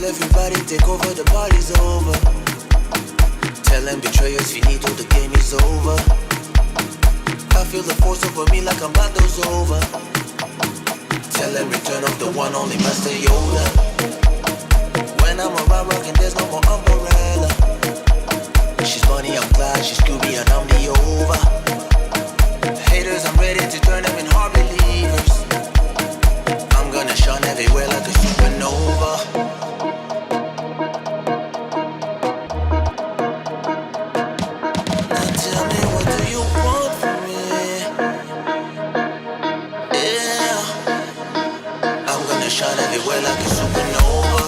everybody take over, the party's over. Tell them betrayers finito, the game is over. I feel the force over me like I'm Bando's over. Tell them return of the one only Master Yoda. When I'm around rocking, there's no more umbrella. She's Bonnie, I'm Clyde, she's Scooby, and I'm the over. Haters, I'm ready to turn them in hard believers. I'm gonna shine everywhere like a supernova. Now tell me, what do you want from me? Yeah, I'm gonna shine everywhere like a supernova.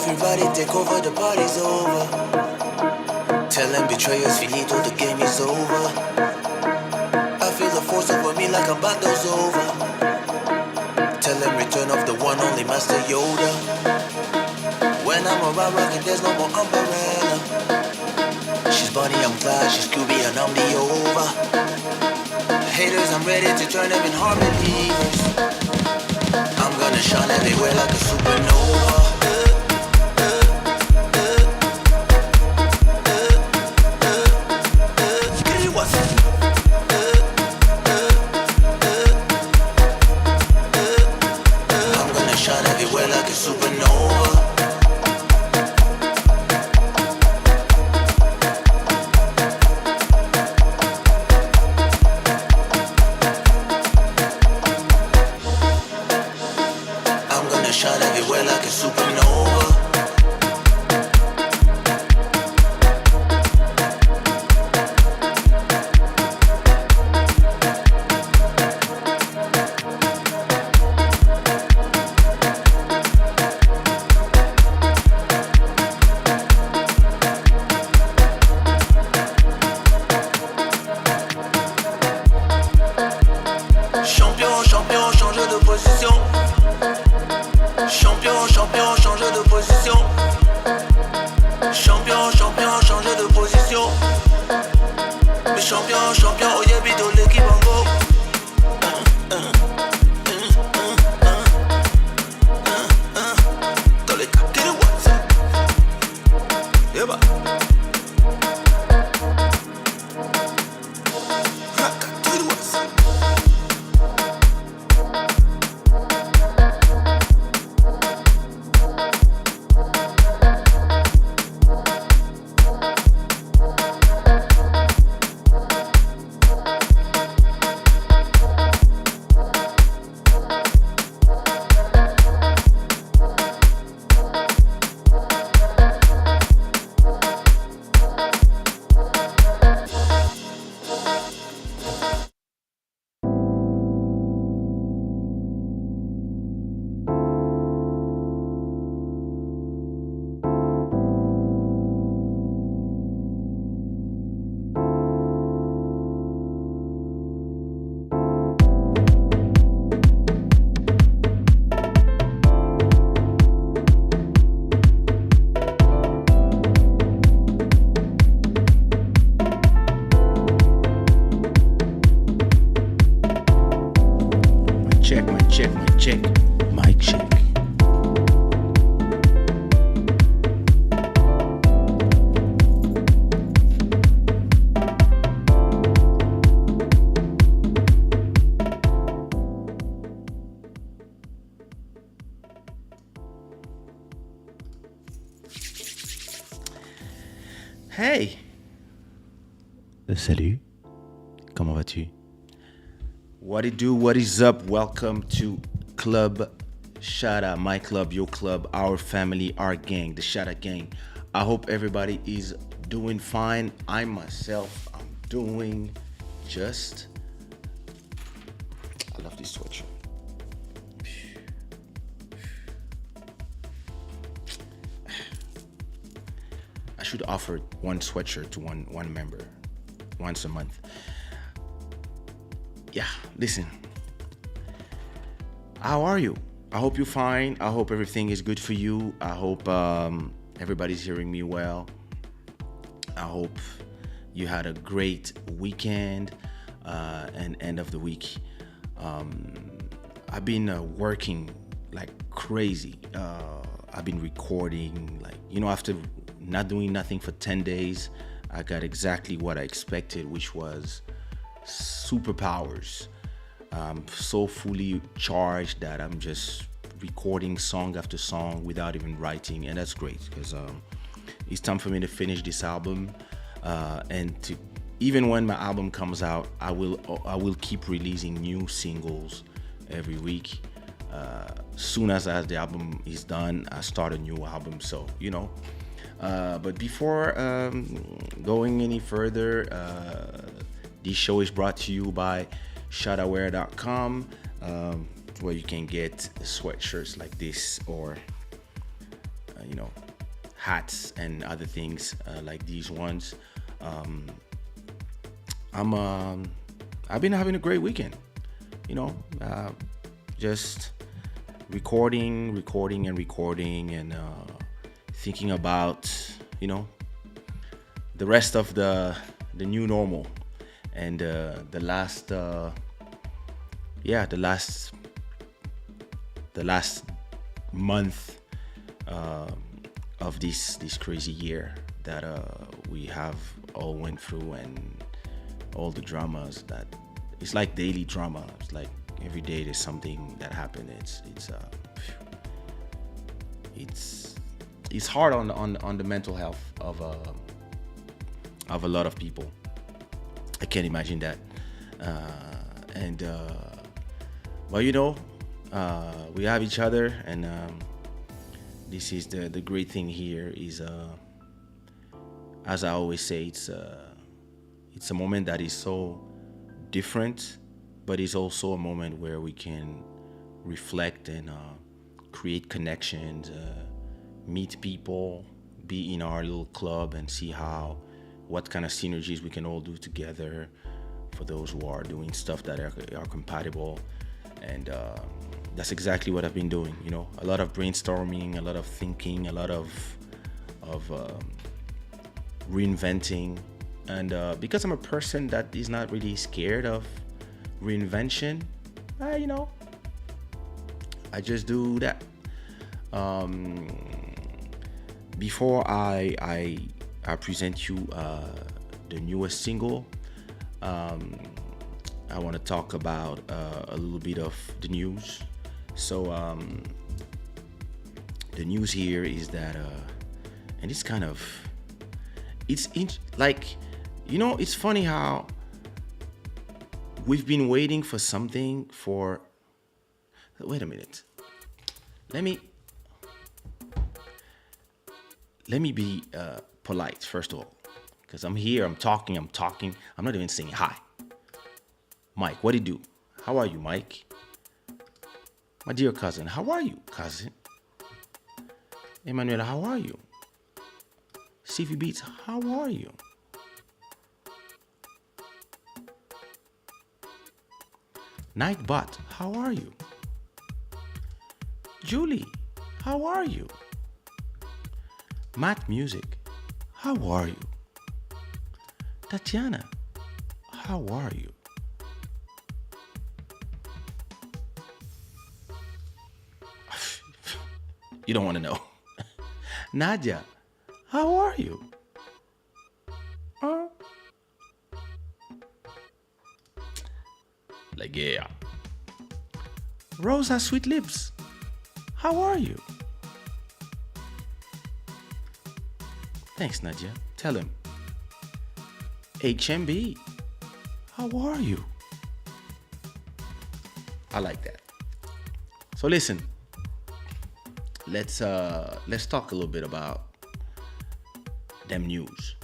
Everybody take over, the party's over. Tell them betrayers finito, the game is over. I feel the force over me like I'm Bando's over. Tell them return of the one only Master Yoda. When I'm around rocking, there's no more umbrella. She's Bonnie, I'm Clyde, she's Scooby, and I'm the over. Haters, I'm ready to turn them in hard believers. I'm gonna shine everywhere like a supernova. check, mic check. Hey, salut, comment vas-tu? What it do, what is up? Welcome to Club Shada, my club, your club, our family, our gang, the Shada gang. I hope everybody is doing fine. I myself, I'm doing just. I love this sweatshirt. I should offer one sweatshirt to one member once a month. Yeah, listen. How are you? I hope you're fine. I hope everything is good for you. I hope everybody's hearing me well. I hope you had a great weekend and end of the week. I've been working like crazy. I've been recording, after not doing nothing for 10 days, I got exactly what I expected, which was superpowers. I'm so fully charged that I'm just recording song after song without even writing, and that's great because it's time for me to finish this album. And to even when my album comes out, I will keep releasing new singles every week. Soon as the album is done, I start a new album. So but before going any further, this show is brought to you by shadaware.com, where you can get sweatshirts like this or hats and other things like these ones. I've been having a great weekend, just recording and thinking about the rest of the new normal and the last month of this crazy year that we have all went through, and all the dramas that it's like daily drama. It's like every day there's something that happened. It's hard on the mental health of a lot of people. I can't imagine that. We have each other, and this is the great thing here is, as I always say, it's a moment that is so different, but it's also a moment where we can reflect and create connections, meet people, be in our little club, and see what kind of synergies we can all do together for those who are doing stuff that are compatible. And that's exactly what I've been doing. A lot of brainstorming, a lot of thinking, a lot of reinventing. And because I'm a person that is not really scared of reinvention, I just do that. Before I present you the newest single, I want to talk about a little bit of the news. So the news here is that, and it's kind of, it's funny how we've been waiting for something for. Wait a minute. Let me be polite first of all, because I'm here. I'm talking. I'm not even saying hi. Mike, what do you do? How are you, Mike? My dear cousin, how are you, cousin? Emmanuel, how are you? CV Beats, how are you? Nightbot, how are you? Julie, how are you? Matt Music, how are you? Tatiana, how are you? You don't want to know. Nadia, how are you? Yeah. Rosa Sweet Lips, how are you? Thanks, Nadia. Tell him HMB, how are you? I like that. So listen, let's talk a little bit about them news.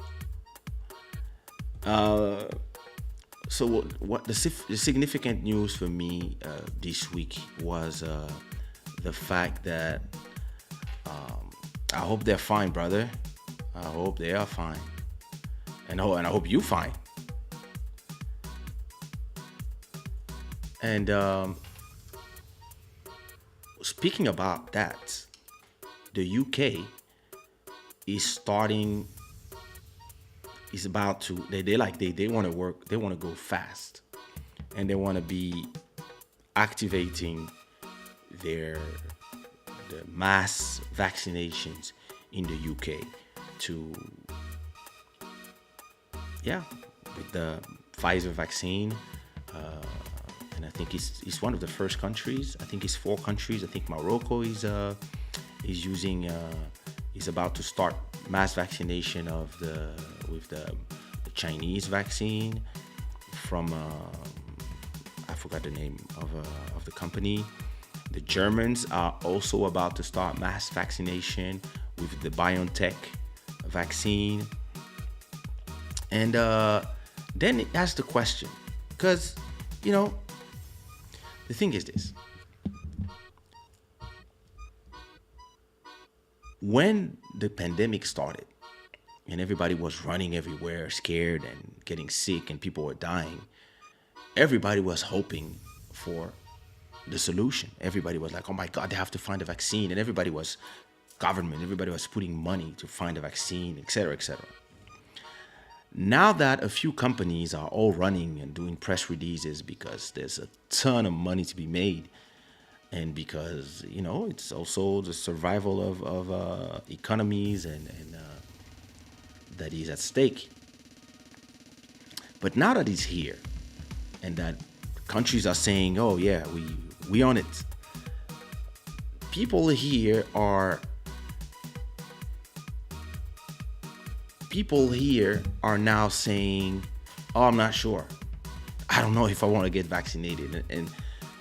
So what the significant news for me this week was the fact that I hope they're fine, brother. I hope they are fine, and I hope you fine. And speaking about that, the UK is starting. Is about to they want to work. They want to go fast, and they want to be activating the mass vaccinations in the UK to with the Pfizer vaccine. And I think it's one of the first countries. I think it's 4 countries. I think Morocco is using is about to start mass vaccination with the Chinese vaccine from I forgot the name of the company. The Germans are also about to start mass vaccination with the BioNTech vaccine. And then it asks the question, because the thing is this: when the pandemic started and everybody was running everywhere, scared and getting sick, and people were dying, everybody was hoping for the solution. Everybody was like, oh my God, they have to find a vaccine. And everybody was putting money to find a vaccine, etc., etc. Now that a few companies are all running and doing press releases because there's a ton of money to be made, and because it's also the survival of economies and that is at stake. But now that it's here, and that countries are saying, "Oh yeah, we on it," people here are now saying, "Oh, I'm not sure. I don't know if I want to get vaccinated." And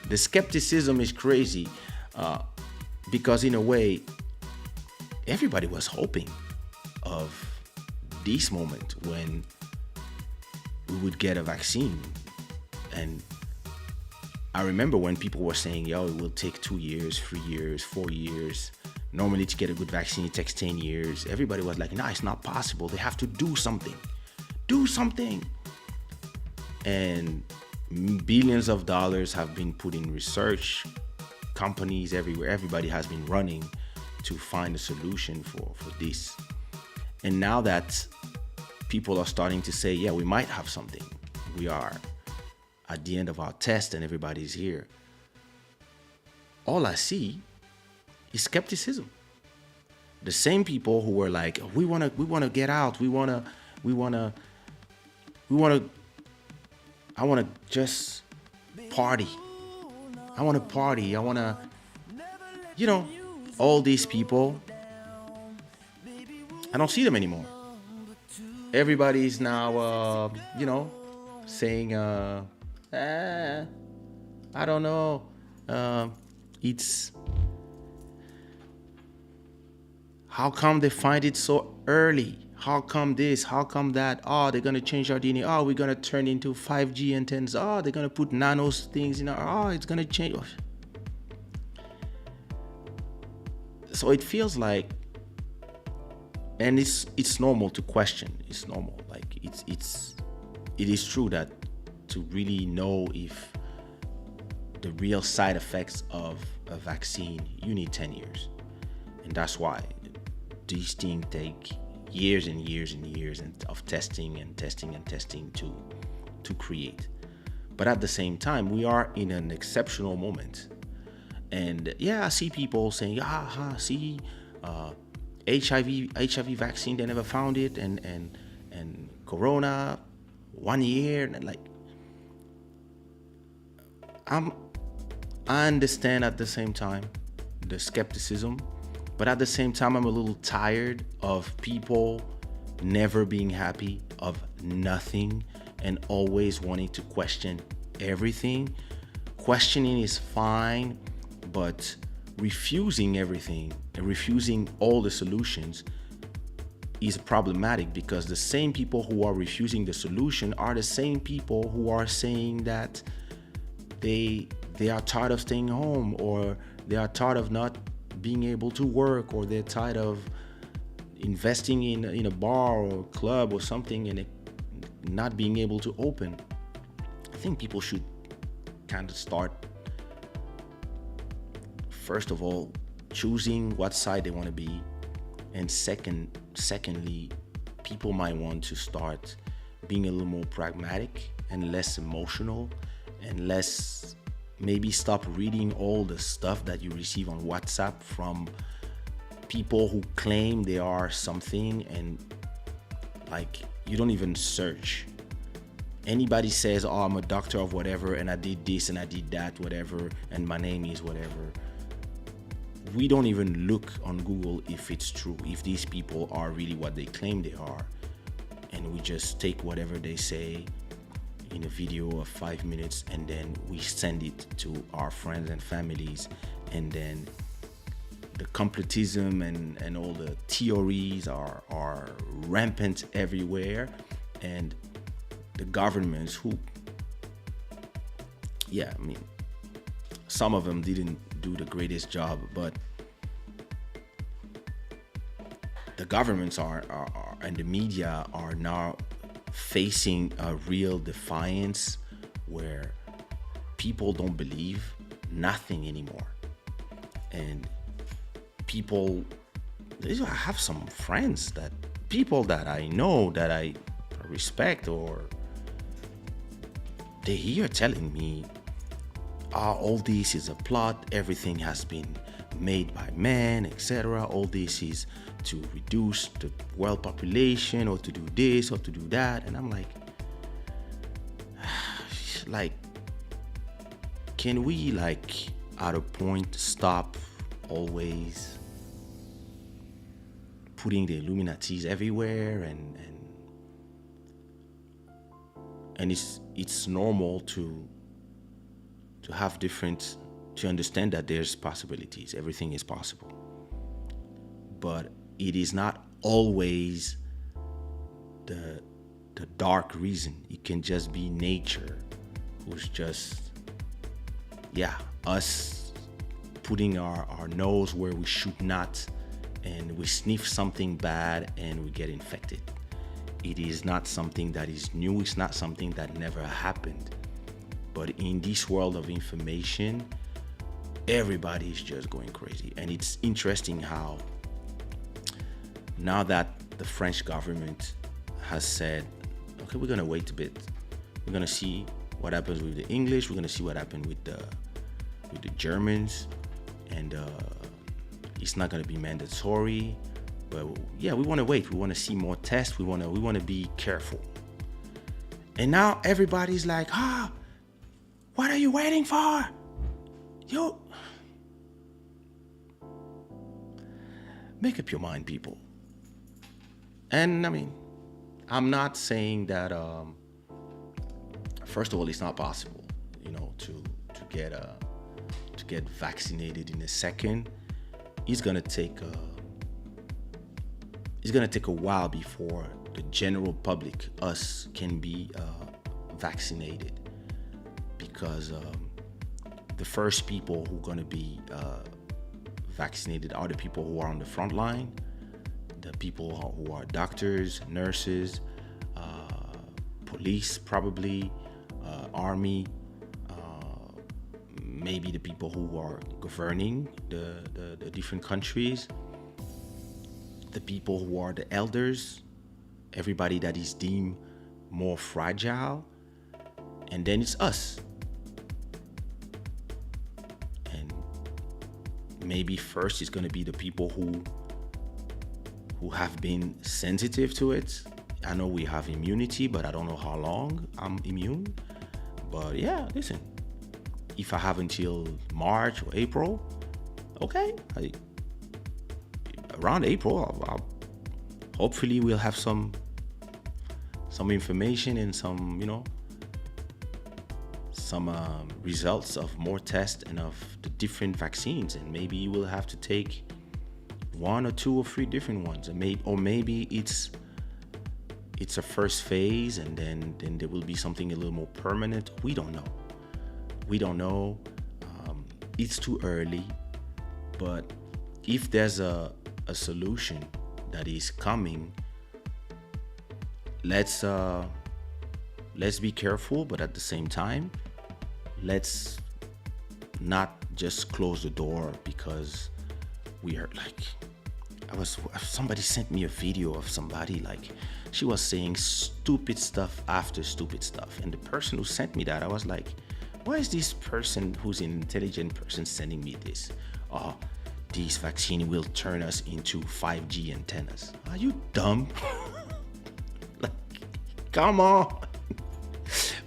the skepticism is crazy because, in a way, everybody was hoping of this moment when we would get a vaccine. And I remember when people were saying, "Yo, it will take 2 years, 3 years, 4 years. Normally, to get a good vaccine, it takes 10 years." Everybody was like, "No, it's not possible. They have to do something. Do something." And billions of dollars have been put in research. Companies everywhere, everybody has been running to find a solution for this. And now that people are starting to say, yeah, we might have something, we are at the end of our test and everybody's here, all I see is skepticism. The same people who were like, we want to get out, I want to just party. I want to party. I want to, all these people, I don't see them anymore. Everybody's now, saying, I don't know. It's, how come they find it so early? How come this? How come that? Oh, they're going to change our DNA. Oh, we're going to turn into 5G antennas. Oh, they're going to put nano things in our... Oh, it's going to change. So it feels like... And it's normal to question. It's normal. Like, it is true that to really know if the real side effects of a vaccine, you need 10 years. And that's why these things take years and years and years of testing to create. But at the same time, we are in an exceptional moment. And yeah, I see people saying, see, HIV vaccine, they never found it, and Corona, 1 year, and like, I understand at the same time the skepticism, but at the same time, I'm a little tired of people never being happy of nothing and always wanting to question everything. Questioning is fine, but refusing everything and refusing all the solutions is problematic, because the same people who are refusing the solution are the same people who are saying that they are tired of staying home, or they are tired of not being able to work, or they're tired of investing in a bar or club or something and it not being able to open. I think people should kind of start, first of all, choosing what side they want to be, and secondly, people might want to start being a little more pragmatic and less emotional, and less, maybe stop reading all the stuff that you receive on WhatsApp from people who claim they are something, and like, you don't even search. Anybody says, oh, I'm a doctor of whatever, and I did this and I did that, whatever, and my name is whatever. We don't even look on Google if it's true, if these people are really what they claim they are. And we just take whatever they say in a video of 5 minutes, and then we send it to our friends and families. And then the complotism and all the theories are rampant everywhere. And the governments who, yeah, I mean, some of them didn't do the greatest job, but the governments are and the media are now facing a real defiance where people don't believe nothing anymore. And people, I have some friends, that people that I know, that I respect, or they here telling me, all this is a plot, everything has been made by man, etc. All this is to reduce the world population, or to do this or to do that. And I'm like, can we, like, at a point, stop always putting the Illuminatis everywhere? And it's normal to have different, to understand that there's possibilities, everything is possible, but it is not always the dark reason. It can just be nature, who's just, us putting our nose where we should not, and we sniff something bad and we get infected. It is not something that is new, it's not something that never happened. But in this world of information, everybody is just going crazy. And it's interesting how now that the French government has said, okay, we're going to wait a bit. We're going to see what happens with the English. We're going to see what happened with the Germans. And it's not going to be mandatory. But yeah, we want to wait. We want to see more tests. We want to be careful. And now everybody's like, what are you waiting for? You make up your mind, people. And I mean, I'm not saying that. First of all, it's not possible, to get vaccinated in a second. It's gonna take a while before the general public, us, can be vaccinated. Because the first people who are going to be vaccinated are the people who are on the front line, the people who are doctors, nurses, police, probably, army, maybe the people who are governing the different countries, the people who are the elders, everybody that is deemed more fragile, and then it's us. Maybe first it's going to be the people who have been sensitive to it. I know we have immunity, but I don't know how long I'm immune. But yeah, listen, if I have until March or April, okay, around April, hopefully we'll have some some information and some, some results of more tests and of the different vaccines, and maybe you will have to take one or two or three different ones, and maybe it's a first phase, and then there will be something a little more permanent. We don't know. It's too early, but if there's a solution that is coming, let's be careful, but at the same time, let's not just close the door because we are like, somebody sent me a video of somebody, like, she was saying stupid stuff after stupid stuff, and the person who sent me that, I was like, why is this person who's an intelligent person sending me this? Oh, this vaccine will turn us into 5G antennas. Are you dumb? Like, come on.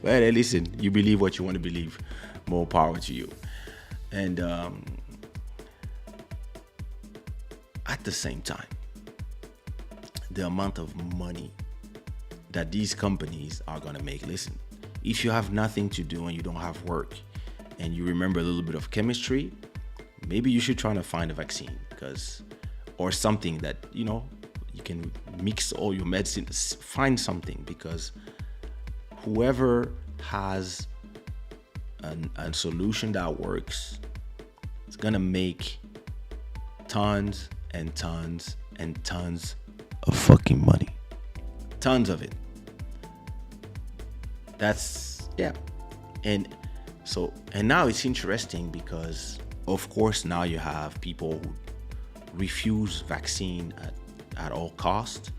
Well, hey, listen, you believe what you want to believe. More power to you. And at the same time, the amount of money that these companies are going to make. Listen, if you have nothing to do and you don't have work and you remember a little bit of chemistry, maybe you should try to find a vaccine, or something that, you can mix all your medicine, find something, because whoever has a solution that works, it's going to make tons and tons and tons of fucking money. Tons of it. And now it's interesting because, of course, now you have people who refuse vaccine at all costs,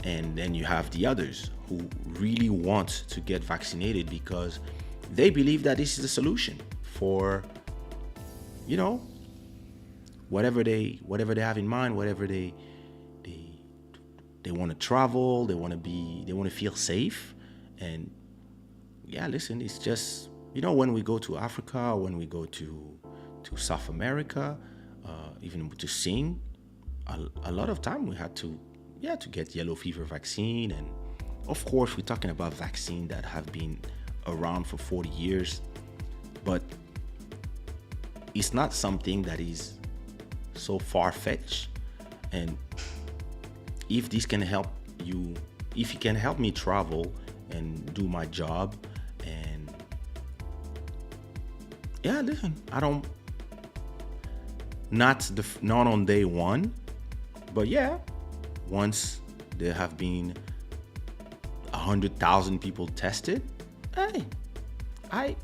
and then you have the others who really want to get vaccinated because they believe that this is the solution for, whatever they have in mind, whatever they want to travel, they want to feel safe. And yeah, listen, it's just, when we go to Africa, when we go to South America, even to sing, a lot of time we had to get yellow fever vaccine. And of course, we're talking about vaccine that have been around for 40 years, but it's not something that is so far-fetched. And if this can help you, if it can help me travel and do my job, and yeah, listen, not on day one, but yeah, once there have been 100,000 people tested, hey, I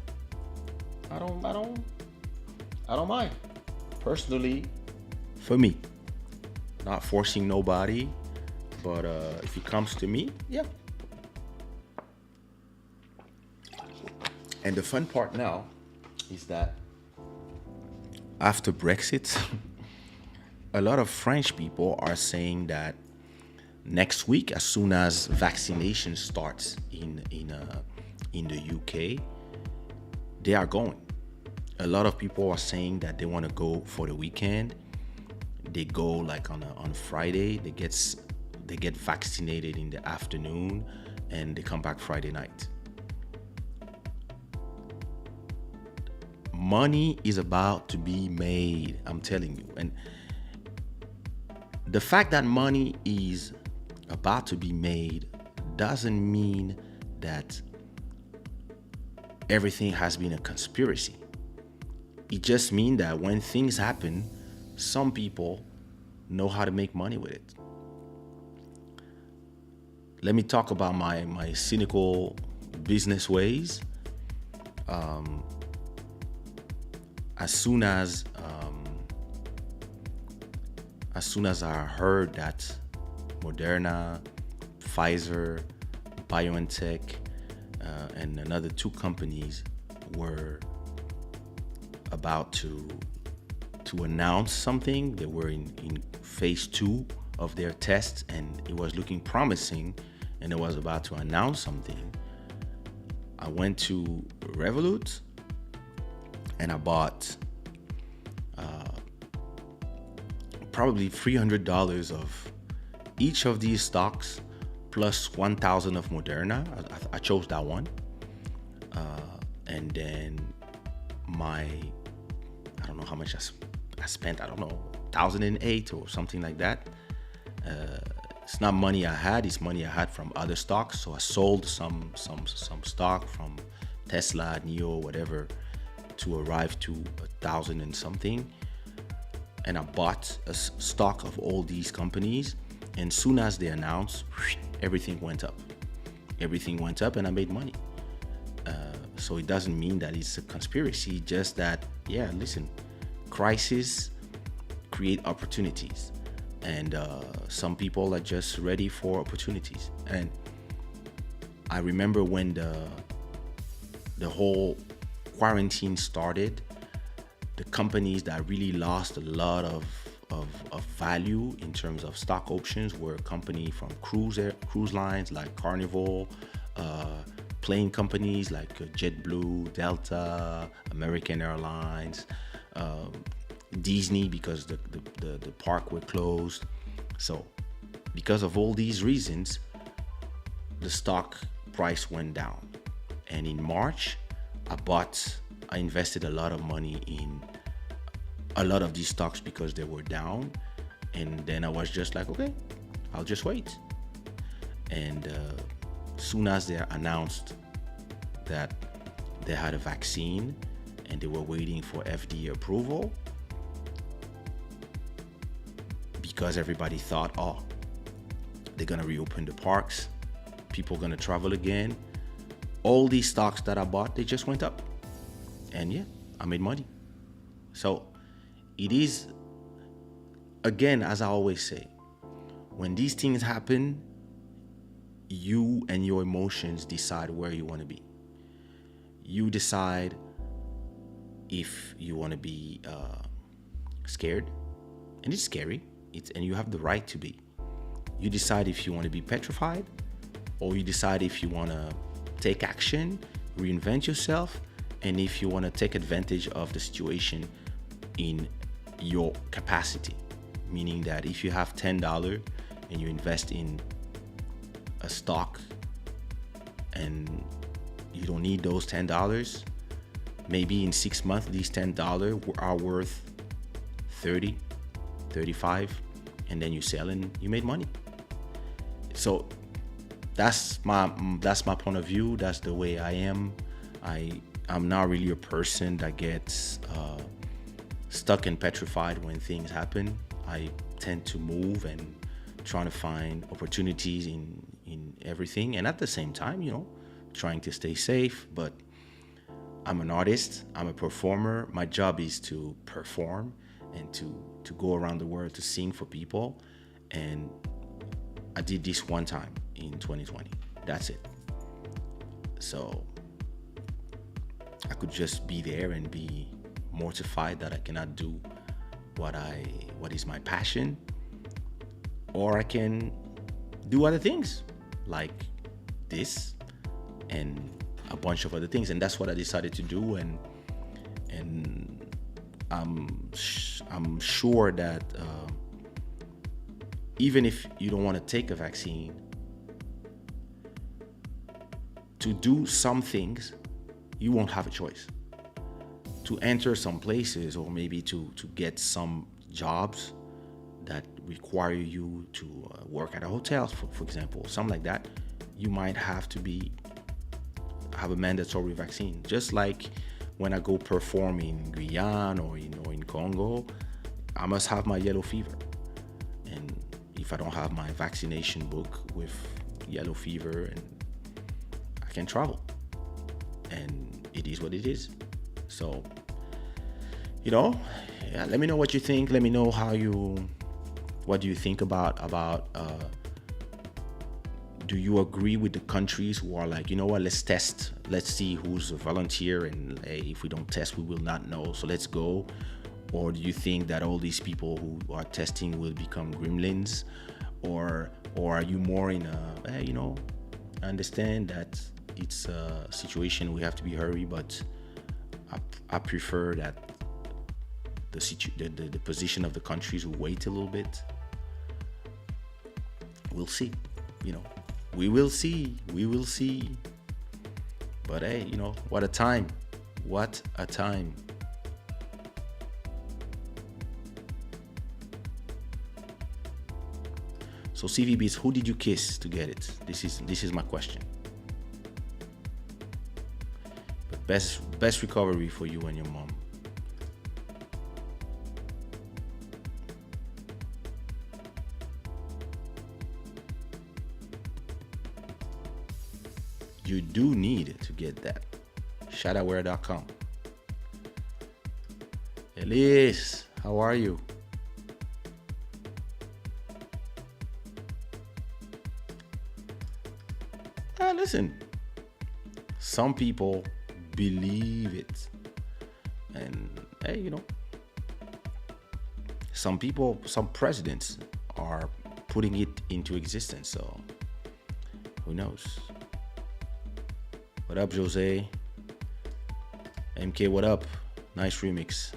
don't mind. Personally, for me, not forcing nobody, but if it comes to me, yeah. And the fun part now is that after Brexit, a lot of French people are saying that next week, as soon as vaccination starts in the UK, they are going. A lot of people are saying that they want to go for the weekend. They go like on Friday. They get vaccinated in the afternoon, and they come back Friday night. Money is about to be made, I'm telling you. And the fact that money is about to be made doesn't mean that everything has been a conspiracy. It just means that when things happen, some people know how to make money with it. Let me talk about my cynical business ways. As soon as I heard that Moderna, Pfizer, BioNTech, and another two companies were about to announce something, they were in phase 2 of their tests, and it was looking promising, and it was about to announce something, I went to Revolut and I bought probably $300 of each of these stocks plus 1,000 of Moderna. I chose that one. And then I don't know how much I spent. I don't know, 1,008 or something like that. It's not money I had. It's money I had from other stocks. So I sold some stock from Tesla, Neo, whatever, to arrive to 1,000 and something. And I bought a stock of all these companies. And soon as they announced, everything went up. Everything went up, and I made money. So it doesn't mean that it's a conspiracy, just that, yeah, listen, crises create opportunities. And some people are just ready for opportunities. And I remember when the whole quarantine started, the companies that really lost a lot of value in terms of stock options were companies from cruise lines like Carnival, plane companies like JetBlue, Delta, American Airlines, Disney, because the park were closed. So because of all these reasons, the stock price went down. And in March, I invested a lot of money in a lot of these stocks because they were down. And then I was just like, okay, I'll just wait. And soon as they announced that they had a vaccine and they were waiting for FDA approval, because everybody thought, oh, they're gonna reopen the parks, people gonna travel again, all these stocks that I bought, they just went up. And yeah, I made money. So it is, again, as I always say, when these things happen, you and your emotions decide where you want to be. You decide if you want to be scared, and it's scary, and you have the right to be. You decide if you want to be petrified, or you decide if you want to take action, reinvent yourself, and if you want to take advantage of the situation in your capacity. Meaning that if you have $10 and you invest in a stock and you don't need those $10, maybe in 6 months these $10 are worth 30, 35, and then you sell and you made money. So that's my point of view. That's the way I am. I'm not really a person that gets stuck and petrified when things happen. I tend to move and trying to find opportunities in everything, and at the same time, trying to stay safe. But I'm an artist, I'm a performer. My job is to perform and to go around the world to sing for people. And I did this one time in 2020. That's it. So I could just be there and be mortified that I cannot do what is my passion, or I can do other things like this and a bunch of other things. And that's what I decided to do. And I'm sure that even if you don't want to take a vaccine, to do some things, you won't have a choice. To enter some places, or maybe to get some jobs that require you to work at a hotel, for example, something like that, you might have to have a mandatory vaccine. Just like when I go perform in Guyana or in Congo, I must have my yellow fever. And if I don't have my vaccination book with yellow fever, and I can travel. And it is what it is. So, yeah, let me know what you think. Let me know what do you think about do you agree with the countries who are like, let's test, let's see who's a volunteer, and hey, if we don't test, we will not know, so let's go? Or do you think that all these people who are testing will become gremlins? Or are you more in I understand that it's a situation we have to be hurry, but I prefer that the position of the countries who wait a little bit. We'll see. We will see. We will see. But hey, what a time. What a time. So CVBs, who did you kiss to get it? This is my question. But best recovery for you and your mom. You do need to get that. Shadaware.com. Elise, how are you? Listen, some people believe it. And hey, some presidents are putting it into existence. So who knows? What up, Jose? MK, what up? Nice remix.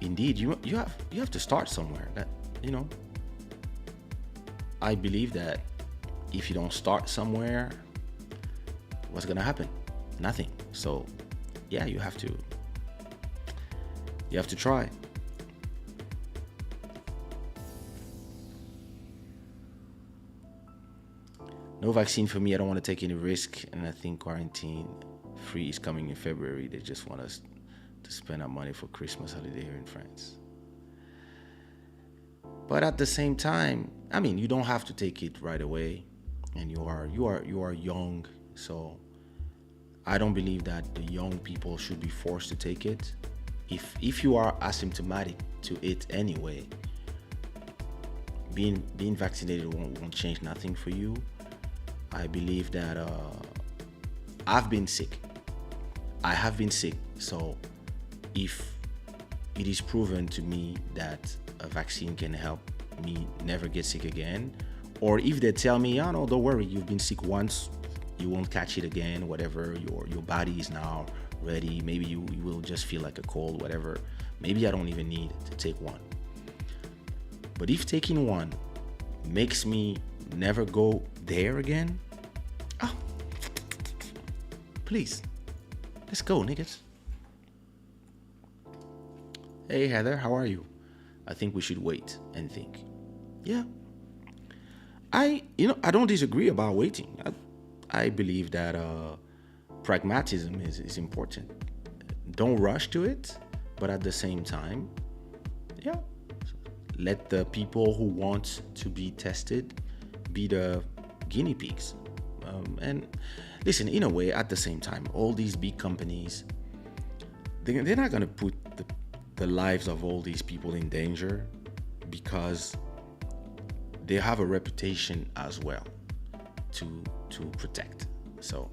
Indeed, you have to start somewhere. That I believe that if you don't start somewhere, what's gonna happen? Nothing. So yeah, you have to try. No vaccine for me. I don't want to take any risk, and I think quarantine free is coming in February. They just want us to spend our money for Christmas holiday here in France. But at the same time, I mean, you don't have to take it right away, and you are young, so I don't believe that the young people should be forced to take it. If you are asymptomatic to it anyway, being vaccinated won't change nothing for you. I believe that I've been sick. I have been sick, so if it is proven to me that a vaccine can help me never get sick again, or if they tell me, oh no, don't worry, you've been sick once, you won't catch it again, whatever, your body is now ready, maybe you will just feel like a cold, whatever, maybe I don't even need to take one. But if taking one makes me never go there again, please, let's go, niggas. Hey Heather, how are you? I think we should wait and think. Yeah. I don't disagree about waiting. I believe that pragmatism is important. Don't rush to it, but at the same time, yeah, let the people who want to be tested be the guinea pigs. And listen, in a way, at the same time, all these big companies, they're not going to put the lives of all these people in danger because they have a reputation as well to protect. So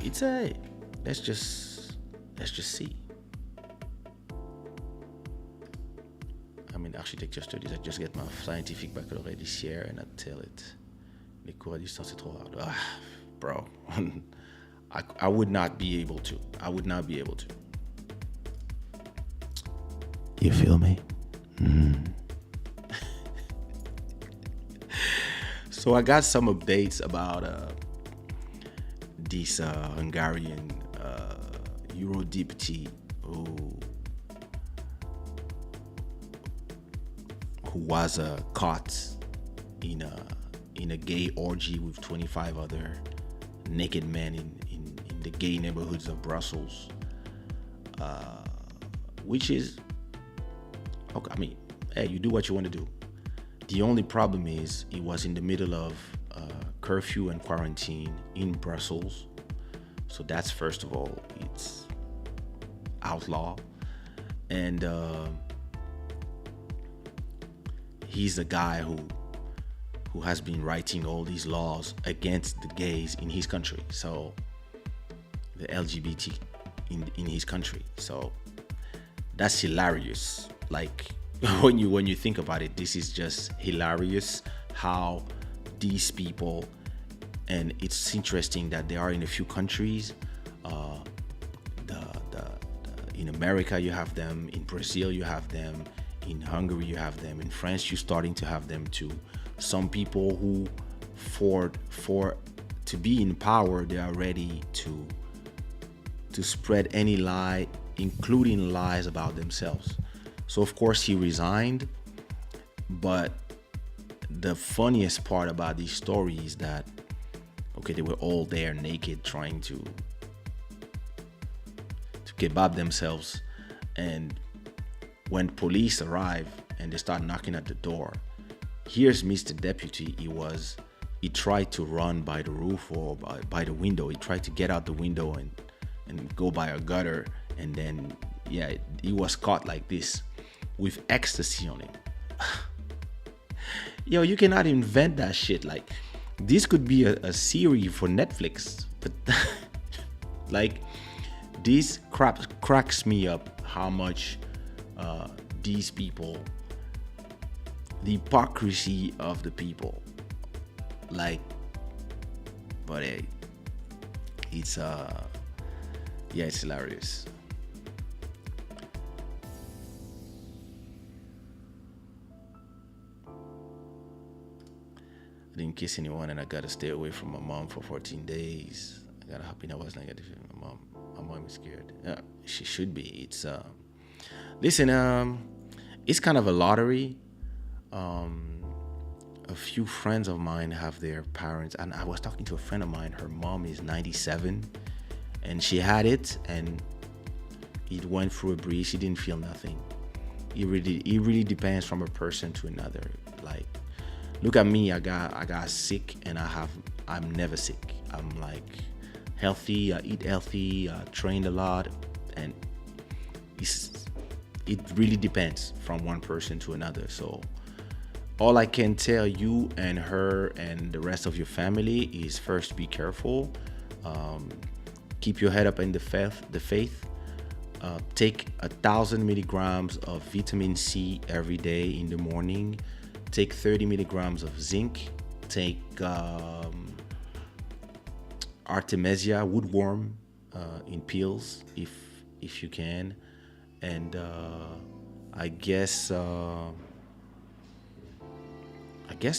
it's let's just see. I'm in architecture studies. I just get my scientific baccalaureate this year and I tell it. Les cours à distance, c'est trop hard. Bro, I would not be able to. You feel me? So I got some updates about this Hungarian Eurodeputee who was caught in a gay orgy with 25 other naked men in the gay neighborhoods of Brussels, which is okay. I mean, hey, you do what you want to do. The only problem is it was in the middle of curfew and quarantine in Brussels, so that's, first of all, it's outlaw, and he's a guy who has been writing all these laws against the gays in his country, so the LGBT in his country. So that's hilarious. Like when you think about it, this is just hilarious how these people, and it's interesting that they are in a few countries. In America, you have them. In Brazil, you have them. In Hungary, you have them. In France, you're starting to have them too. Some people who, for to be in power, they are ready to spread any lie, including lies about themselves. So of course he resigned, but the funniest part about these stories is that okay, they were all there naked trying to kebab themselves, and when police arrive and they start knocking at the door, here's Mr. Deputy. He tried to run by the roof or by the window. He tried to get out the window and go by a gutter, and then yeah, he was caught like this with ecstasy on him. Yo, you cannot invent that shit. Like, this could be a series for Netflix, but like, this cracks me up how much these people, the hypocrisy of the people, like, but hey, it's yeah, it's hilarious. I didn't kiss anyone, and I gotta stay away from my mom for 14 days. I gotta hope I was negative. My mom is scared. Yeah, she should be. It's listen, it's kind of a lottery. A few friends of mine have their parents, and I was talking to a friend of mine. Her mom is 97, and she had it, and it went through a breeze. She didn't feel nothing. It really depends from a person to another. Like, look at me. I got sick, and I'm never sick. I'm like healthy. I eat healthy. I trained a lot, and it really depends from one person to another. So all I can tell you and her and the rest of your family is, first, be careful. Keep your head up in the faith. Take 1,000 milligrams of vitamin C every day in the morning. Take 30 milligrams of zinc. Take Artemisia woodworm in pills if you can. And I guess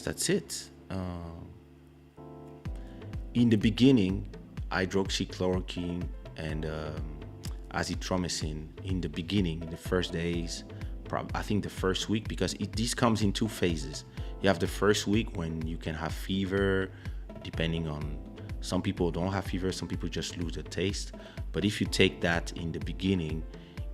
that's it. In the beginning, hydroxychloroquine and azithromycin in the beginning, in the first days, I think the first week, because this comes in two phases. You have the first week when you can have fever, depending on, some people don't have fever, some people just lose the taste. But if you take that in the beginning,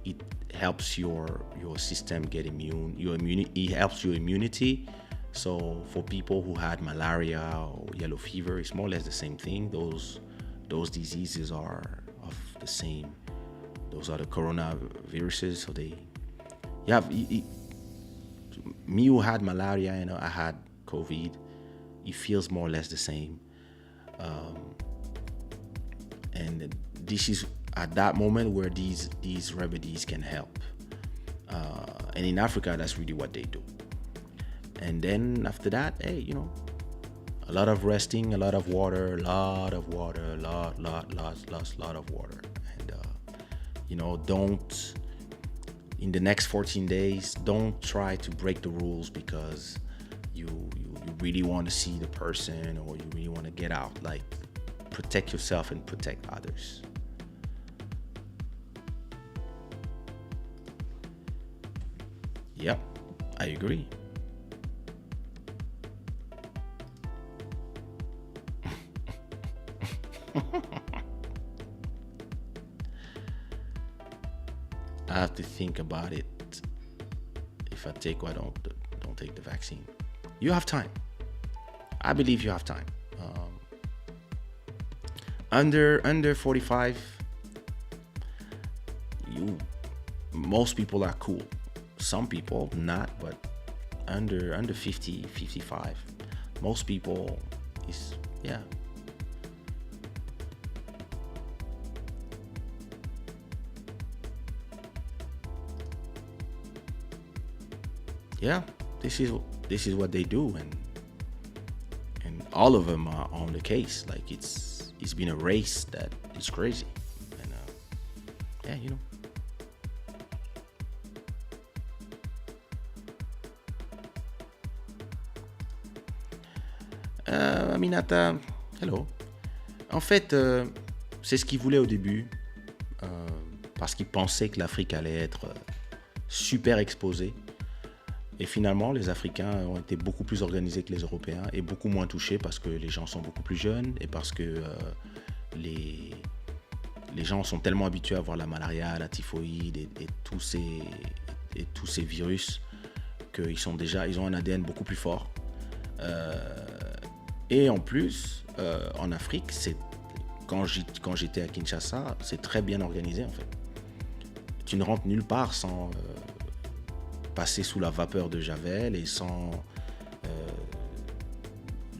it helps your system get immune. It helps your immunity. So for people who had malaria or yellow fever, it's more or less the same thing. Those diseases are of the same. Those are the coronaviruses. So me who had malaria, I had COVID. It feels more or less the same. And this is at that moment where these remedies can help. And in Africa, that's really what they do. And then after that, hey, a lot of resting, a lot of water, lot of water. And don't, in the next 14 days, don't try to break the rules because you really want to see the person, or you really want to get out. Like, protect yourself and protect others. Yep, I agree. I have to think about it if I take or don't take the vaccine. You have time. I believe you have time. Under 45, most people are cool. Some people not, but under 50, 55, most people is, yeah. Yeah, this is what they do, and all of them are on the case. Like, it's been a race that is crazy, and yeah, Aminata, hello. En fait, c'est ce qu'ils voulaient au début, euh, parce qu'ils pensaient que l'Afrique allait être super exposée. Et finalement, les Africains ont été beaucoup plus organisés que les Européens et beaucoup moins touchés parce que les gens sont beaucoup plus jeunes et parce que les, les gens sont tellement habitués à voir la malaria, la typhoïde et tous ces virus ils ont un ADN beaucoup plus fort. Et en plus, en Afrique, quand j'étais à Kinshasa, c'est très bien organisé en fait. Tu ne rentres nulle part sans passer sous la vapeur de Javel et sans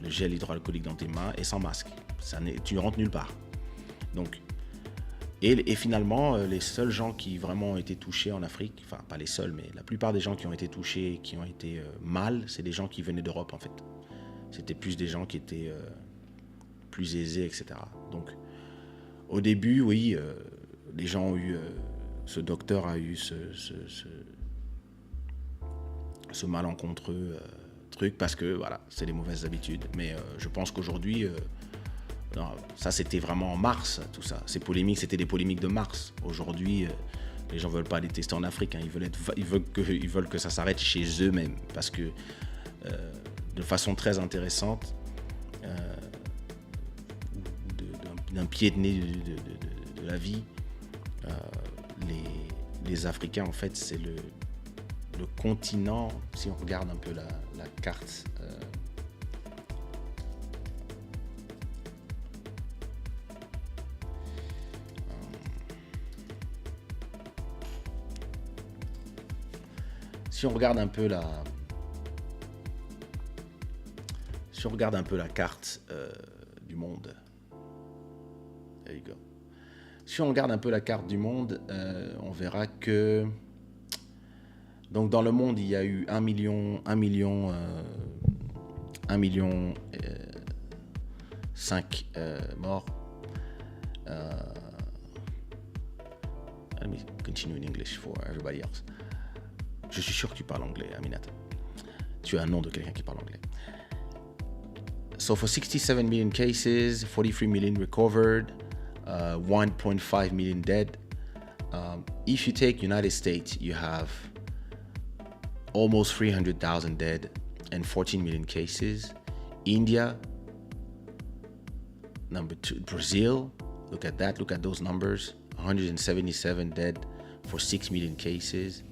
le gel hydroalcoolique dans tes mains et sans masque. Tu ne rentres nulle part. Donc, et finalement, les seuls gens qui vraiment ont été touchés en Afrique, enfin pas les seuls, mais la plupart des gens qui ont été touchés, qui ont été mal, c'est des gens qui venaient d'Europe en fait. C'était plus des gens qui étaient plus aisés, etc. Donc, au début, oui, les gens ont eu, ce docteur a eu ce malencontreux truc parce que voilà, c'est les mauvaises habitudes. Mais je pense qu'aujourd'hui, non, ça c'était vraiment en mars, tout ça. Ces polémiques, c'était des polémiques de mars. Aujourd'hui, les gens veulent pas les tester en Afrique. Hein. Ils veulent que ça s'arrête chez eux-mêmes parce que de façon très intéressante, d'un pied de nez de la vie, les Africains, en fait, c'est le continent, si on regarde un peu la carte, si on regarde un peu la carte du monde, there you go. Si on regarde un peu la carte du monde, on verra que donc dans le monde il y a eu 1 million 5 morts. Let me continue in English for everybody else. Je suis sûr que tu parles anglais, Aminata. Tu as un nom de quelqu'un qui parle anglais. So for 67 million cases, 43 million recovered, 1.5 million dead. If you take United States, you have almost 300,000 dead and 14 million cases. India, number 2. Brazil, look at that, look at those numbers. 177 dead for 6 million cases.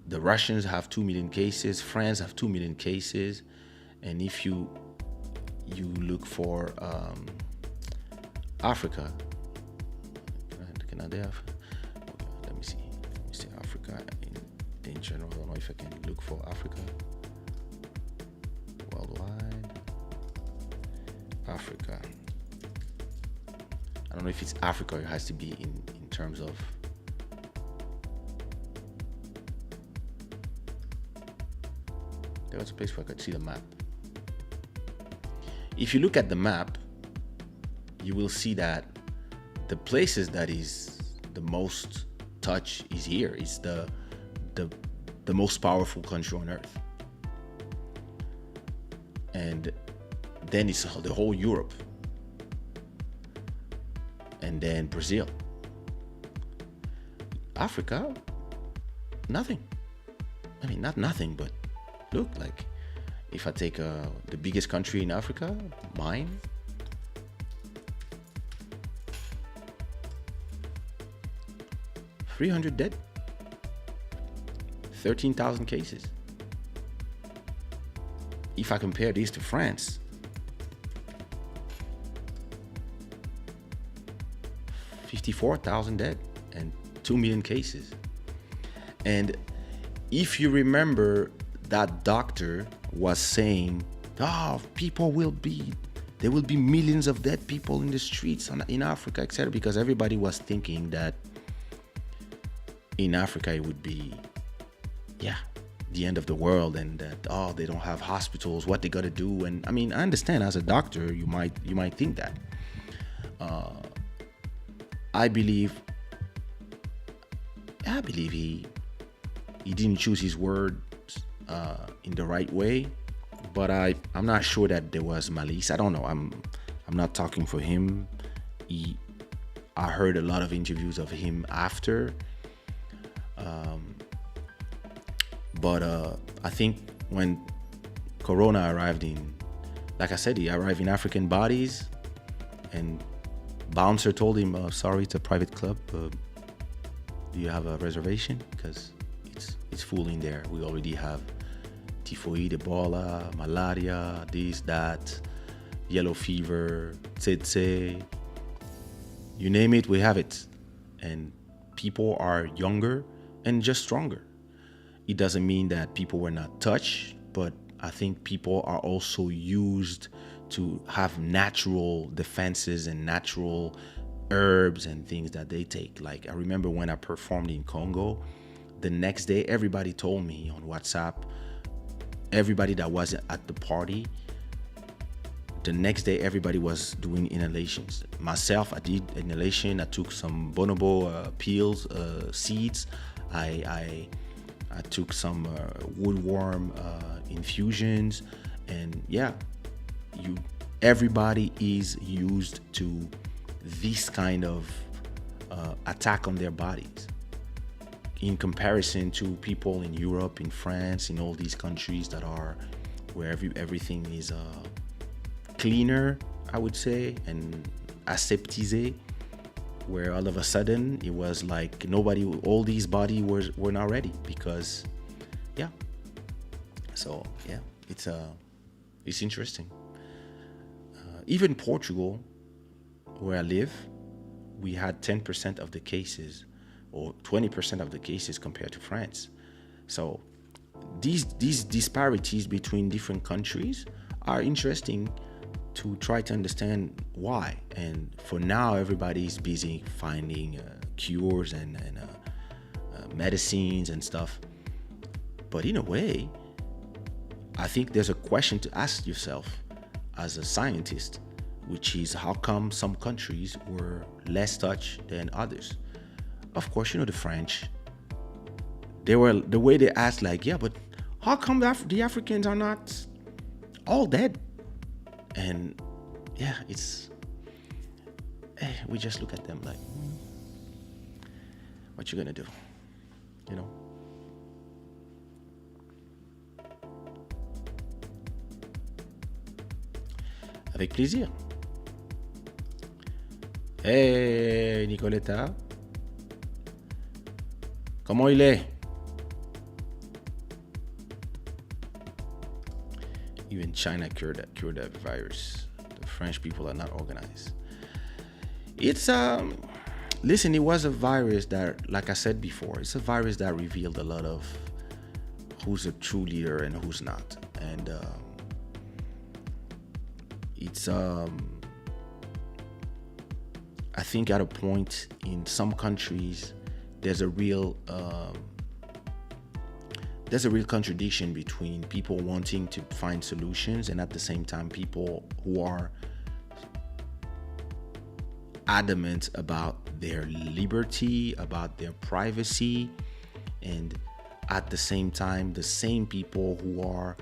The Russians have 2 million cases. France have 2 million cases. And if you look for Africa, let me see Africa in general. I don't know if I can look for Africa worldwide. Africa, I don't know if it's Africa or it has to be in terms of there was a place where I could see the map. If you look at the map, you will see that the places that is the most touched is here. It's the most powerful country on earth. And then it's the whole Europe. And then Brazil. Africa, nothing. I mean, not nothing, but look, like, if I take the biggest country in Africa, mine, $300 dead, 13,000 cases. If I compare these to France, 54,000 dead and 2 million cases. And if you remember, that doctor was saying, there will be millions of dead people in the streets in Africa, etc. Because everybody was thinking that in Africa it would be, the end of the world, and that they don't have hospitals, what they gotta do. And I mean, I understand, as a doctor you might think that. I believe he didn't choose his words in the right way, but I'm not sure that there was malice. I don't know. I'm not talking for him. He, I heard a lot of interviews of him after, but I think when Corona arrived in, like I said, he arrived in African bodies, and bouncer told him, "Sorry, it's a private club. Do you have a reservation? Because it's full in there. We already have typhoid, Ebola, malaria, this, that, yellow fever, tsetse, you name it, we have it." And people are younger and just stronger. It doesn't mean that people were not touched, but I think people are also used to have natural defenses and natural herbs and things that they take. Like I remember when I performed in Congo, the next day everybody told me on WhatsApp, everybody that wasn't at the party, the next day everybody was doing inhalations. Myself, I did inhalation. I took some bonobo peels, seeds. I took some woodworm infusions, and yeah, everybody is used to this kind of attack on their bodies. In comparison to people in Europe, in France, in all these countries that are where everything is cleaner, I would say, and aseptisé, where all of a sudden it was like all these bodies were not ready because, yeah. So yeah, it's interesting. Even Portugal, where I live, we had 10% of the cases, or 20% of the cases compared to France. So these disparities between different countries are interesting to try to understand why. And for now, everybody's busy finding cures and medicines and stuff. But in a way, I think there's a question to ask yourself as a scientist, which is how come some countries were less touched than others? Of course, the French, the way they asked, like, yeah, but how come the Africans are not all dead? And yeah, we just look at them like, what you gonna do? Avec plaisir. Hey, Nicoletta. Comment il est? Even China cured that virus. The French people are not organized. It's listen, it was a virus that, like I said before, it's a virus that revealed a lot of who's a true leader and who's not. And it's I think at a point in some countries there's a real contradiction between people wanting to find solutions and at the same time people who are adamant about their liberty, about their privacy, and at the same time the same people who are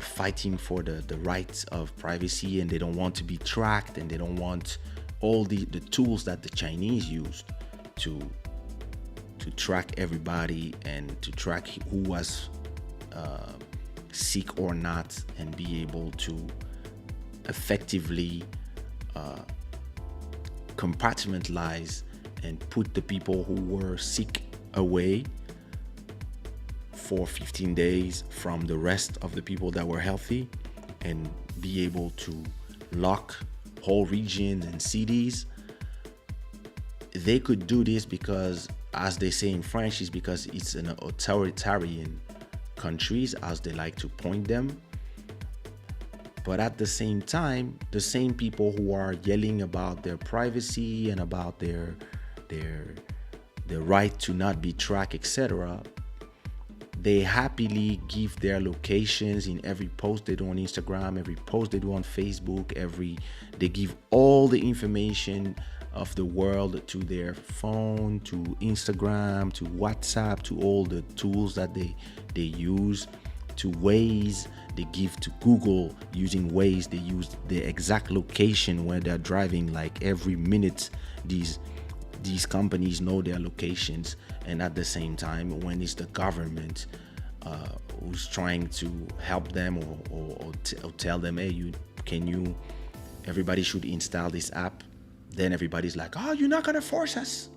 fighting for the rights of privacy, and they don't want to be tracked, and they don't want all the tools that the Chinese used to track everybody and to track who was sick or not, and be able to effectively compartmentalize and put the people who were sick away for 15 days from the rest of the people that were healthy, and be able to lock whole regions and cities. They could do this because, as they say in French, is because it's an authoritarian countries, as they like to point them. But at the same time, the same people who are yelling about their privacy and about their right to not be tracked, etc., they happily give their locations in every post they do on Instagram, every post they do on Facebook, they give all the information of the world to their phone, to Instagram, to WhatsApp, to all the tools that they use to Waze, they give to Google. Using Waze, they use the exact location where they're driving. Like every minute, these companies know their locations. And at the same time, when it's the government who's trying to help them or tell them, hey, everybody should install this app, then everybody's like, oh, you're not gonna force us.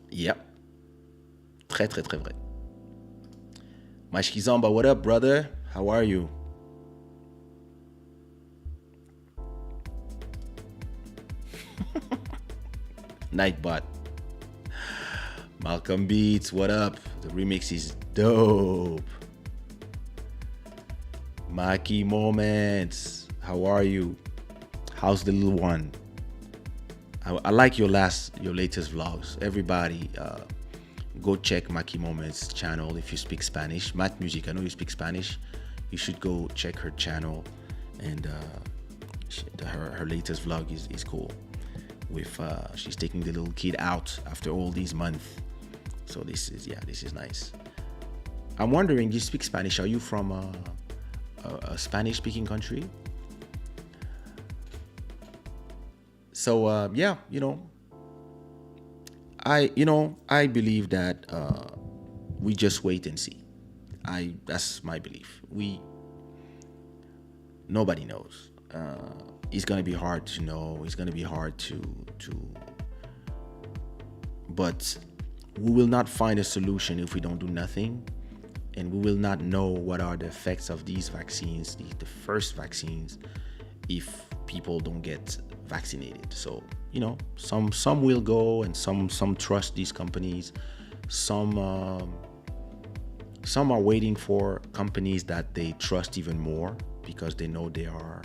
Yep. Très, très, très vrai. Mashkizamba, what up, brother? How are you? Nightbot. Malcolm Beats, what up? The remix is dope. Maki Moments, how are you? How's the little one? I like your latest vlogs. Everybody, go check Maki Moments channel if you speak Spanish. Matt Music, I know you speak Spanish. You should go check her channel, and her latest vlog is cool. With she's taking the little kid out after all these months. So this is nice. I'm wondering, you speak Spanish? Are you from a Spanish-speaking country? So I believe that we just wait and see. That's my belief. Nobody knows. It's gonna be hard to know. It's gonna be hard to but we will not find a solution if we don't do nothing, and we will not know what are the effects of these vaccines, the first vaccines, if people don't get vaccinated. So some will go, and some trust these companies. Some are waiting for companies that they trust even more, because they know they are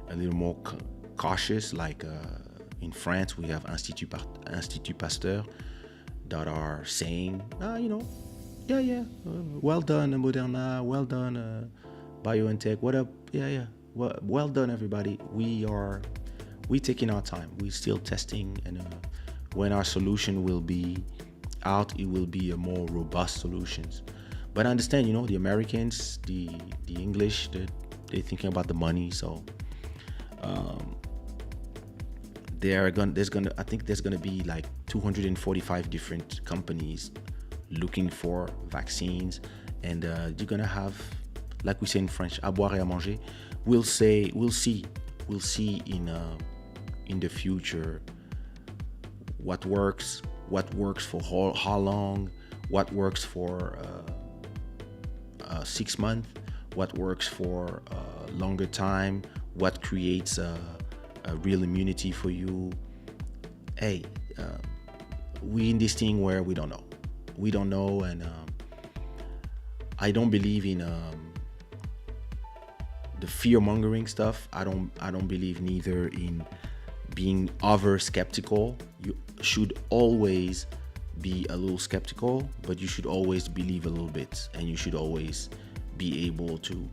a little more cautious. Like in France, we have Institut Pasteur that are saying, well done Moderna, well done BioNTech, what up, well done everybody. We taking our time. We still testing, and when our solution will be out, it will be a more robust solutions. But I understand, the Americans, the English, they're thinking about the money. So there's gonna be like 245 different companies looking for vaccines, and you're gonna have, like we say in French, à boire et à manger. We'll see in the future what works for how long, what works for 6 months, what works for a longer time, what creates a real immunity for you. Hey, we in this thing where we don't know, and I don't believe in the fear-mongering stuff. I don't believe neither in being over skeptical. You should always be a little skeptical, but you should always believe a little bit, and you should always be able to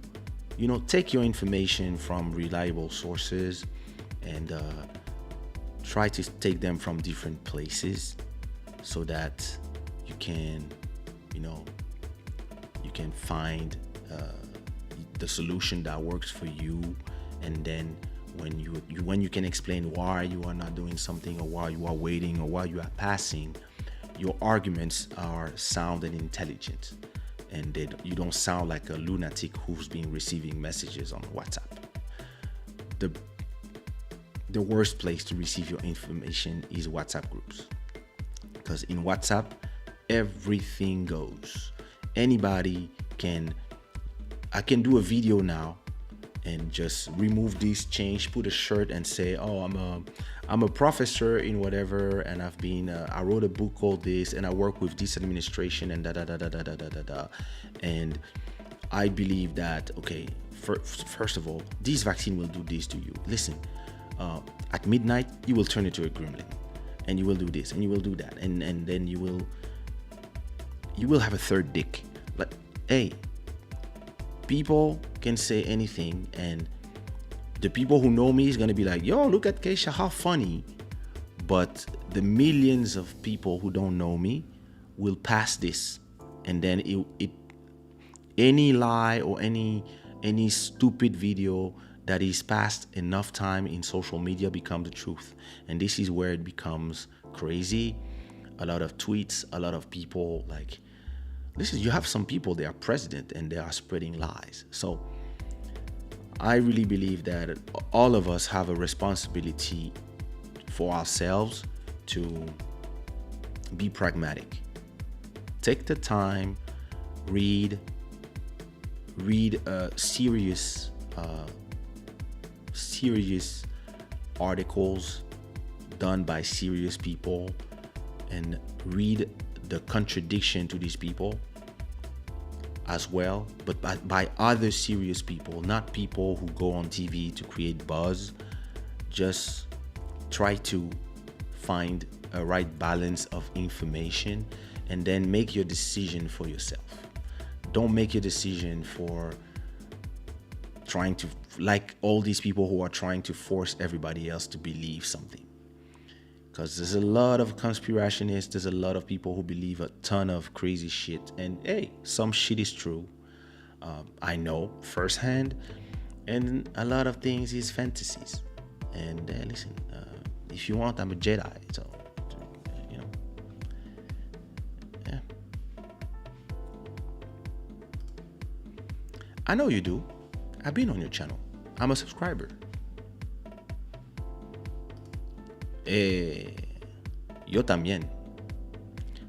take your information from reliable sources, and try to take them from different places, so that you can find the solution that works for you. And then when you can explain why you are not doing something, or why you are waiting, or why you are passing, your arguments are sound and intelligent, and you don't sound like a lunatic who's been receiving messages on WhatsApp. The worst place to receive your information is WhatsApp groups, because in WhatsApp everything goes. I can do a video now and just remove this, change, put a shirt, and say, oh, I'm a professor in whatever, and I wrote a book called this, and I work with this administration, and da. And I believe that, okay, first of all, this vaccine will do this to you. Listen, at midnight you will turn into a gremlin, and you will do this, and you will do that, and then you will have a third dick. Like, hey, people can say anything, and The people who know me is gonna be like, yo, look at Kaysha, how funny. But the millions of people who don't know me will pass this, and then it any lie or any stupid video that is passed enough time in social media becomes the truth. And this is where it becomes crazy. A lot of tweets, a lot of people, like, listen, you have some people, they are president and they are spreading lies. So I really believe that all of us have a responsibility for ourselves to be pragmatic. Take the time, read serious articles done by serious people, and read the contradiction to these people as well, but by other serious people, not people who go on TV to create buzz. Just try to find a right balance of information and then make your decision for yourself. Don't make your decision for trying to, like all these people who are trying to force everybody else to believe something. Because there's a lot of conspirationists, there's a lot of people who believe a ton of crazy shit. And hey, some shit is true. I know firsthand. And a lot of things is fantasies. And listen, if you want, I'm a Jedi. So, you know, yeah. I know you do. I've been on your channel. I'm a subscriber. Yo también.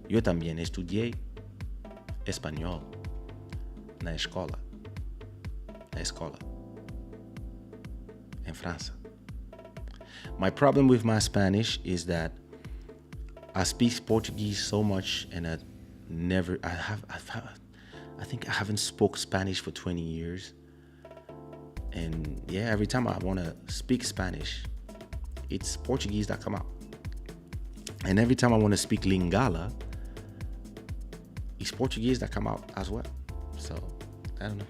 Yo también estudié español na escola. En Francia. My problem with my Spanish is that I speak Portuguese so much, and I think I haven't spoke Spanish for 20 years. And yeah, every time I want to speak Spanish, it's Portuguese that come out. And every time I want to speak Lingala, it's Portuguese that come out as well. So I don't know.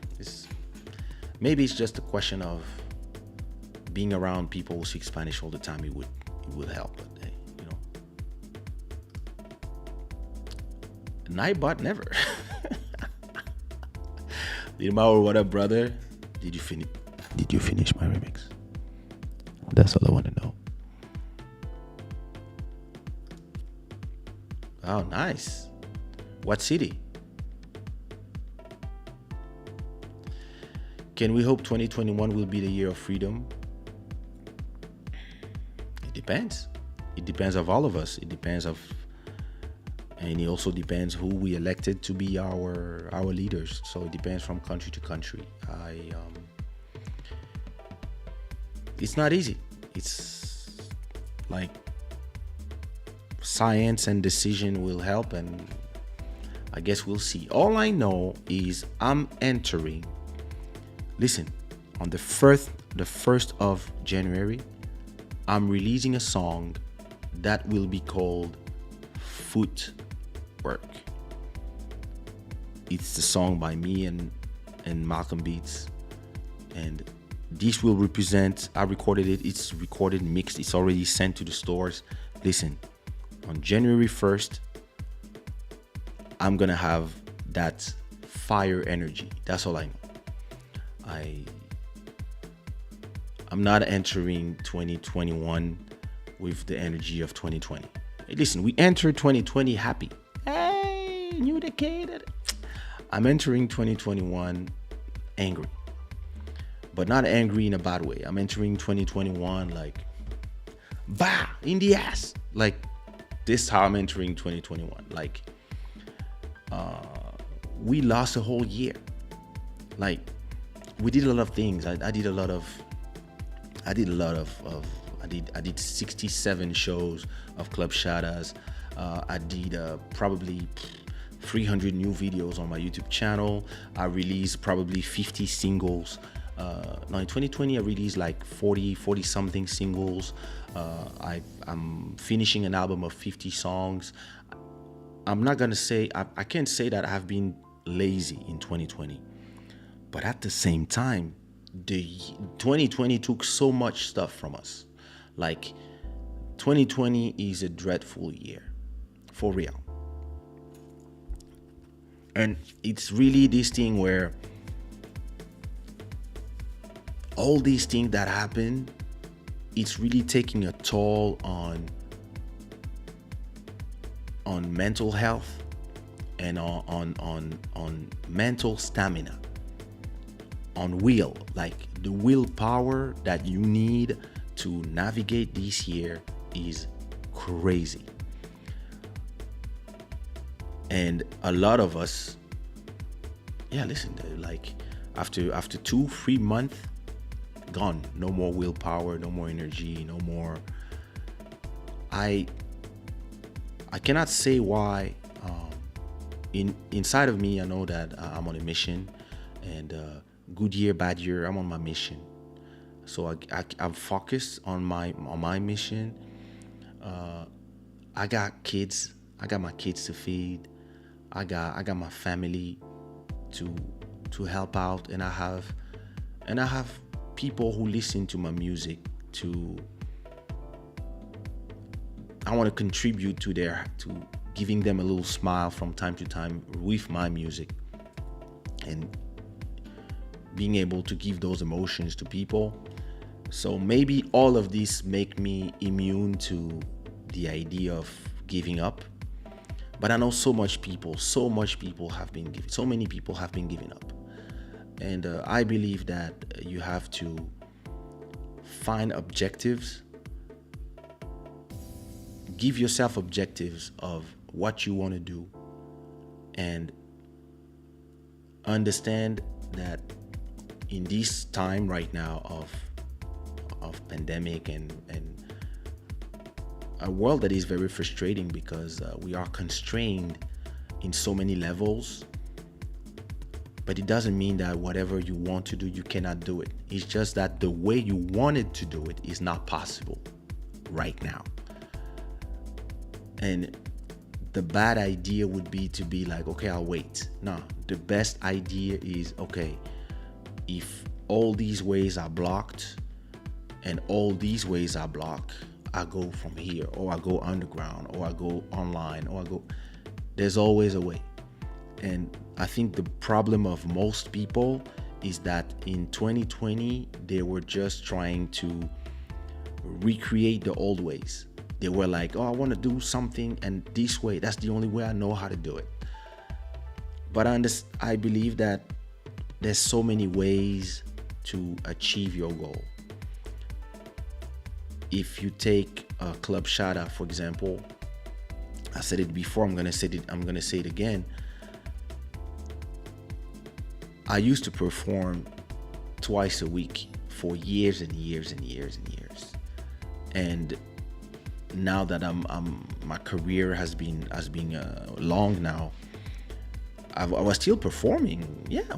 Maybe it's just a question of being around people who speak Spanish all the time. It would help. But hey, you know, Nightbot never. Lilmauer, what up, brother? Did you finish my remix? That's all I want to know. Oh, nice. What city? Can we hope 2021 will be the year of freedom? It depends. It depends of all of us. And it also depends who we elected to be our leaders. So it depends from country to country. It's not easy. It's like science and decision will help, and I guess we'll see. All I know is I'm entering. Listen, on the 1st of January, I'm releasing a song that will be called Footwork. It's the song by me and Malcolm Beats, and this will represent, I recorded it, it's recorded, mixed, it's already sent to the stores. Listen, on January 1st, I'm gonna have that fire energy. That's all I know. I'm not entering 2021 with the energy of 2020. Hey, listen, we entered 2020 happy. Hey, new decade. I'm entering 2021 angry. But not angry in a bad way. I'm entering 2021 like, bah, in the ass. Like, this is how I'm entering 2021. Like, we lost a whole year. Like, we did a lot of things. I did 67 shows of Club Shadas. I did probably 300 new videos on my YouTube channel. I released probably 50 singles. Now in 2020, I released like 40 something singles. I'm finishing an album of 50 songs. I'm not gonna say, I can't say that I've been lazy in 2020. But at the same time, the 2020 took so much stuff from us. Like 2020 is a dreadful year, for real. And it's really this thing where all these things that happen, it's really taking a toll on mental health and on mental stamina, on will, like the willpower that you need to navigate this year is crazy. And a lot of us, yeah, listen, like after 2 3 months gone, no more willpower, no more energy, no more. I cannot say why. Inside of me, I know that I'm on a mission, and good year, bad year, I'm on my mission. So I'm focused on my mission. I got kids. I got my kids to feed. I got my family to help out, and I have people who listen to my music. I want to contribute to giving them a little smile from time to time with my music, and being able to give those emotions to people. So maybe all of this make me immune to the idea of giving up. But I know so many people have been giving up. And I believe that you have to find objectives, give yourself objectives of what you want to do, and understand that in this time right now of pandemic and a world that is very frustrating, because we are constrained in so many levels. But it doesn't mean that whatever you want to do, you cannot do it. It's just that the way you wanted to do it is not possible right now. And the bad idea would be to be like, okay, I'll wait. No, the best idea is, okay, if all these ways are blocked and all these ways are blocked, I go from here, or I go underground, or I go online, or there's always a way. And I think the problem of most people is that in 2020, they were just trying to recreate the old ways. They were like, oh, I want to do something, and this way, that's the only way I know how to do it. But I believe that there's so many ways to achieve your goal. If you take Club Shada, for example, I said it before, I'm gonna say it again. I used to perform twice a week for years and years and years and years. And now that my career has been long now, I was still performing,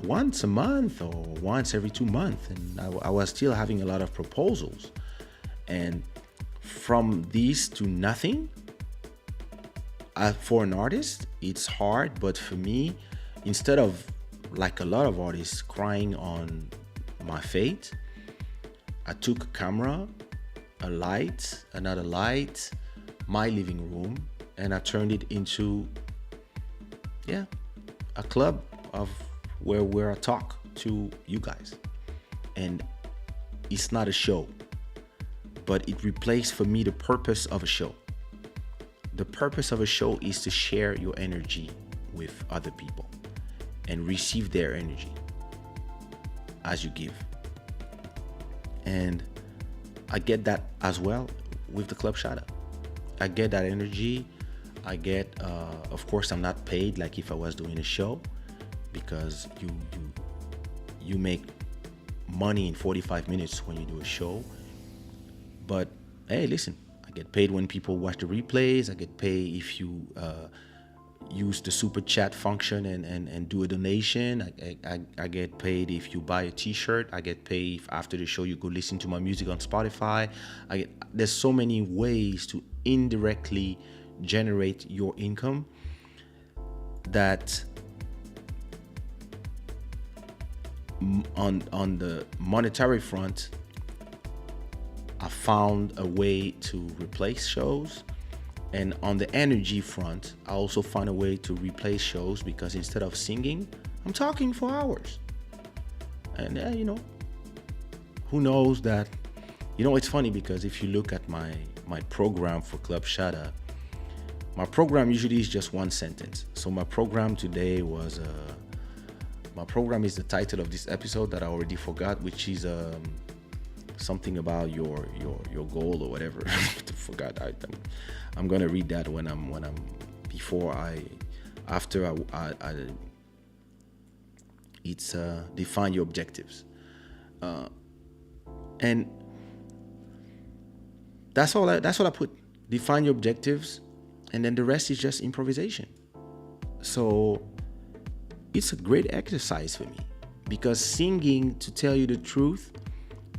once a month or once every 2 months, and I was still having a lot of proposals. And from this to nothing, for an artist, it's hard. But for me, instead of like a lot of artists crying on my fate, I took a camera, a light, another light, my living room, and I turned it into a club of where I talk to you guys. And it's not a show, but it replaced for me the purpose of a show. The purpose of a show is to share your energy with other people and receive their energy as you give. And I get that as well with the Club Shada. I get that energy. I get, of course, I'm not paid like if I was doing a show, because you make money in 45 minutes when you do a show. But hey, listen, I get paid when people watch the replays. I get paid if you use the super chat function and do a donation. I get paid if you buy a t-shirt. I get paid if after the show you go listen to my music on Spotify. There's so many ways to indirectly generate your income that on the monetary front, I found a way to replace shows. And on the energy front, I also found a way to replace shows because instead of singing, I'm talking for hours. And who knows that? It's funny because if you look at my program for Club Shada, my program usually is just one sentence. So my program today was my program is the title of this episode that I already forgot, which is something about your goal or whatever. I forgot. I'm gonna read that when I'm it's define your objectives, and that's all. That's what I put. Define your objectives, and then the rest is just improvisation. So it's a great exercise for me because singing, to tell you the truth,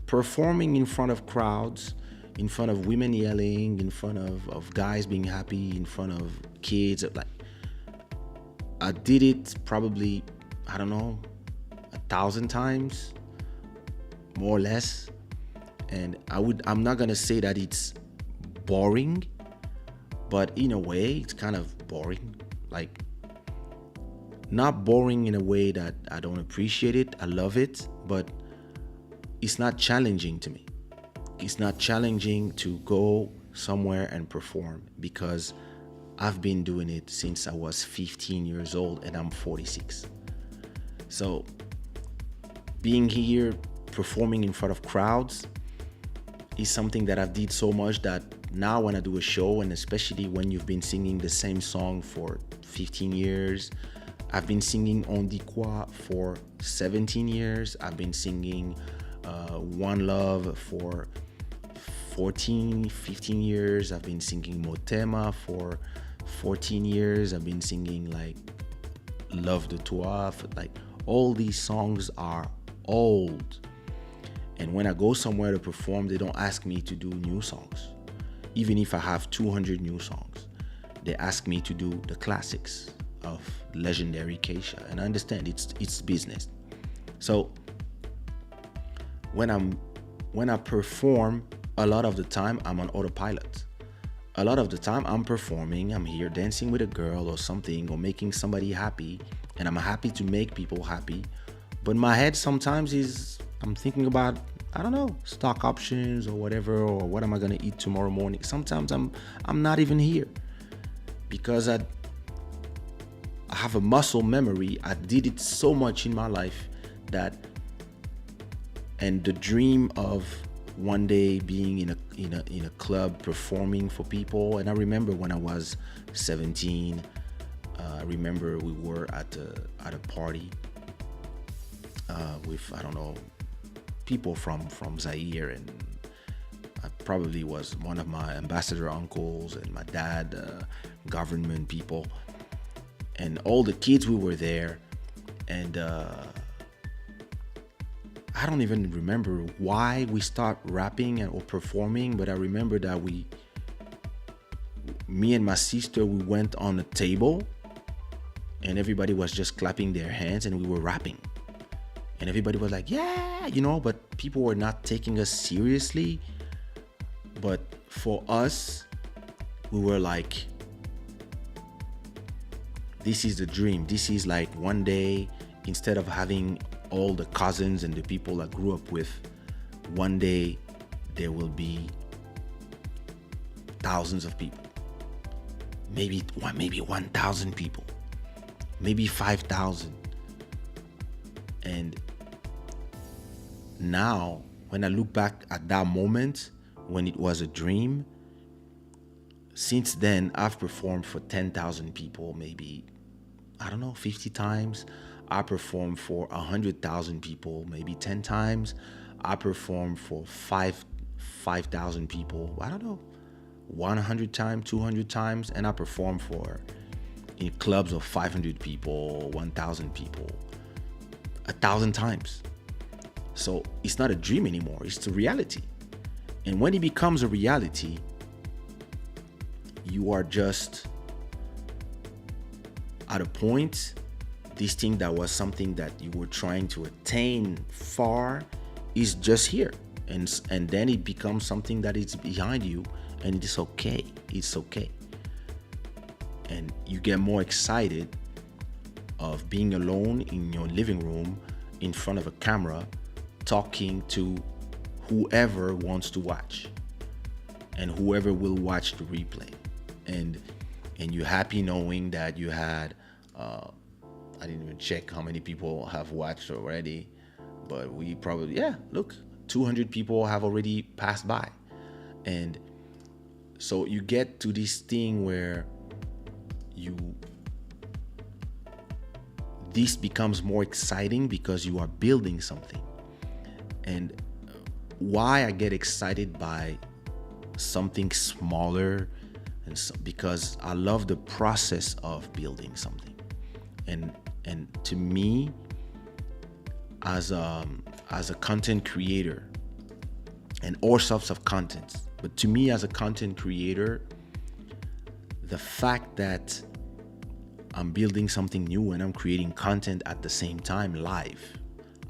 performing in front of crowds, in front of women yelling, in front of guys being happy, in front of kids, like I did it probably, I don't know, 1,000 times, more or less. And I'm not gonna say that it's boring, but in a way it's kind of boring. Like, not boring in a way that I don't appreciate it. I love it, but it's not challenging to me. It's not challenging to go somewhere and perform because I've been doing it since I was 15 years old and I'm 46. So being here, performing in front of crowds is something that I've did so much that now when I do a show, and especially when you've been singing the same song for 15 years, I've been singing On Dit Quoi for 17 years. I've been singing One Love for 14, 15 years. I've been singing Motema for 14 years. I've been singing like Love de Toi. Like, all these songs are old. And when I go somewhere to perform, they don't ask me to do new songs. Even if I have 200 new songs, they ask me to do the classics of legendary Kaysha. And I understand it's business. So when I perform, a lot of the time I'm on autopilot. A lot of the time I'm performing, I'm here dancing with a girl or something, or making somebody happy, and I'm happy to make people happy. But my head sometimes I'm thinking about, I don't know, stock options or whatever, or what am I gonna eat tomorrow morning. Sometimes I'm not even here because I have a muscle memory. I did it so much in my life that, and the dream of one day being in a club performing for people. And I remember when I was 17, I remember we were at a party with, I don't know, people from Zaire, and I probably was one of my ambassador uncles and my dad, government people, and all the kids. We were there, and I don't even remember why we start rapping or performing, but I remember that me and my sister, we went on a table and everybody was just clapping their hands and we were rapping. And everybody was like, yeah, but people were not taking us seriously. But for us, we were like, this is the dream. This is like one day, instead of having all the cousins and the people I grew up with, one day there will be thousands of people. Maybe 1,000 people. Maybe 5,000. And now, when I look back at that moment, when it was a dream, since then, I've performed for 10,000 people, maybe, I don't know, 50 times. I performed for 100,000 people, maybe 10 times. I performed for 5,000 people, I don't know, 100 times, 200 times. And I performed in clubs of 500 people, 1,000 people, 1,000 times. So it's not a dream anymore, it's a reality. And when it becomes a reality, you are just at a point this thing that was something that you were trying to attain far is just here, and then it becomes something that is behind you, and it's okay. It's okay. And you get more excited of being alone in your living room in front of a camera talking to whoever wants to watch and whoever will watch the replay, and you're happy knowing that you had I didn't even check how many people have watched already, but we probably, yeah, look, 200 people have already passed by. And so you get to this thing where this becomes more exciting because you are building something. And why I get excited by something smaller, and because I love the process of building something. And to me, as a content creator, and all sorts of content, but to me as a content creator, the fact that I'm building something new and I'm creating content at the same time live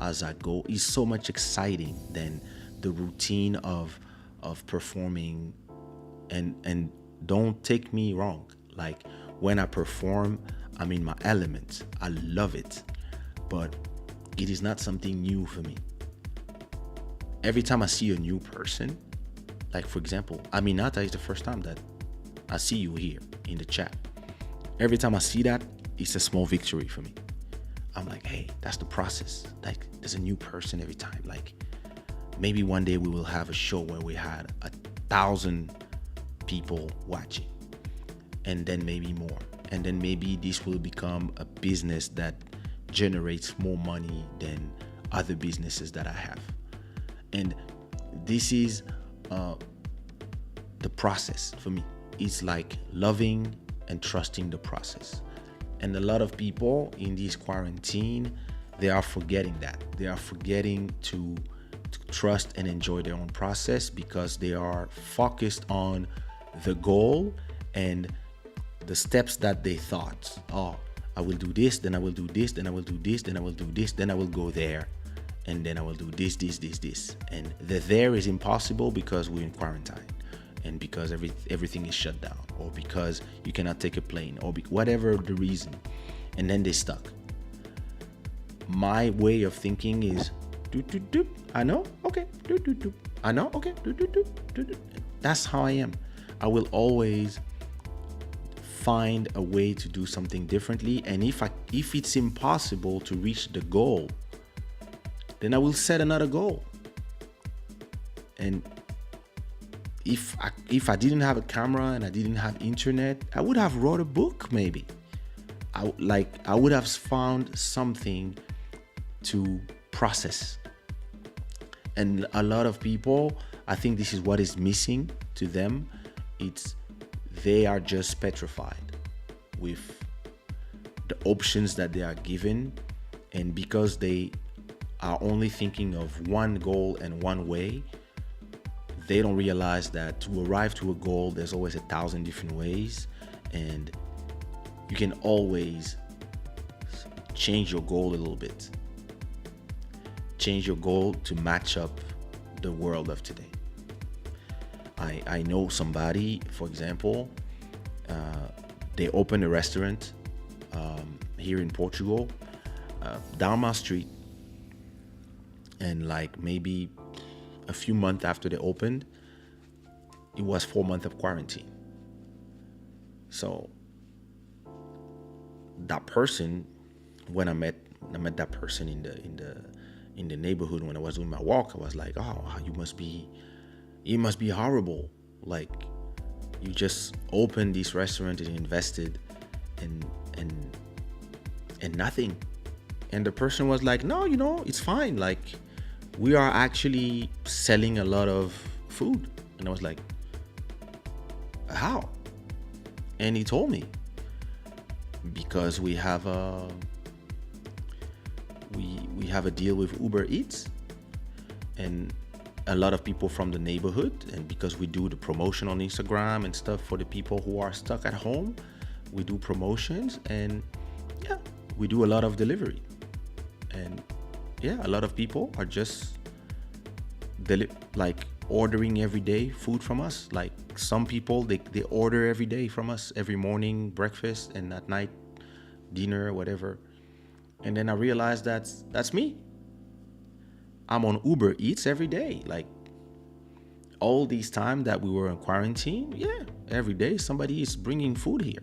as I go is so much exciting than the routine of performing. And don't take me wrong, like when I perform, I'm in my element. I love it, but it is not something new for me. Every time I see a new person, like for example, Aminata is the first time that I see you here in the chat. Every time I see that, it's a small victory for me. I'm like, hey, that's the process. Like, there's a new person every time. Like, maybe one day we will have a show where we had 1,000 people watching, and then maybe more. And then maybe this will become a business that generates more money than other businesses that I have. And this is the process for me. It's like loving and trusting the process. And a lot of people in this quarantine, they are forgetting that. They are forgetting to trust and enjoy their own process because they are focused on the goal and the steps that they thought, oh, I will do this, then I will do this, then I will do this, then I will do this, then I will go there, and then I will do this. And the there is impossible because we're in quarantine, and because everything is shut down, or because you cannot take a plane, or whatever the reason, and then they stuck. My way of thinking is do. I know, okay, do. I know, okay, do. That's how I am. I will always find a way to do something differently, and if it's impossible to reach the goal, then I will set another goal. And if I didn't have a camera and I didn't have internet, I would have wrote a book maybe. I would have found something to process. And a lot of people, I think this is what is missing to them. They are just petrified with the options that they are given, and because they are only thinking of one goal and one way, they don't realize that to arrive to a goal, there's always 1,000 different ways, and you can always change your goal a little bit. Change your goal to match up the world of today. I know somebody, for example, they opened a restaurant here in Portugal, down my street, and like maybe a few months after they opened, it was 4 months of quarantine. So that person, when I met that person in the neighborhood when I was doing my walk, I was like, oh, it must be horrible. Like, you just opened this restaurant and invested and nothing. And the person was like, no, it's fine. Like, we are actually selling a lot of food. And I was like, how? And he told me, because we have a deal with Uber Eats, and a lot of people from the neighborhood, and because we do the promotion on Instagram and stuff for the people who are stuck at home, we do promotions, and yeah, we do a lot of delivery. And yeah, a lot of people are just like ordering every day food from us. Like some people, they order every day from us, every morning breakfast, and at night dinner, whatever. And then I realized that's me. I'm on Uber Eats every day. Like all these time that we were in quarantine, yeah, every day somebody is bringing food here.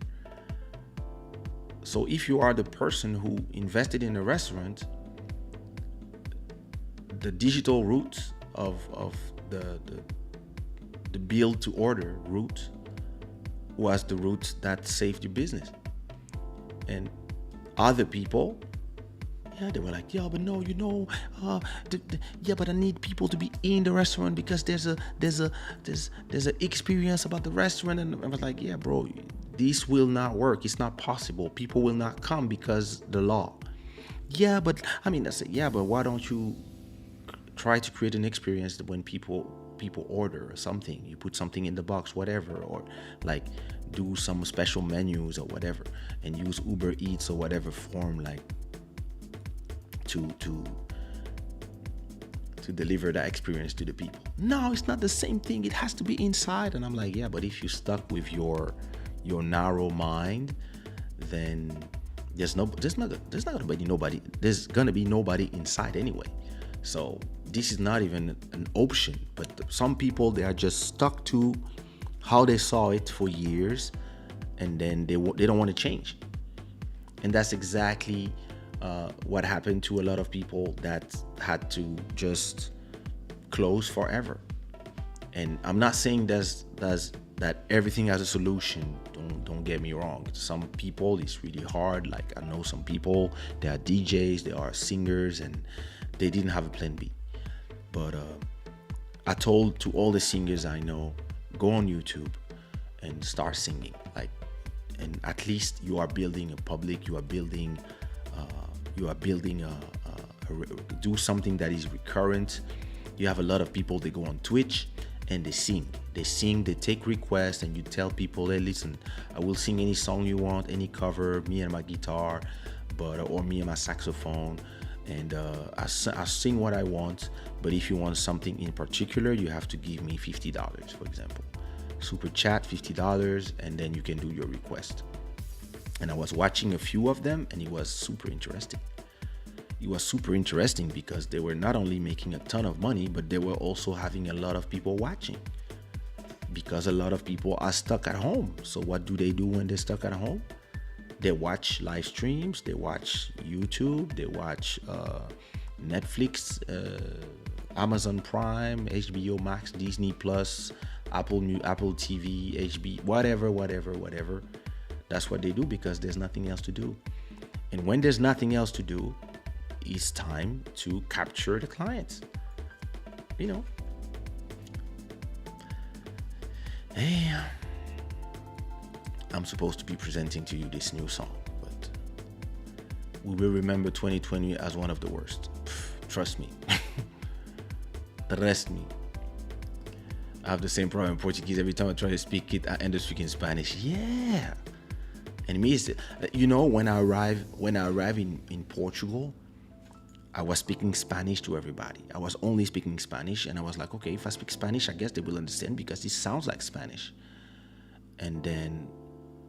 So if you are the person who invested in a restaurant, the digital route of the build to order route was the route that saved your business. And other people, yeah, they were like, yeah, but no, yeah, but I need people to be in the restaurant because there's a experience about the restaurant. And I was like, yeah, bro, this will not work. It's not possible. People will not come because the law. Yeah, but I mean, I said, yeah, but why don't you try to create an experience that when people order something, you put something in the box, whatever, or like do some special menus or whatever, and use Uber Eats or whatever form, like to deliver that experience to the people. No, it's not the same thing. It has to be inside. And I'm like, yeah, but if you stuck with your narrow mind, then there's gonna be nobody inside anyway. So this is not even an option. But some people, they are just stuck to how they saw it for years, and then they don't want to change. And that's exactly what happened to a lot of people that had to just close forever. And I'm not saying that everything has a solution. Don't get me wrong. Some people, it's really hard. Like I know some people, they are DJs, they are singers, and they didn't have a plan B. But I told to all the singers I know, go on YouTube and start singing. Like, and at least you are building a public. You are building do something that is recurrent. You have a lot of people, they go on Twitch and they sing, they take requests, and you tell people, hey, listen, I will sing any song you want, any cover, me and my guitar, or me and my saxophone, and I sing what I want. But if you want something in particular, you have to give me $50, for example. Super chat, $50, and then you can do your request. And I was watching a few of them, and it was super interesting. It was super interesting because they were not only making a ton of money, but they were also having a lot of people watching, because a lot of people are stuck at home. So what do they do when they're stuck at home? They watch live streams, they watch YouTube, they watch Netflix, Amazon Prime, HBO Max, Disney Plus, Apple TV, HB, whatever. That's what they do because there's nothing else to do. And when there's nothing else to do, it's time to capture the clients. You know. Hey, I'm supposed to be presenting to you this new song, but we will remember 2020 as one of the worst. Trust me. Trust me. I have the same problem in Portuguese. Every time I try to speak it, I end up speaking Spanish. Yeah. And me, you know, when I arrive in Portugal, I was speaking Spanish to everybody. I was only speaking Spanish, and I was like, okay, if I speak Spanish, I guess they will understand because this sounds like Spanish. And then,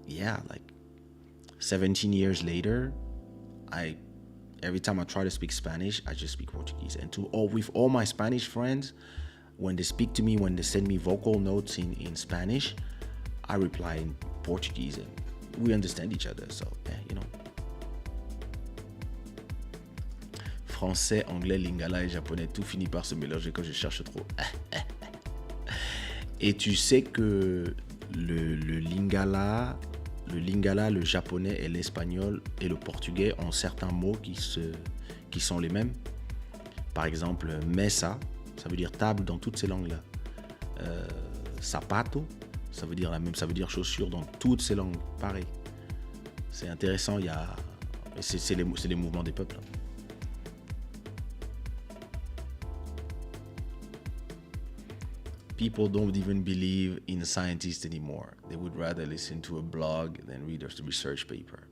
yeah, like 17 years later, every time I try to speak Spanish, I just speak Portuguese. And with all my Spanish friends, when they speak to me, when they send me vocal notes in Spanish, I reply in Portuguese, and we understand each other. So, yeah, you know. Français, anglais, lingala et japonais, tout finit par se mélanger quand je cherche trop. Et tu sais que le lingala, le japonais et l'espagnol et le portugais ont certains mots qui sont les mêmes. Par exemple, mesa, ça veut dire table dans toutes ces langues-là. Sapato, ça veut dire la même, ça veut dire chaussure dans toutes ces langues. Pareil. C'est intéressant, c'est les mouvements des peuples. People don't even believe in scientists anymore. They would rather listen to a blog than read a research paper.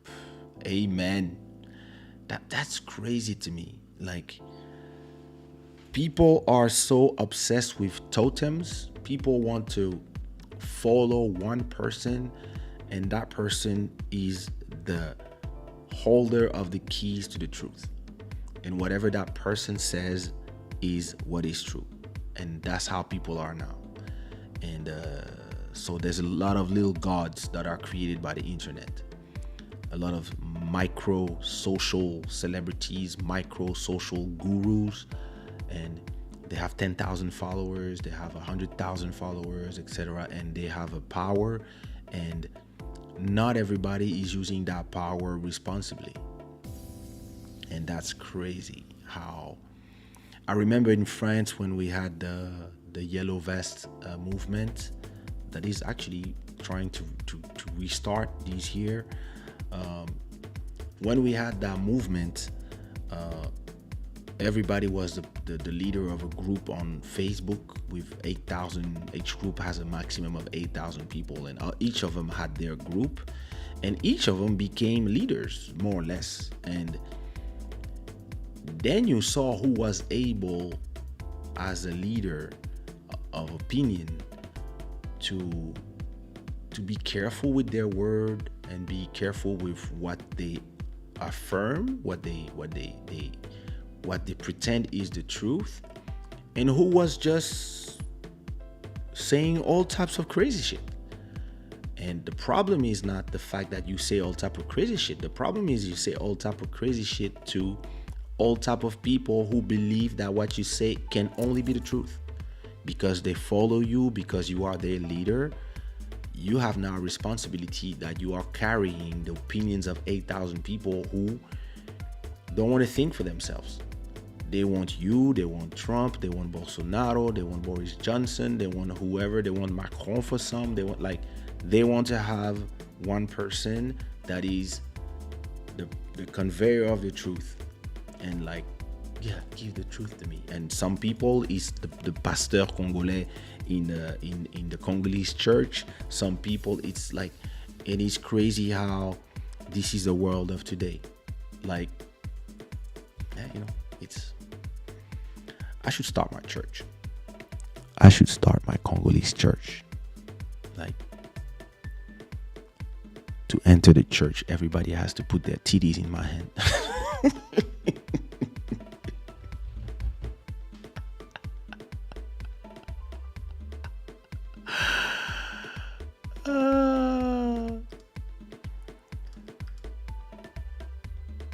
Amen. That's crazy to me. Like, people are so obsessed with totems. People want to follow one person, and that person is the holder of the keys to the truth. And whatever that person says is what is true. And that's how people are now. And so there's a lot of little gods that are created by the internet. A lot of micro social celebrities, micro social gurus, and they have 10,000 followers, they have 100,000 followers, etc. And they have a power, and not everybody is using that power responsibly. And that's crazy. How I remember in France when we had the yellow vest movement that is actually trying to restart this year. When we had that movement, everybody was the leader of a group on Facebook with 8,000. Each group has a maximum of 8,000 people, and each of them had their group, and each of them became leaders, more or less. And then you saw who was able, as a leader of opinion, to be careful with their word and be careful with what they affirm, what they pretend is the truth, and who was just saying all types of crazy shit. And the problem is not the fact that you say all type of crazy shit. The problem is you say all type of crazy shit to all type of people who believe that what you say can only be the truth. Because they follow you, because you are their leader, you have now a responsibility that you are carrying the opinions of 8,000 people who don't want to think for themselves. They want you, they want Trump, they want Bolsonaro, they want Boris Johnson, they want whoever, they want Macron for some, they want to have one person that is the conveyor of the truth. And give the truth to me. And some people is the pasteur congolais in the Congolese church. Some people it's like, and it's crazy how this is the world of today. Like, it's. I should start my church. I should start my Congolese church. Like, to enter the church, everybody has to put their titties in my hand.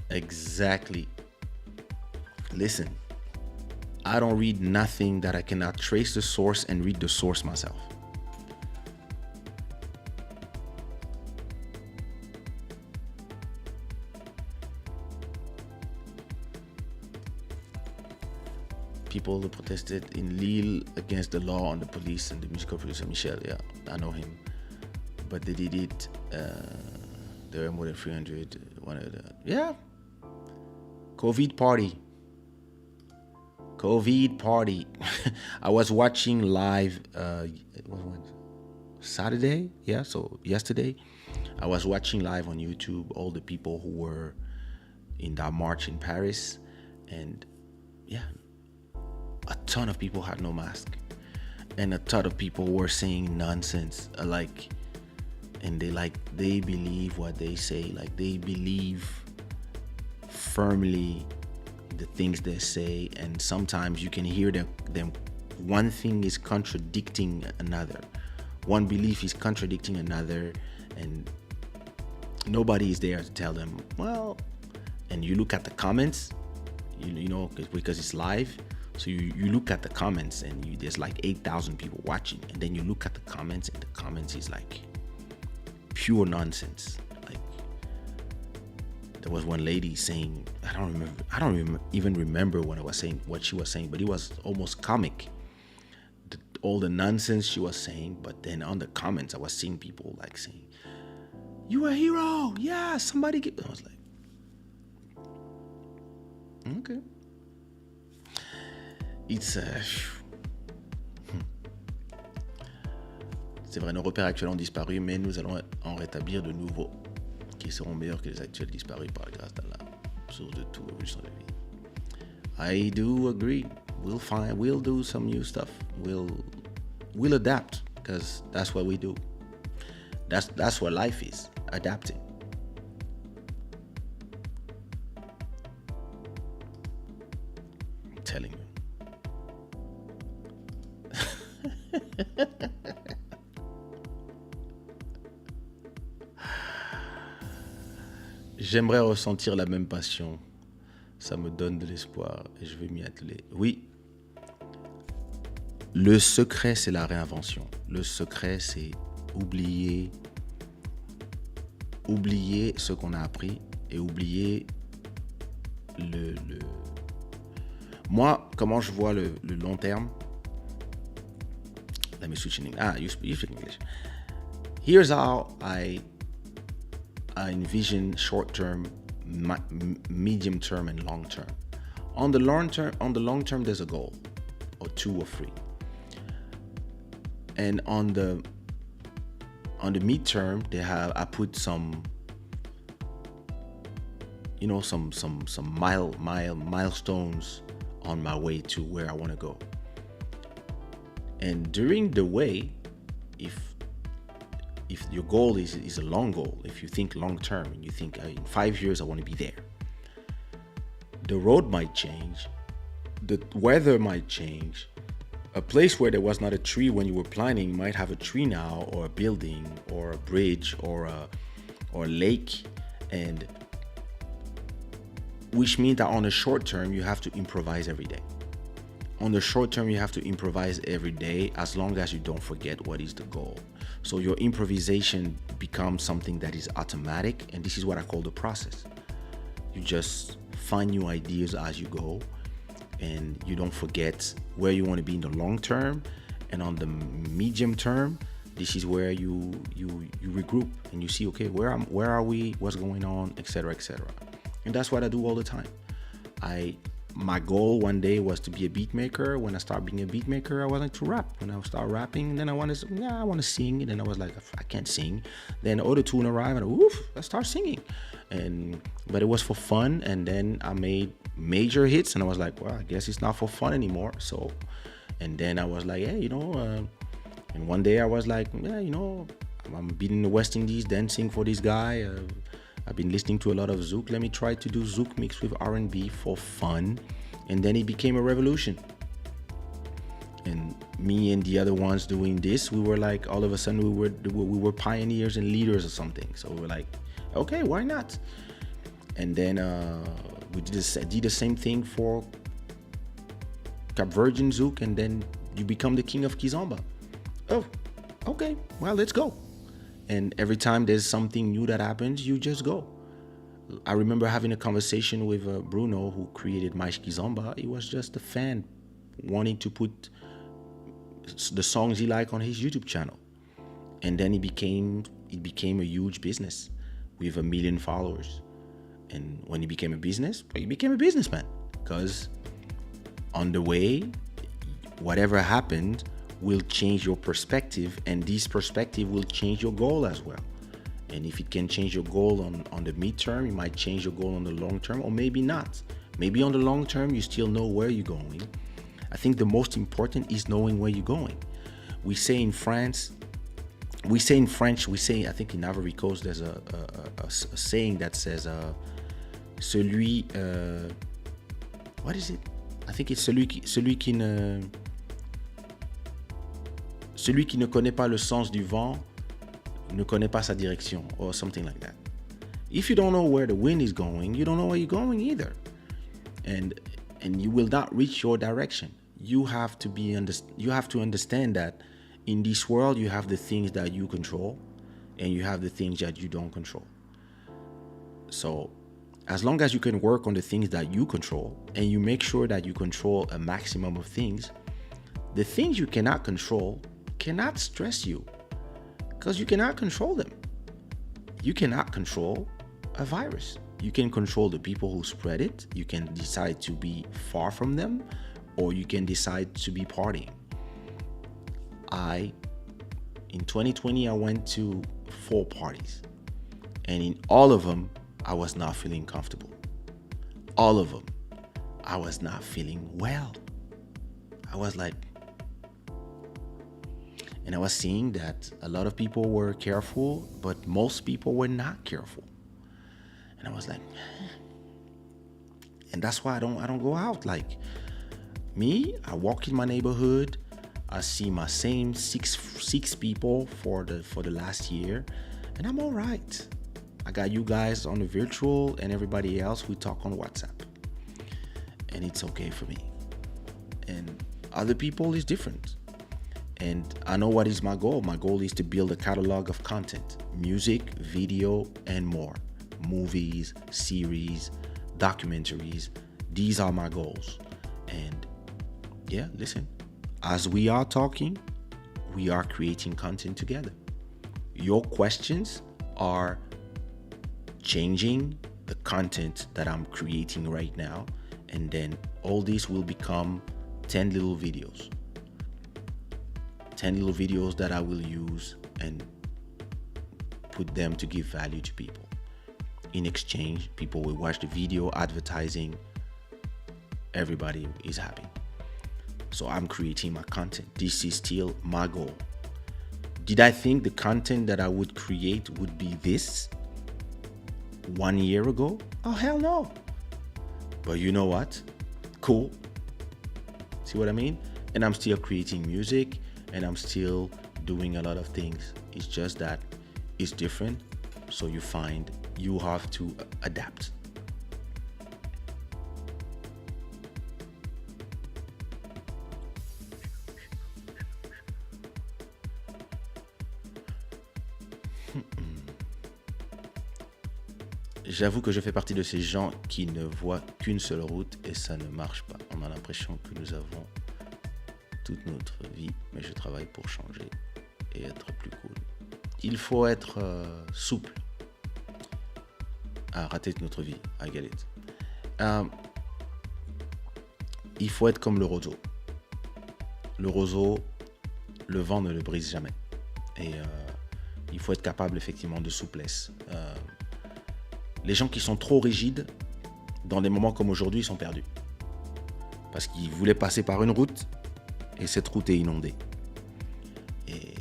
Exactly. Listen, I don't read nothing that I cannot trace the source and read the source myself. People who protested in Lille against the law on the police and the musical producer Michel. Yeah, I know him. But they did it. There were more than 300. Yeah. COVID party. I was watching live. Saturday. Yeah. So yesterday, I was watching live on YouTube all the people who were in that march in Paris, and yeah. A ton of people had no mask, and a ton of people were saying nonsense. And they believe what they say. Like, they believe firmly the things they say, and sometimes you can hear them. One thing is contradicting another. One belief is contradicting another, and nobody is there to tell them. Well, and you look at the comments, because it's live. So you look at the comments, and there's like 8,000 people watching, and then you look at the comments, and the comments is like pure nonsense. Like, there was one lady saying, I don't even remember what she was saying, but it was almost comic. All the nonsense she was saying, but then on the comments, I was seeing people like saying, "You a hero, yeah, somebody give." I was like, okay. C'est vrai, nos repères actuels ont disparu, mais nous allons en rétablir de nouveaux qui seront meilleurs que les actuels disparus par la grâce d'Allah. sur de toute évolution de vie. I do agree. We'll do some new stuff. We'll adapt because that's what we do. That's what life is, adapting. I'm telling you. J'aimerais ressentir la même passion. Ça me donne de l'espoir et je vais m'y atteler. Oui. Le secret, c'est la réinvention. Le secret, c'est oublier ce qu'on a appris et oublier le... Moi, comment je vois le long terme? Let me switch in English. You speak English. Here's how I envision short term, medium term, and long term. On the long term, there's a goal, or 2 or 3. And on the midterm, I put some milestones on my way to where I want to go. And during the way, if your goal is a long goal, if you think long term and you think in 5 years I want to be there, the road might change, the weather might change. A place where there was not a tree when you were planning might have a tree now, or a building, or a bridge, or a lake, and which means that on the short term you have to improvise every day. On the short term, you have to improvise every day as long as you don't forget what is the goal. So your improvisation becomes something that is automatic, and this is what I call the process. You just find new ideas as you go, and you don't forget where you want to be in the long term. And on the medium term, this is where you regroup and you see, okay, where are we, what's going on, etc., etc. And that's what I do all the time. My goal one day was to be a beat maker. When I started being a beat maker, I wanted to rap. When I started rapping, then I want to sing. And then I was like, I can't sing. Then auto-tune arrived, and I start singing. But it was for fun. And then I made major hits, and I was like, well, I guess it's not for fun anymore. So, and then I was like, hey, and one day I was like, yeah, I'm beating the West Indies, dancing for this guy. I've been listening to a lot of Zouk. Let me try to do Zouk mixed with R&B for fun. And then it became a revolution. And me and the other ones doing this, we were like, all of a sudden we were pioneers and leaders or something. So we were like, okay, why not? And then we did the same thing for Cap Virgin Zouk, and then you become the king of Kizomba. Oh, okay, well, let's go. And every time there's something new that happens, you just go. I remember having a conversation with Bruno, who created Mais Kizomba. He was just a fan wanting to put the songs he liked on his YouTube channel. And then it became a huge business with 1 million followers. And when he became a business, he became a businessman. Because on the way, whatever happened will change your perspective, and this perspective will change your goal as well. And if it can change your goal on the midterm, it might change your goal on the long term, or maybe not. Maybe on the long term, you still know where you're going. I think the most important is knowing where you're going. We say in French, I think in Ivory Coast, there's a saying that says, what is it? I think it's celui qui ne connaît pas le sens du vent ne connaît pas sa direction, or something like that. If you don't know where the wind is going, you don't know where you're going either. And you will not reach your direction. You have to understand that in this world you have the things that you control and you have the things that you don't control. So as long as you can work on the things that you control and you make sure that you control a maximum of things, the things you cannot control cannot stress you, because you cannot control them. You cannot control a virus. You can control the people who spread it. You can decide to be far from them, or you can decide to be partying. In 2020, I went to 4 parties, and in all of them, I was not feeling comfortable. all of them, I was not feeling well. I was like, and I was seeing that a lot of people were careful, but most people were not careful. And I was like, and that's why I don't go out. Like me, I walk in my neighborhood, I see my same six people for the last year, and I'm all right. I got you guys on the virtual, and everybody else we talk on WhatsApp, and it's okay for me. And other people is different. And I know what is my goal. My goal is to build a catalog of content, music, video, and more. Movies, series, documentaries. These are my goals. And yeah, listen, as we are talking, we are creating content together. Your questions are changing the content that I'm creating right now. And then all this will become 10 little videos. 10 little videos that I will use and put them to give value to people. In exchange, people will watch the video, advertising, everybody is happy. So I'm creating my content. This is still my goal. Did I think the content that I would create would be this 1 year ago? Oh, hell no. But you know what? Cool. See what I mean? And I'm still creating music, and I'm still doing a lot of things. It's just that it's different. So you find you have to adapt. J'avoue que je fais partie de ces gens qui ne voient qu'une seule route et ça ne marche pas. On a l'impression que nous avons toute notre vie, mais je travaille pour changer et être plus cool. Il faut être souple. Rater notre vie, I get it. Il faut être comme le roseau. Le roseau, le vent ne le brise jamais. Et il faut être capable effectivement de souplesse. Les gens qui sont trop rigides, dans des moments comme aujourd'hui, ils sont perdus. Parce qu'ils voulaient passer par une route, et cette route est inondée. Et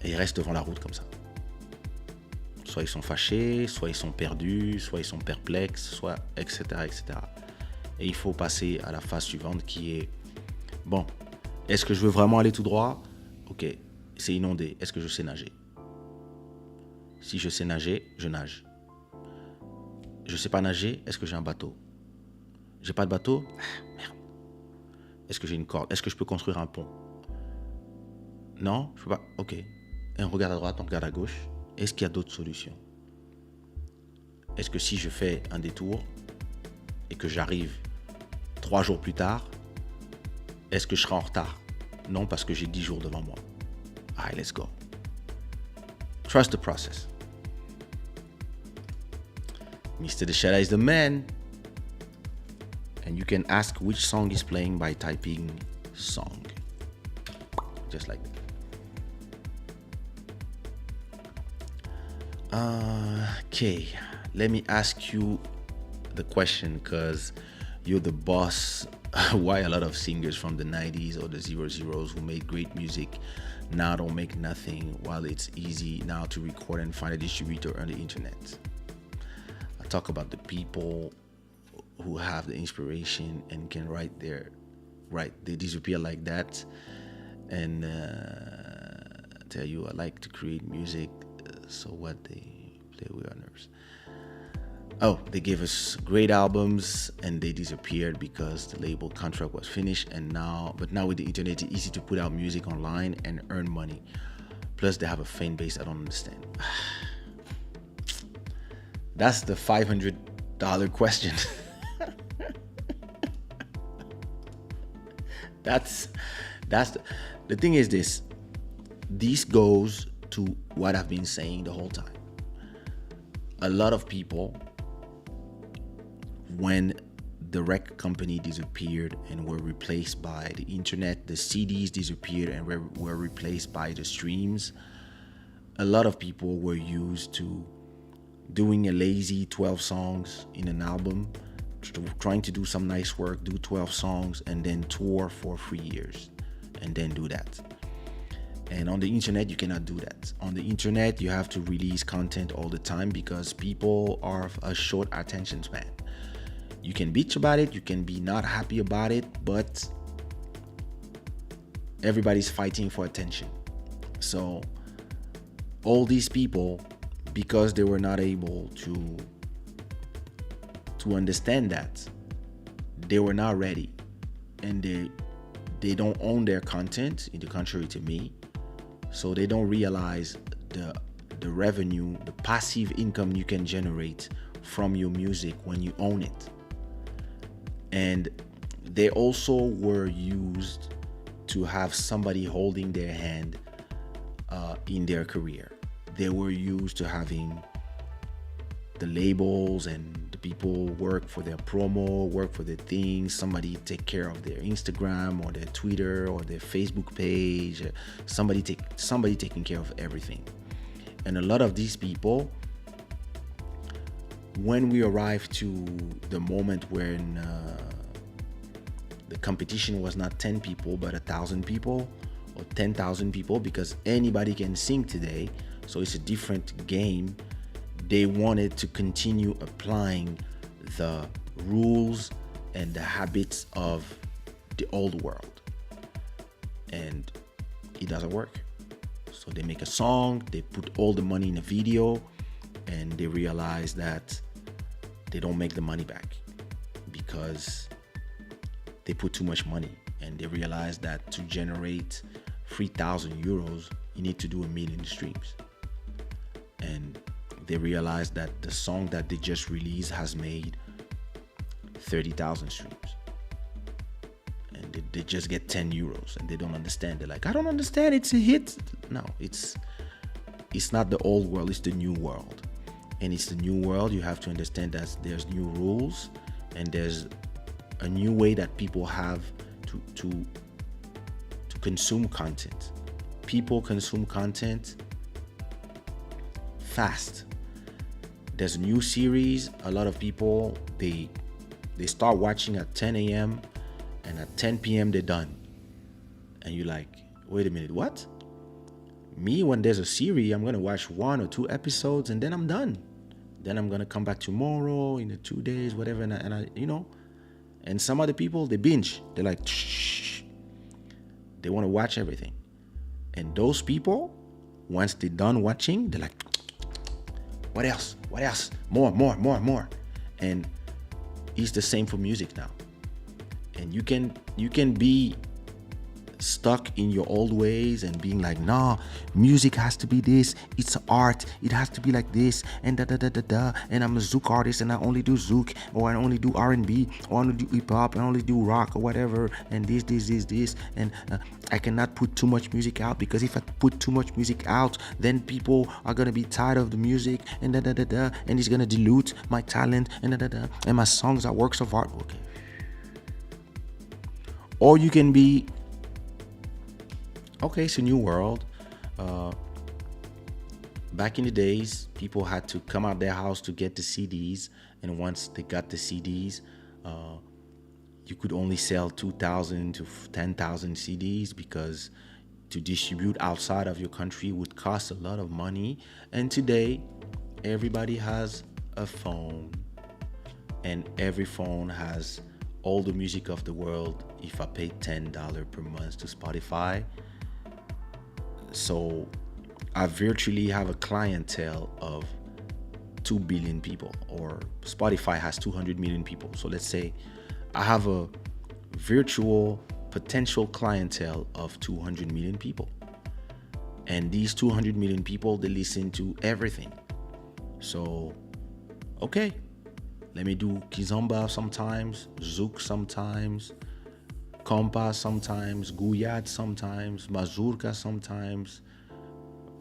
ils restent devant la route comme ça. Soit ils sont fâchés, soit ils sont perdus, soit ils sont perplexes, soit etc. etc. Et il faut passer à la phase suivante qui est, bon, est-ce que je veux vraiment aller tout droit? Ok, c'est inondé. Est-ce que je sais nager? Si je sais nager, je nage. Je sais pas nager, est-ce que j'ai un bateau? J'ai pas de bateau? Merde. Est-ce que j'ai une corde? Est-ce que je peux construire un pont? Non, je peux pas. Ok. Et on regarde à droite, on regarde à gauche. Est-ce qu'il y a d'autres solutions? Est-ce que si je fais un détour et que j'arrive 3 jours plus tard, est-ce que je serai en retard? Non, parce que j'ai 10 jours devant moi. Alright, let's go. Trust the process. Mr. The Shada is the man. And you can ask which song is playing by typing song. Just like that. Okay, let me ask you the question because you're the boss. Why a lot of singers from the 90s or the 00s who made great music now don't make nothing, while it's easy now to record and find a distributor on the internet? I talk about the people who have the inspiration and can they disappear like that. And tell you I like to create music, so what, they play with our nerves. Oh, they gave us great albums and they disappeared because the label contract was finished, but now with the internet it's easy to put out music online and earn money. Plus they have a fan base I don't understand. That's the $500 question. The thing is this goes to what I've been saying the whole time. A lot of people, when the record company disappeared and were replaced by the internet, the CDs disappeared and were replaced by the streams, a lot of people were used to doing a lazy 12 songs in an album, trying to do some nice work, do 12 songs, and then tour for 3 years, and then do that. And on the internet, you cannot do that. On the internet, you have to release content all the time because people are of a short attention span. You can bitch about it, you can be not happy about it, but everybody's fighting for attention. So all these people, because they were not able to understand that, they were not ready, and they don't own their content, in the contrary to me. So they don't realize the revenue, the passive income you can generate from your music when you own it. And they also were used to have somebody holding their hand in their career. They were used to having the labels and the people work for their promo, work for their things, somebody take care of their Instagram or their Twitter or their Facebook page, somebody taking care of everything. And a lot of these people, when we arrived to the moment when the competition was not 10 people but 1,000 people or 10,000 people, because anybody can sing today, so it's a different game. They wanted to continue applying the rules and the habits of the old world, and it doesn't work. So they make a song, they put all the money in a video, and they realize that they don't make the money back because they put too much money. And they realize that to generate 3,000 euros, you need to do 1 million streams. And they realize that the song that they just released has made 30,000 streams. And they just get 10 euros, and they don't understand. They're like, I don't understand, it's a hit. No, it's not the old world, it's the new world. And it's the new world. You have to understand that there's new rules, and there's a new way that people have to consume content. People consume content fast. There's a new series. A lot of people, they start watching at 10 a.m. and at 10 p.m. they're done. And you're like, wait a minute, what? Me, when there's a series, I'm gonna watch 1 or 2 episodes and then I'm done. Then I'm gonna come back tomorrow in the 2 days, whatever, and I And some other people, they binge. They're like, shh. They want to watch everything. And those people, once they're done watching, they're like, what else? What else? More. And it's the same for music now. And you can be stuck in your old ways and being like, nah, music has to be this, it's art, it has to be like this, and and I'm a Zouk artist and I only do Zouk, or I only do R&B, or I only do hip hop, I only do rock or whatever, and this, and I cannot put too much music out, because if I put too much music out, then people are gonna be tired of the music, and and it's gonna dilute my talent, and my songs are works of art. Okay. Or you can be, okay, it's a new world. Back in the days, people had to come out their house to get the CDs, and once they got the CDs, you could only sell 2,000 to 10,000 CDs, because to distribute outside of your country would cost a lot of money. And today, everybody has a phone, and every phone has all the music of the world. If I pay $10 per month to Spotify, so I virtually have a clientele of 2 billion people, or Spotify has 200 million people. So let's say I have a virtual potential clientele of 200 million people. And these 200 million people, they listen to everything. So, okay, let me do Kizomba sometimes, Zouk sometimes, Kompa sometimes, Guyad sometimes, Mazurka sometimes,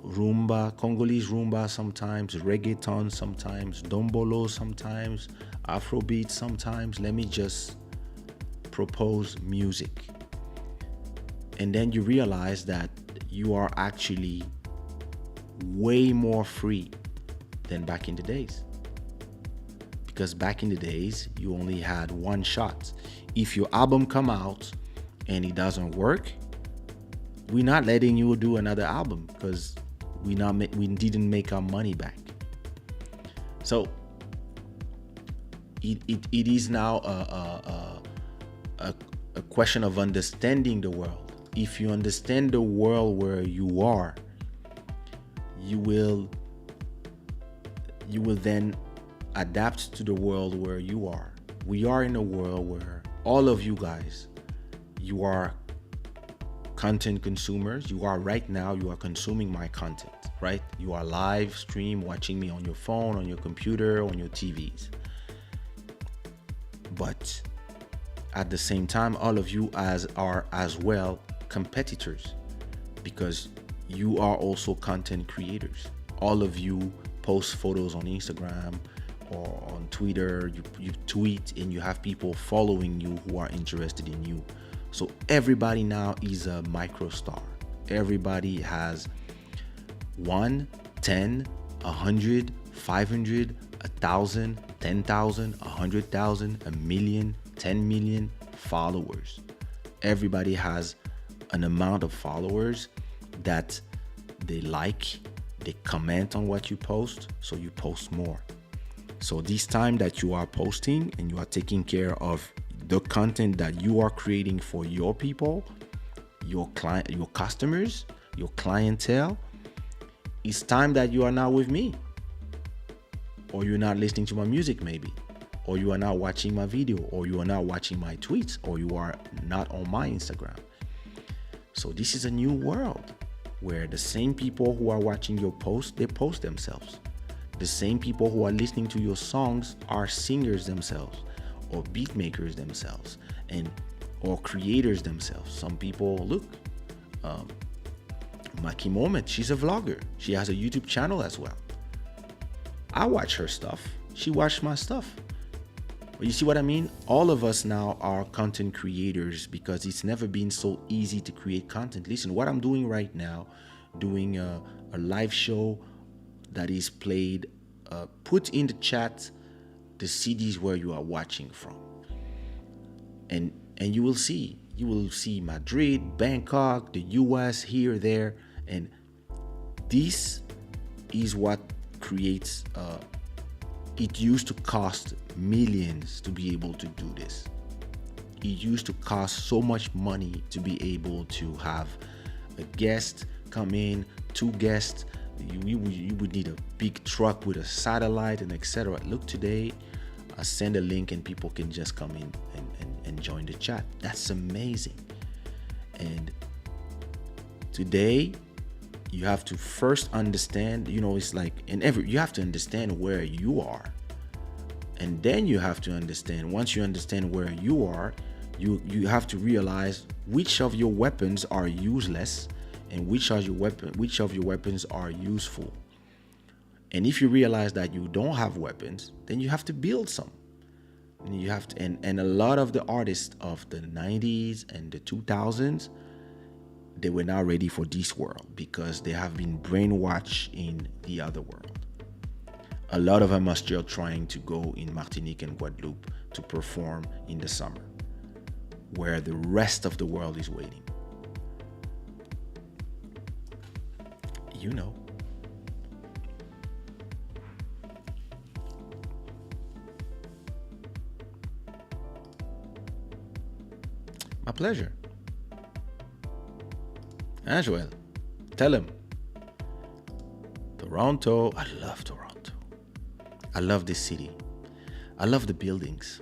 Rumba, Congolese Rumba sometimes, Reggaeton sometimes, Dombolo sometimes, Afrobeat sometimes. Let me just propose music. And then you realize that you are actually way more free than back in the days. Because back in the days, you only had one shot. If your album come out and it doesn't work, we're not letting you do another album because we didn't make our money back. So it is now a question of understanding the world. If you understand the world where you are, you will then adapt to the world where you are. We are in a world where all of you guys, you are content consumers. You are right now, you are consuming my content, right? You are live stream watching me on your phone, on your computer, on your TVs. But at the same time, all of you are as well competitors, because you are also content creators. All of you post photos on Instagram or on Twitter, you tweet and you have people following you who are interested in you. So everybody now is a micro star. Everybody has 1, 10, 100, 500, 1,000, 10,000, 100,000, a million, 10 million followers. Everybody has an amount of followers that they like, they comment on what you post, so you post more. So this time that you are posting and you are taking care of the content that you are creating for your people, your client, your customers, your clientele, it's time that you are now with me. Or you're not listening to my music maybe, or you are not watching my video, or you are not watching my tweets, or you are not on my Instagram. So this is a new world where the same people who are watching your post, they post themselves. The same people who are listening to your songs are singers themselves, or beat makers themselves, or creators themselves. Some people, look, Maki Moment, she's a vlogger. She has a YouTube channel as well. I watch her stuff. She watched my stuff. But you see what I mean? All of us now are content creators because it's never been so easy to create content. Listen, what I'm doing right now, doing a live show that is played, put in the chat the cities where you are watching from. And you will see Madrid, Bangkok, the US, here, there. And this is what creates, it used to cost millions to be able to do this. It used to cost so much money to be able to have a guest come in, 2 guests. You would need a big truck with a satellite and etc. Look, today, I send a link and people can just come in and join the chat. That's amazing. And today, you have to first understand, it's like you have to understand where you are. And then you have to understand, once you understand where you are, you have to realize which of your weapons are useless and which of your weapons are useful. And if you realize that you don't have weapons, then you have to build some. And you have to, and a lot of the artists of the 90s and the 2000s, they were not ready for this world because they have been brainwashed in the other world. A lot of them are still trying to go in Martinique and Guadeloupe to perform in the summer, where the rest of the world is waiting. You know. My pleasure. Joel, tell him. Toronto, I love Toronto. I love this city. I love the buildings.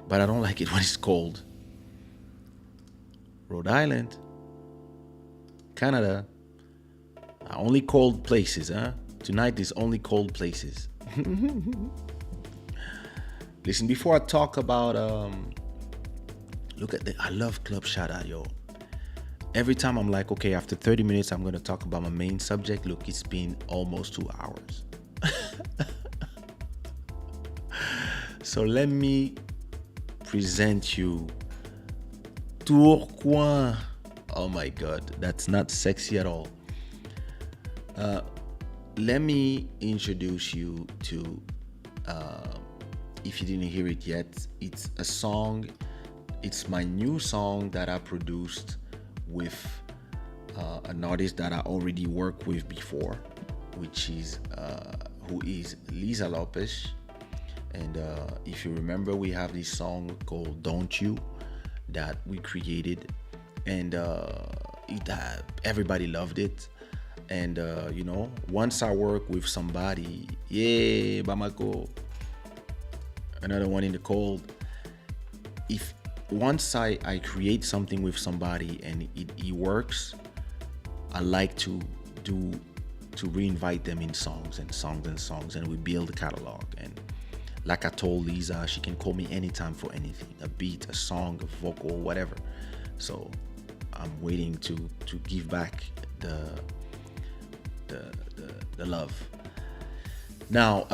But I don't like it when it's cold. Rhode Island, Canada, only cold places, huh? Tonight is only cold places. Listen, before I talk about, I love Club Shada, yo. Every time I'm like, okay, after 30 minutes, I'm going to talk about my main subject. Look, it's been almost 2 hours. So let me present you Oh my God, that's not sexy at all. let me introduce you to, if you didn't hear it yet, it's a song. It's my new song that I produced with an artist that I already worked with before, which is who is Lisa Lopez. And if you remember, we have this song called "Don't You" that we created, and everybody loved it. And once I work with somebody, yeah, Bamako, another one in the cold. If once I create something with somebody and it works, I like to reinvite them in songs and songs and songs, and we build a catalog. And like I told Lisa, she can call me anytime for anything, a beat, a song, a vocal, whatever. So I'm waiting to give back the love. Now,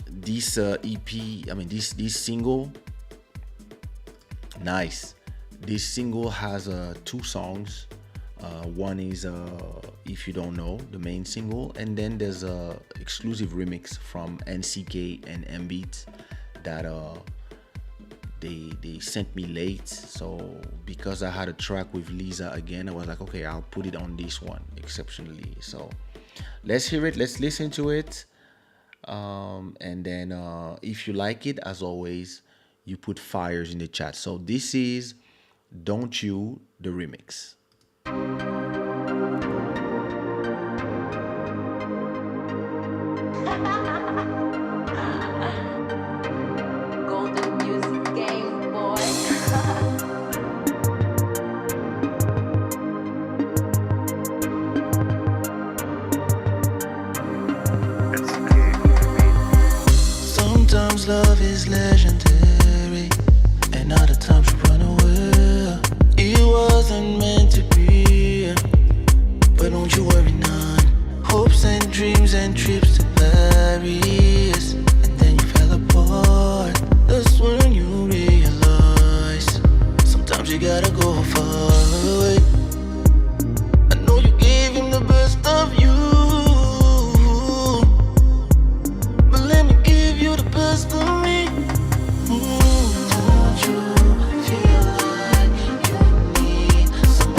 this EP, I mean this single, nice. This single has two songs. One is "If You Don't Know," the main single, and then there's a exclusive remix from NCK and M-Beat that they sent me late. So because I had a track with Lisa again, I was like, okay, I'll put it on this one exceptionally. So let's hear it. Let's listen to it. And then if you like it, as always, you put fires in the chat. So this is "Don't You," the remix. Golden music game, boy. Sometimes love is legendary, and other times you run away. It wasn't meant to be, but don't you worry none. Hopes and dreams and trips to Paris, and then you fell apart. That's when you realize sometimes you gotta go far away. I know you gave him the best of you, but let me give you the best of me. Don't you feel like you need somebody?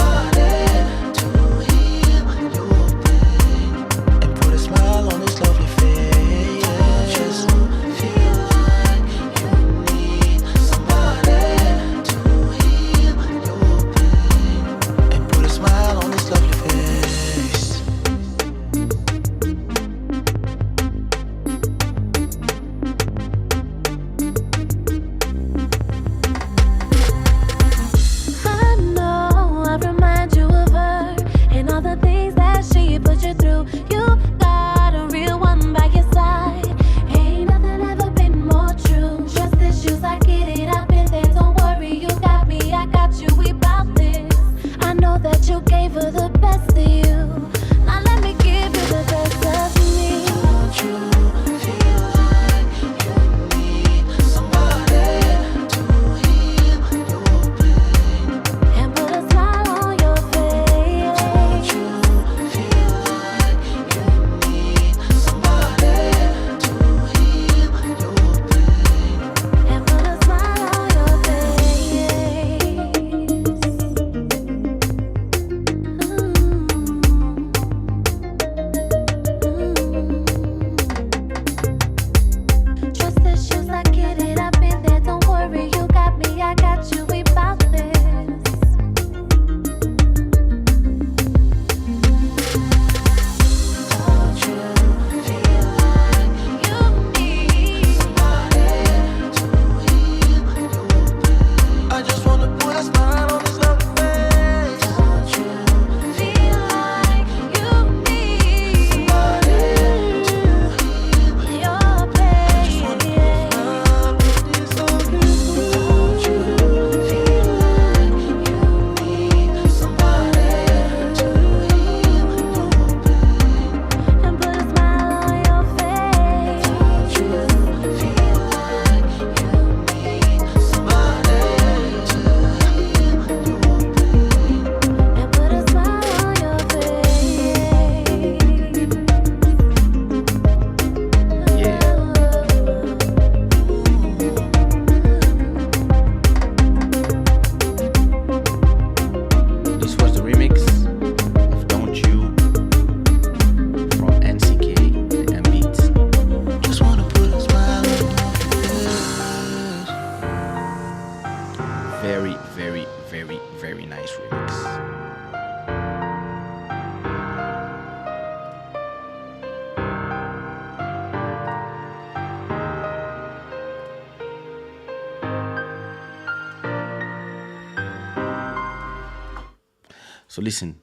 So listen,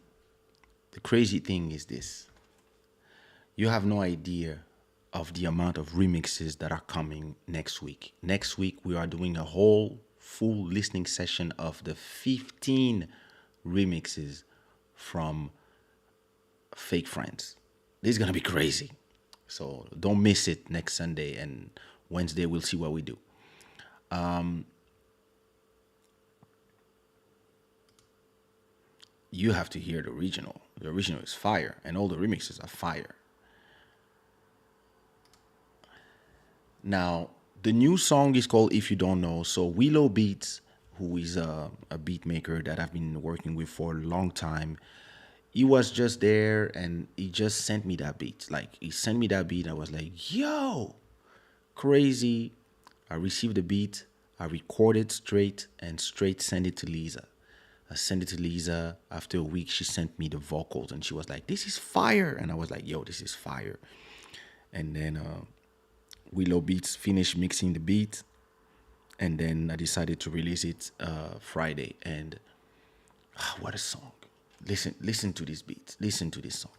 the crazy thing is this. You have no idea of the amount of remixes that are coming next week. Next week, we are doing a whole full listening session of the 15 remixes from Fake Friends. This is going to be crazy. So don't miss it next Sunday, and Wednesday we'll see what we do. You have to hear the original. The original is fire, and all the remixes are fire. Now, the new song is called If You Don't Know. So Willow Beats, who is a beat maker that I've been working with for a long time, he was just there and he just sent me that beat. Like, he sent me that beat. I was like, yo, crazy. I received the beat. I recorded straight and straight sent it to Lisa. I sent it to Lisa. After a week, she sent me the vocals and she was like, this is fire. And I was like, yo, this is fire. And then Willow Beats finished mixing the beat, and then I decided to release it Friday. And what a song! Listen to this beat. Listen to this song.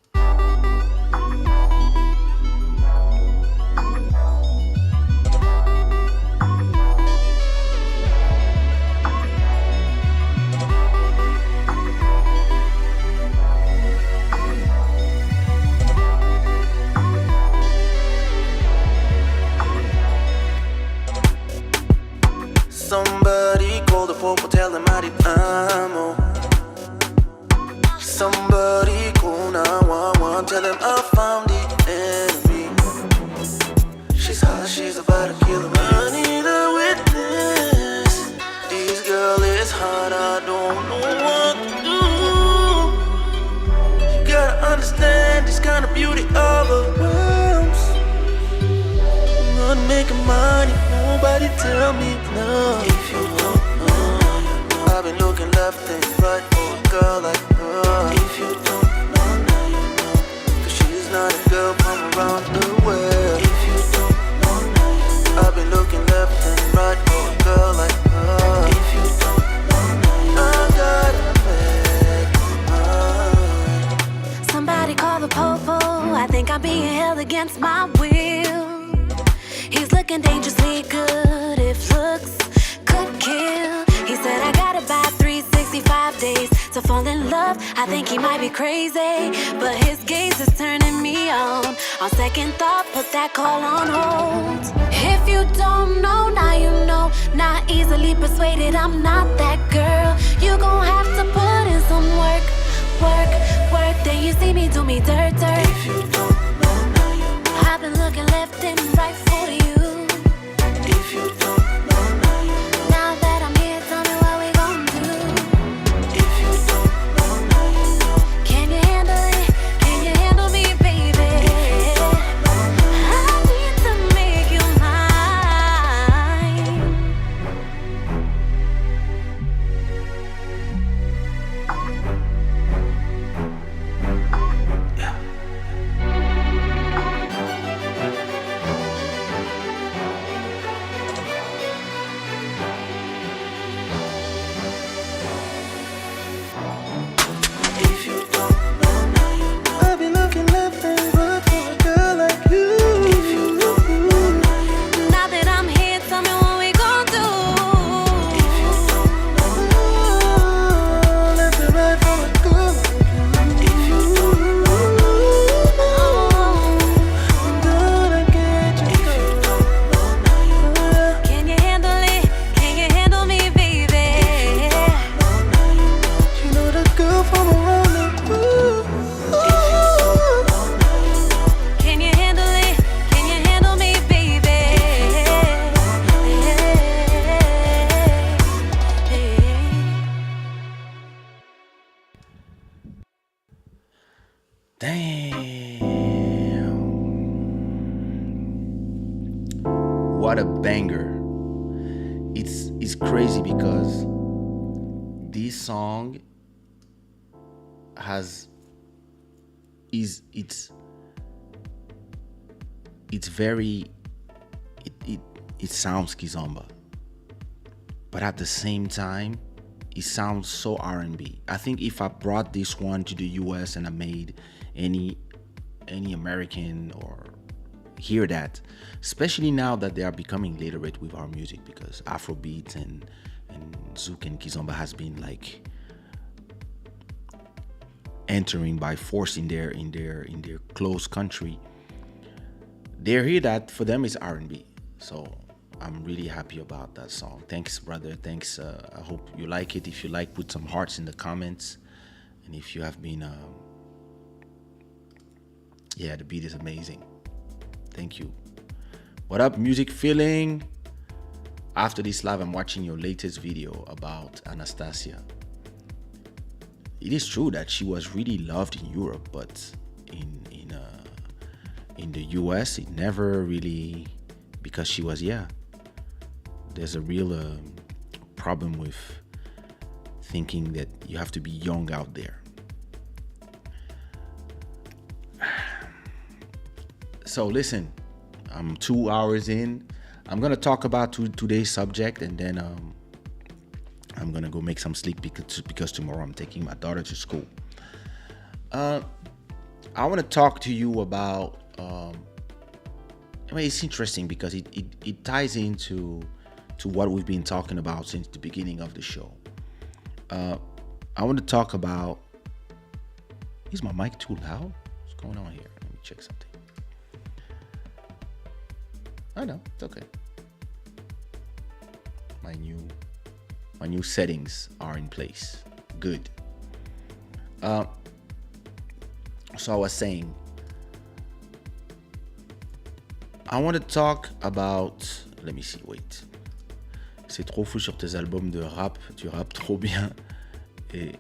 Somebody call the popo, tell them I did ammo. Somebody call 911, tell them I found the enemy. She's hot, she's about to kill him. I need a witness. This girl is hot, I don't know what to do. You gotta understand this kind of beauty overwhelms. I'm not making money, nobody tell me no. If you don't know, I've been looking left and right for a girl like her. If you don't know, now you know. Cause she's not a girl from around the world. If you don't know, now you know. I've been looking left and right for a girl like her. If you don't know, now you know. I gotta make mine. Somebody call the popo. I think I'm being held against my will. He's looking dangerously good if looks could kill. He said I got about 365 days to fall in love. I think he might be crazy, but his gaze is turning me on. On second thought, put that call on hold. If you don't know, now you know. Not easily persuaded, I'm not that girl. You gon' have to put in some work. Then you see me do me dirt. If you don't know, now you know. I've been looking left and right for you. If you don't know, now you know. Now that I'm here, tell me what we gon' do. If you don't know, now you know. Can you handle it? Can you handle me, baby? I need to make you mine. If you don't know, now you know. I've been looking left and right for a girl like you. If you don't know, now you know. Now that I'm here, tell me what we gon' do. If you don't know, left and right for a girl like you. If you don't know, I'm gonna get you. If you don't know, now you know. Can you handle it? Can you handle me, baby? You know the girl from around the world. Can you handle it? Can you handle me, baby? Damn. What a banger. It's crazy because this song has it's very it sounds kizomba, but at the same time it sounds so R&B. I think if I brought this one to the US and I made any American or hear that, especially now that they are becoming literate with our music, because Afrobeat and Zouk and Kizomba has been like entering by force in their close country. They hear that for them is R&B. So I'm really happy about that song. Thanks, brother. Thanks. I hope you like it. If you like, put some hearts in the comments. And if you have been, the beat is amazing. Thank you. What up, music feeling? After this live, I'm watching your latest video about Anastasia. It is true that she was really loved in Europe, but in the US, it never really, because she was, there's a real problem with thinking that you have to be young out there. So listen, I'm 2 hours in. I'm gonna talk about today's subject, and then I'm gonna go make some sleep because tomorrow I'm taking my daughter to school. I want to talk to you about. It's interesting because it ties into what we've been talking about since the beginning of the show. I want to talk about. Is my mic too loud? What's going on here? Let me check something. I know, it's okay. My new settings are in place. Good. So I was saying, I want to talk about. Let me see. Wait. C'est trop fou sur tes albums de rap. Tu rappes trop bien. Et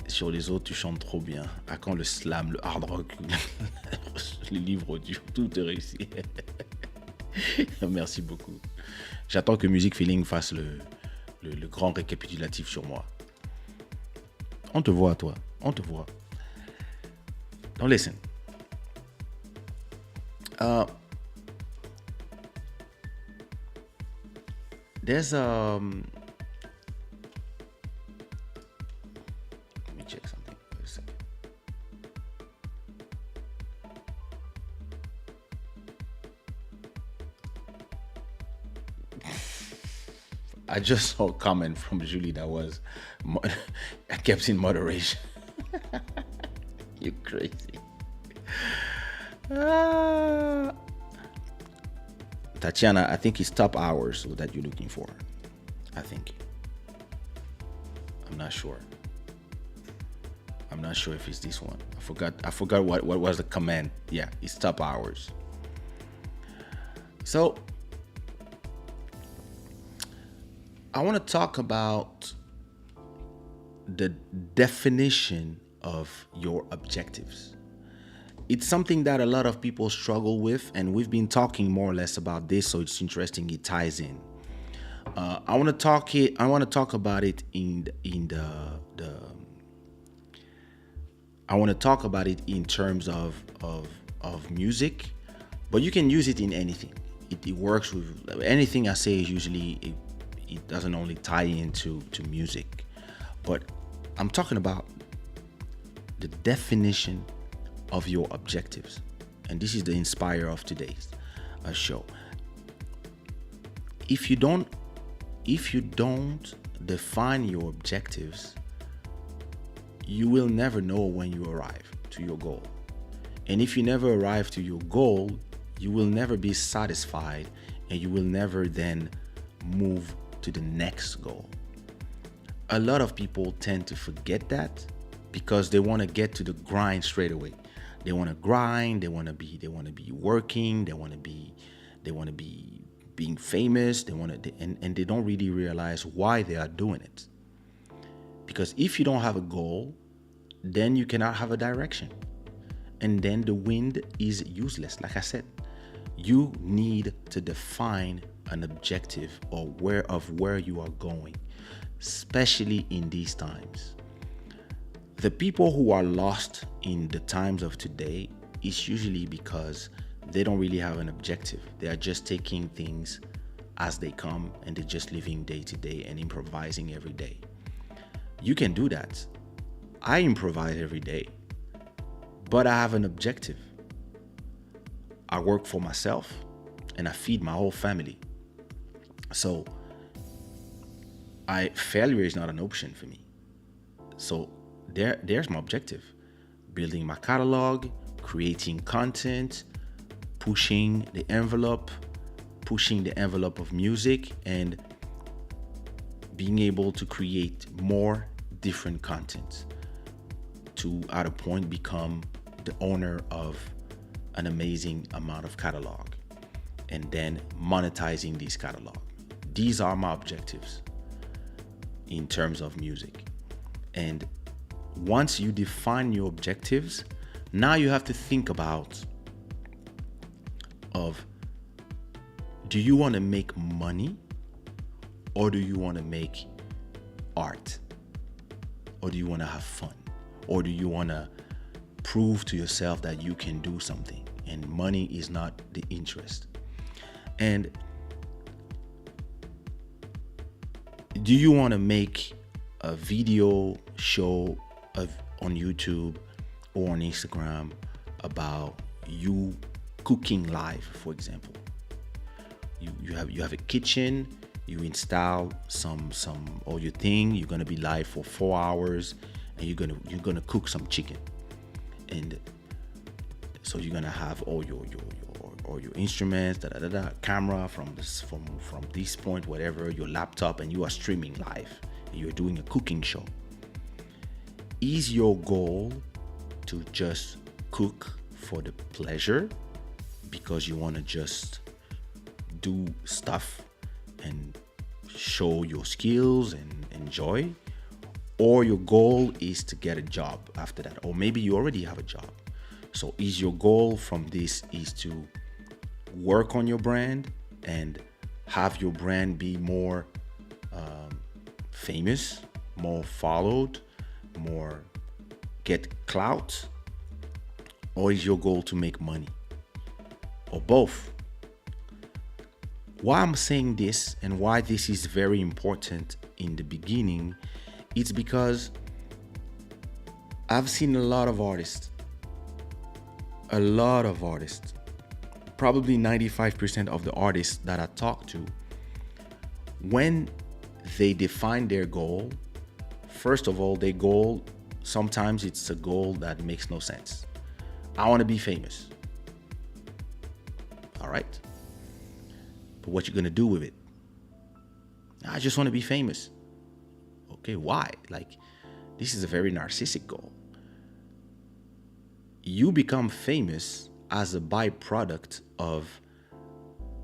sur les autres, tu chantes trop bien. À quand le slam, le hard rock, les livres audio, tout est réussi. Merci beaucoup. J'attends que Music Feeling fasse le grand récapitulatif sur moi. On te voit, toi. On te voit. Don't listen. There's let me check something. Wait a second. I just saw a comment from Julie that was, I kept in moderation. You crazy. Tatiana, I think it's top hours that you're looking for. I think. I'm not sure. I'm not sure if it's this one. I forgot what was the command. Yeah, it's top hours. So I want to talk about the definition of your objectives. It's something that a lot of people struggle with, and we've been talking more or less about this, so it's interesting. It ties in. I want to talk about it in I want to talk about it in terms of music, but you can use it in anything. It works with anything I say. Is usually it doesn't only tie into music, but I'm talking about the definition of your objectives, and this is the inspire of today's show. If you don't define your objectives, you will never know when you arrive to your goal. And if you never arrive to your goal, you will never be satisfied, and you will never then move to the next goal. A lot of people tend to forget that because they want to get to the grind straight away. They want to grind, they want to be working, they want to be being famous, and they don't really realize why they are doing it. Because if you don't have a goal, then you cannot have a direction. And then the wind is useless. Like I said, you need to define an objective or where you are going, especially in these times. The people who are lost in the times of today is usually because they don't really have an objective. They are just taking things as they come, and they're just living day to day and improvising every day. You can do that. I improvise every day, but I have an objective. I work for myself and I feed my whole family. So failure is not an option for me. So there's my objective. Building my catalog, creating content, pushing the envelope of music, and being able to create more different content to at a point become the owner of an amazing amount of catalog, and then monetizing this catalog. These are my objectives in terms of music. And once you define your objectives, now you have to think about do you want to make money, or do you want to make art, or do you want to have fun, or do you want to prove to yourself that you can do something and money is not the interest? And do you want to make a video show on YouTube or on Instagram about you cooking live, for example? You have a kitchen, you install some all your thing, you're gonna be live for 4 hours, and you're gonna cook some chicken. And so you're gonna have all your instruments, camera from this point, whatever, your laptop, and you are streaming live. And you're doing a cooking show. Is your goal to just cook for the pleasure because you want to just do stuff and show your skills and enjoy? Or your goal is to get a job after that, or maybe you already have a job. So is your goal from this is to work on your brand and have your brand be more famous, more followed, more get clout? Or is your goal to make money? Or both? Why I'm saying this and why this is very important in the beginning, it's because I've seen a lot of artists, probably 95% of the artists that I talk to, when they define their goal, first of all, their goal, sometimes it's a goal that makes no sense. I want to be famous. All right. But what you gonna do with it? I just want to be famous. Okay, why? Like, this is a very narcissistic goal. You become famous as a byproduct of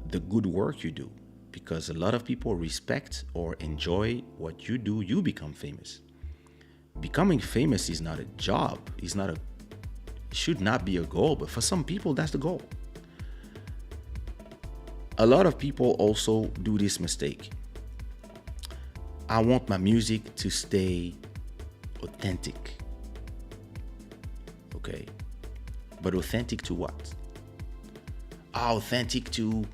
the good work you do, because a lot of people respect or enjoy what you do. You become famous. Becoming famous is not a job. It should not be a goal, but for some people, that's the goal. A lot of people also do this mistake. I want my music to stay authentic. Okay. But authentic to what? Authentic to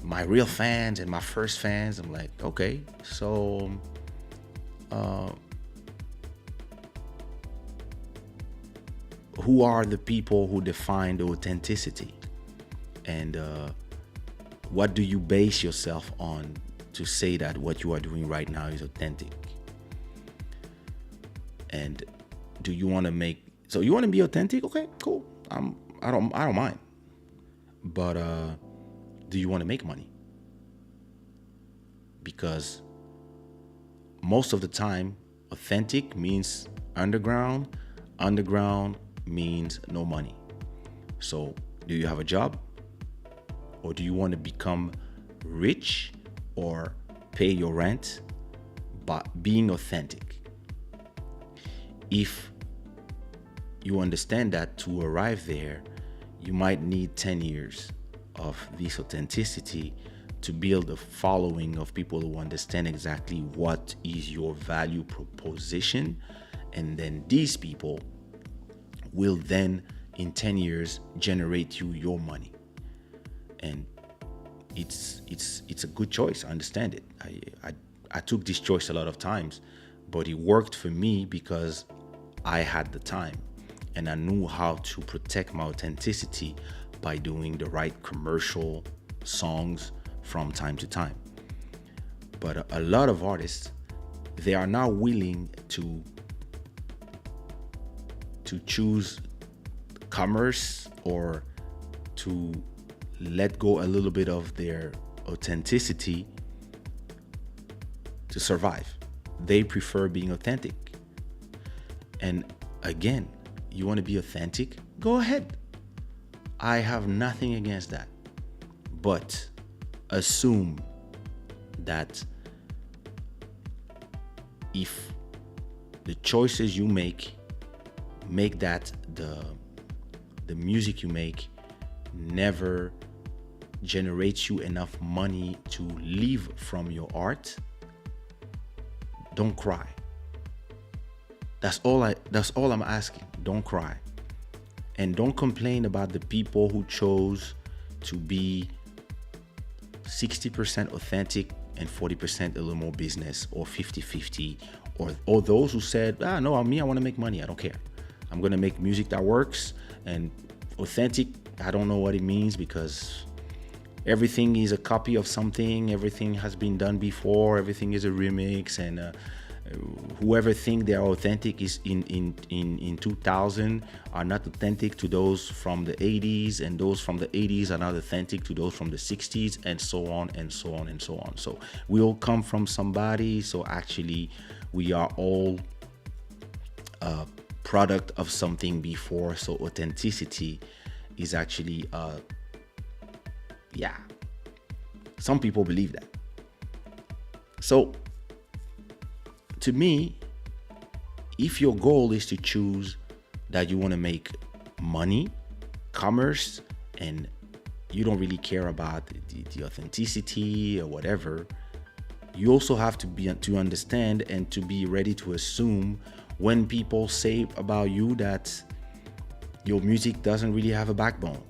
my real fans and my first fans. I'm like, okay, so who are the people who define the authenticity? And what do you base yourself on to say that what you are doing right now is authentic? And do you want to so you want to be authentic? Okay, cool. I don't mind. But do you want to make money? Because most of the time, authentic means underground. Underground means no money. So do you have a job? Or do you want to become rich or pay your rent by being authentic? If you understand that to arrive there, you might need 10 years of this authenticity to build a following of people who understand exactly what is your value proposition. And then these people will then, in 10 years, generate you your money. And it's a good choice. I understand it. I took this choice a lot of times, but it worked for me because I had the time and I knew how to protect my authenticity by doing the right commercial songs from time to time. But a lot of artists, they are now willing to choose commerce or to let go a little bit of their authenticity to survive. They prefer being authentic. And again, you want to be authentic? Go ahead. I have nothing against that. But assume that if the choices you make that the music you make never generates you enough money to live from your art, don't cry. That's all I'm asking. Don't cry. And don't complain about the people who chose to be 60% authentic and 40% a little more business, or 50-50, or those who said, no, I want to make money. I don't care. I'm going to make music that works. And authentic, I don't know what it means, because everything is a copy of something. Everything has been done before. Everything is a remix. And whoever think they are authentic is in 2000 are not authentic to those from the 80s, and those from the 80s are not authentic to those from the 60s, and so on and so on and so on. So we all come from somebody. So actually we are all product of something before. So authenticity is actually some people believe that. So to me, if your goal is to choose that you want to make money, commerce, and you don't really care about the authenticity or whatever, you also have to understand and to be ready to assume when people say about you that your music doesn't really have a backbone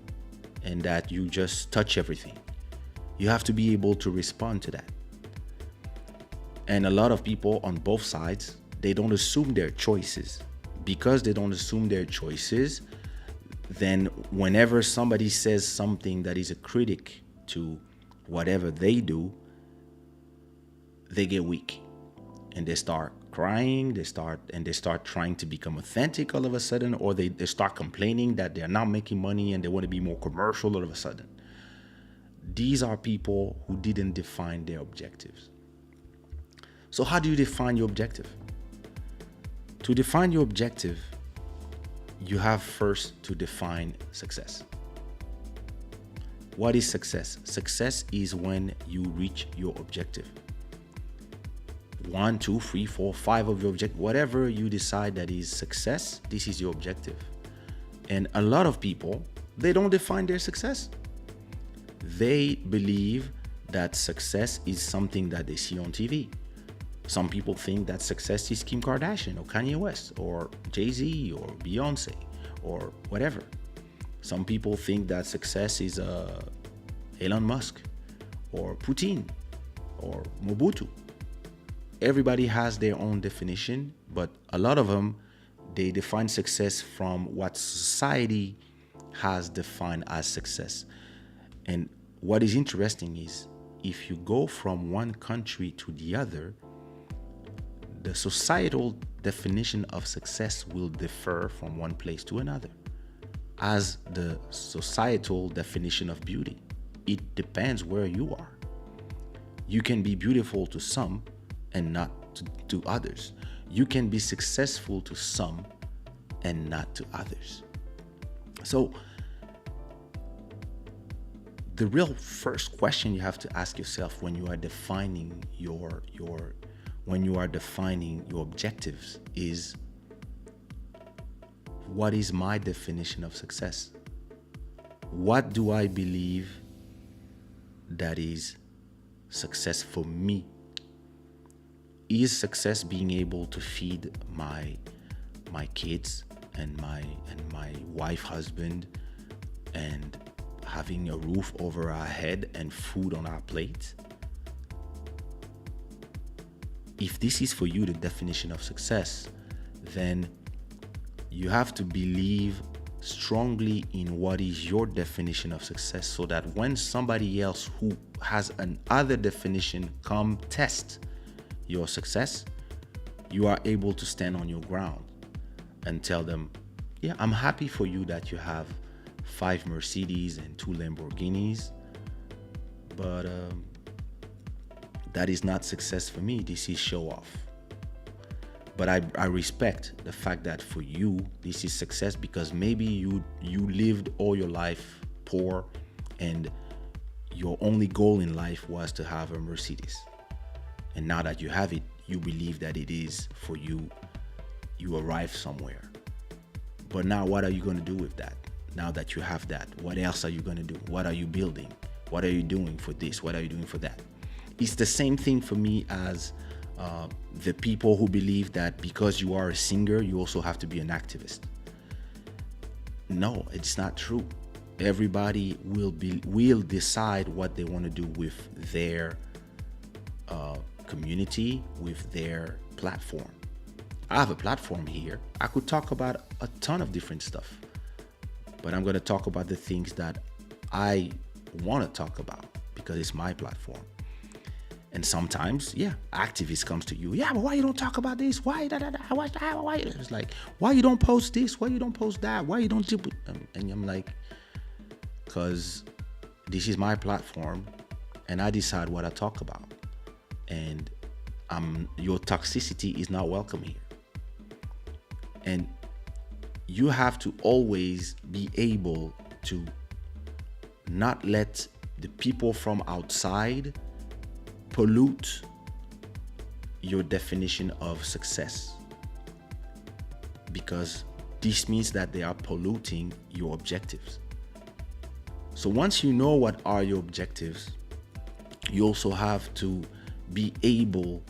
and that you just touch everything. You have to be able to respond to that. And a lot of people on both sides, they don't assume their choices. Because they don't assume their choices, then whenever somebody says something that is a critic to whatever they do, they get weak and they start crying. They start trying to become authentic all of a sudden, or they start complaining that they're not making money and they want to be more commercial all of a sudden. These are people who didn't define their objectives. So how do you define your objective? To define your objective, you have first to define success. What is success? Success is when you reach your objective. 1, 2, 3, 4, 5 of your objective, whatever you decide that is success, this is your objective. And a lot of people, they don't define their success. They believe that success is something that they see on TV. Some people think that success is Kim Kardashian or Kanye West or Jay-Z or Beyonce or whatever. Some people think that success is Elon Musk or Putin or Mobutu. Everybody has their own definition, but a lot of them, they define success from what society has defined as success. And what is interesting is if you go from one country to the other, the societal definition of success will differ from one place to another, as the societal definition of beauty. It depends where you are. You can be beautiful to some and not to others. You can be successful to some and not to others. So the real first question you have to ask yourself when you are defining your objectives is, what is my definition of success? What do I believe that is success for me? Is success being able to feed my kids and my wife, husband, and having a roof over our head and food on our plate? if this is for you the definition of success, then you have to believe strongly in what is your definition of success, so that when somebody else who has another definition come test your success, you are able to stand on your ground and tell them, yeah, I'm happy for you that you have 5 Mercedes and 2 Lamborghinis, but that is not success for me. This is show off. But I respect the fact that for you, this is success, because maybe you lived all your life poor and your only goal in life was to have a Mercedes. And now that you have it, you believe that it is for you. You arrived somewhere. But now what are you going to do with that? Now that you have that, what else are you going to do? What are you building? What are you doing for this? What are you doing for that? It's the same thing for me as the people who believe that because you are a singer, you also have to be an activist. No, it's not true. Everybody will decide what they want to do with their community, with their platform. I have a platform here. I could talk about a ton of different stuff, but I'm going to talk about the things that I want to talk about because it's my platform. And sometimes, activist comes to you. Yeah, but why you don't talk about this? Why? Why? It's like, why you don't post this? Why you don't post that? Why you don't do? And I'm like, because this is my platform, and I decide what I talk about. And your toxicity is not welcome here. And you have to always be able to not let the people from outside pollute your definition of success, because this means that they are polluting your objectives. So once you know what are your objectives, you also have to be able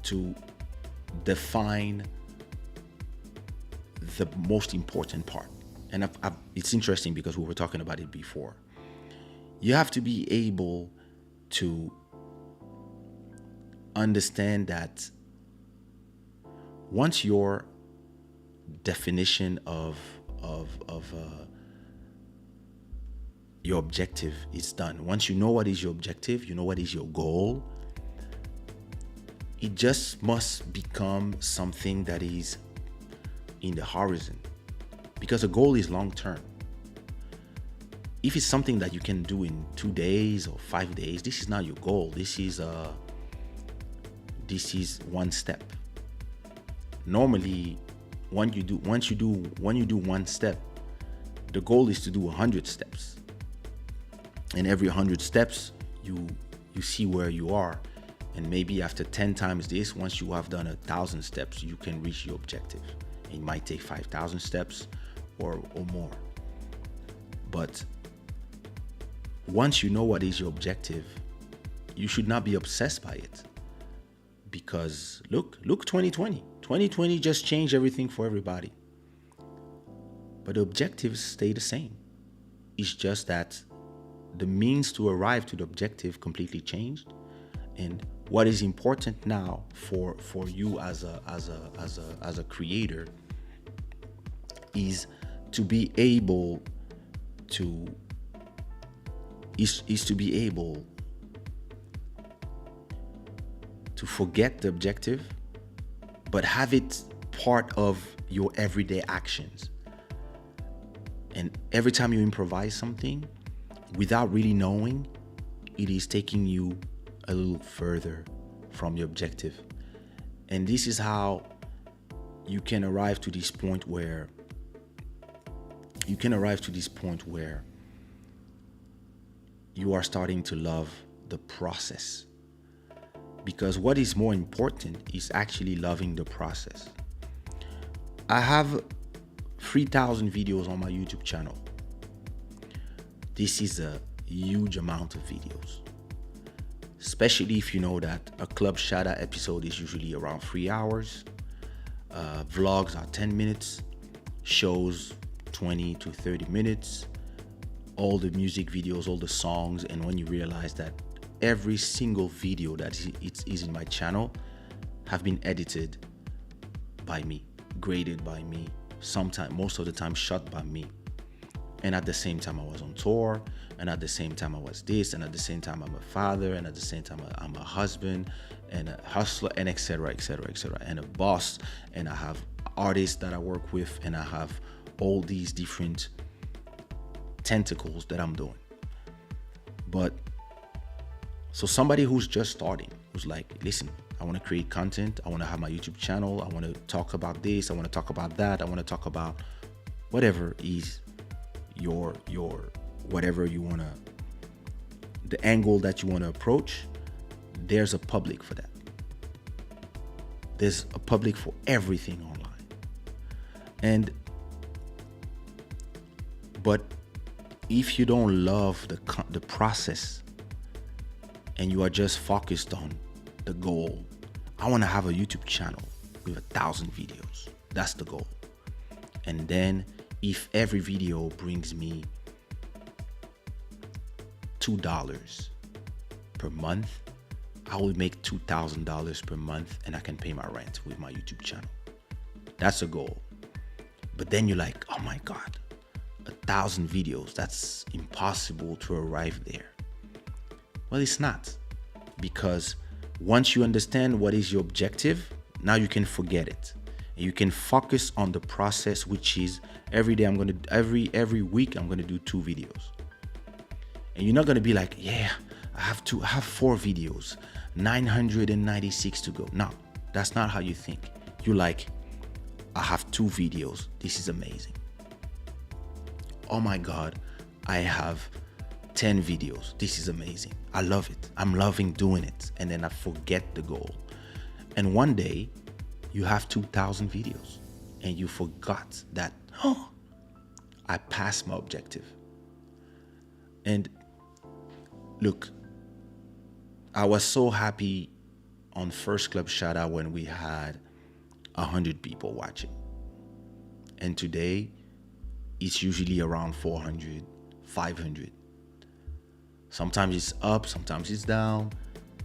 to define the most important part. And it's interesting because we were talking about it before. You have to be able to understand that once your definition of your objective is done, once you know what is your objective, you know what is your goal, it just must become something that is in the horizon, because a goal is long term. If it's something that you can do in 2 days or 5 days, this is not your goal. This is one step. Normally, when you do one step, the goal is to do 100 steps. And every 100 steps, you see where you are. And maybe after 10 times this, once you have done 1,000 steps, you can reach your objective. It might take 5,000 steps or more. But once you know what is your objective, you should not be obsessed by it. Because look 2020. 2020 just changed everything for everybody. But the objectives stay the same. It's just that the means to arrive to the objective completely changed. And what is important now for you as a creator is to be able to forget the objective, but have it part of your everyday actions. And every time you improvise something, without really knowing, it is taking you a little further from your objective. And this is how you can arrive to this point where you are starting to love the process. Because what is more important is actually loving the process. I have 3,000 videos on my YouTube channel. This is a huge amount of videos. Especially if you know that a Club Shada episode is usually around 3 hours. Vlogs are 10 minutes. Shows 20 to 30 minutes. All the music videos, all the songs. And when you realize that every single video that is in my channel have been edited by me, graded by me, most of the time shot by me. And at the same time I was on tour, and at the same time I was this, and at the same time I'm a father, and at the same time I'm a husband and a hustler, and etc., and a boss, and I have artists that I work with, and I have all these different tentacles that I'm doing. But so somebody who's just starting, who's like, listen, I want to create content, I want to have my YouTube channel, I want to talk about this, I want to talk about that, I want to talk about whatever is your whatever you want to, the angle that you want to approach. There's a public for that. There's a public for everything online. But if you don't love the process, and you are just focused on the goal, I want to have a YouTube channel with 1,000 videos. That's the goal. And then if every video brings me $2 per month, I will make $2,000 per month, and I can pay my rent with my YouTube channel. That's a goal. But then you're like, oh my God, 1,000 videos, that's impossible to arrive there. Well, it's not, because once you understand what is your objective, now you can forget it. You can focus on the process, which is every day every week I'm gonna do 2 videos. And you're not gonna be like, yeah, I have 4 videos, 996 to go. No, that's not how you think. You're like, I have 2 videos. This is amazing. Oh my God, I have 10 videos. This is amazing. I love it. I'm loving doing it. And then I forget the goal. And one day you have 2,000 videos and you forgot that, oh, I passed my objective. And look, I was so happy on First Club Shada when we had 100 people watching. And today it's usually around 400, 500. Sometimes it's up, sometimes it's down.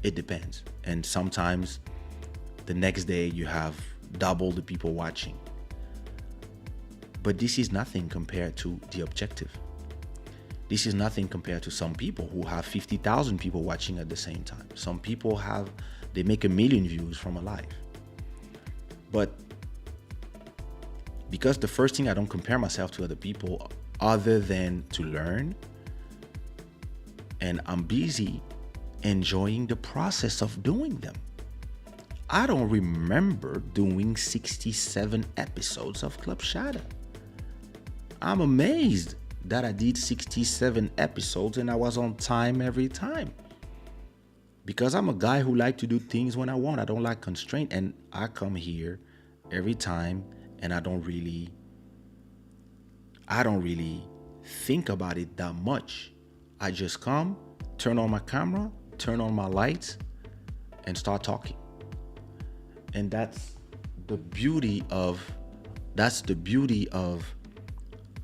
It depends. And sometimes the next day you have double the people watching. But this is nothing compared to the objective. This is nothing compared to some people who have 50,000 people watching at the same time. Some people they make 1 million views from a live. But because the first thing, I don't compare myself to other people other than to learn. And I'm busy enjoying the process of doing them. I don't remember doing 67 episodes of Club Shada. I'm amazed that I did 67 episodes and I was on time every time. Because I'm a guy who like to do things when I want. I don't like constraint. And I come here every time and I don't really think about it that much. I just come, turn on my camera, turn on my lights, and start talking. And that's the beauty of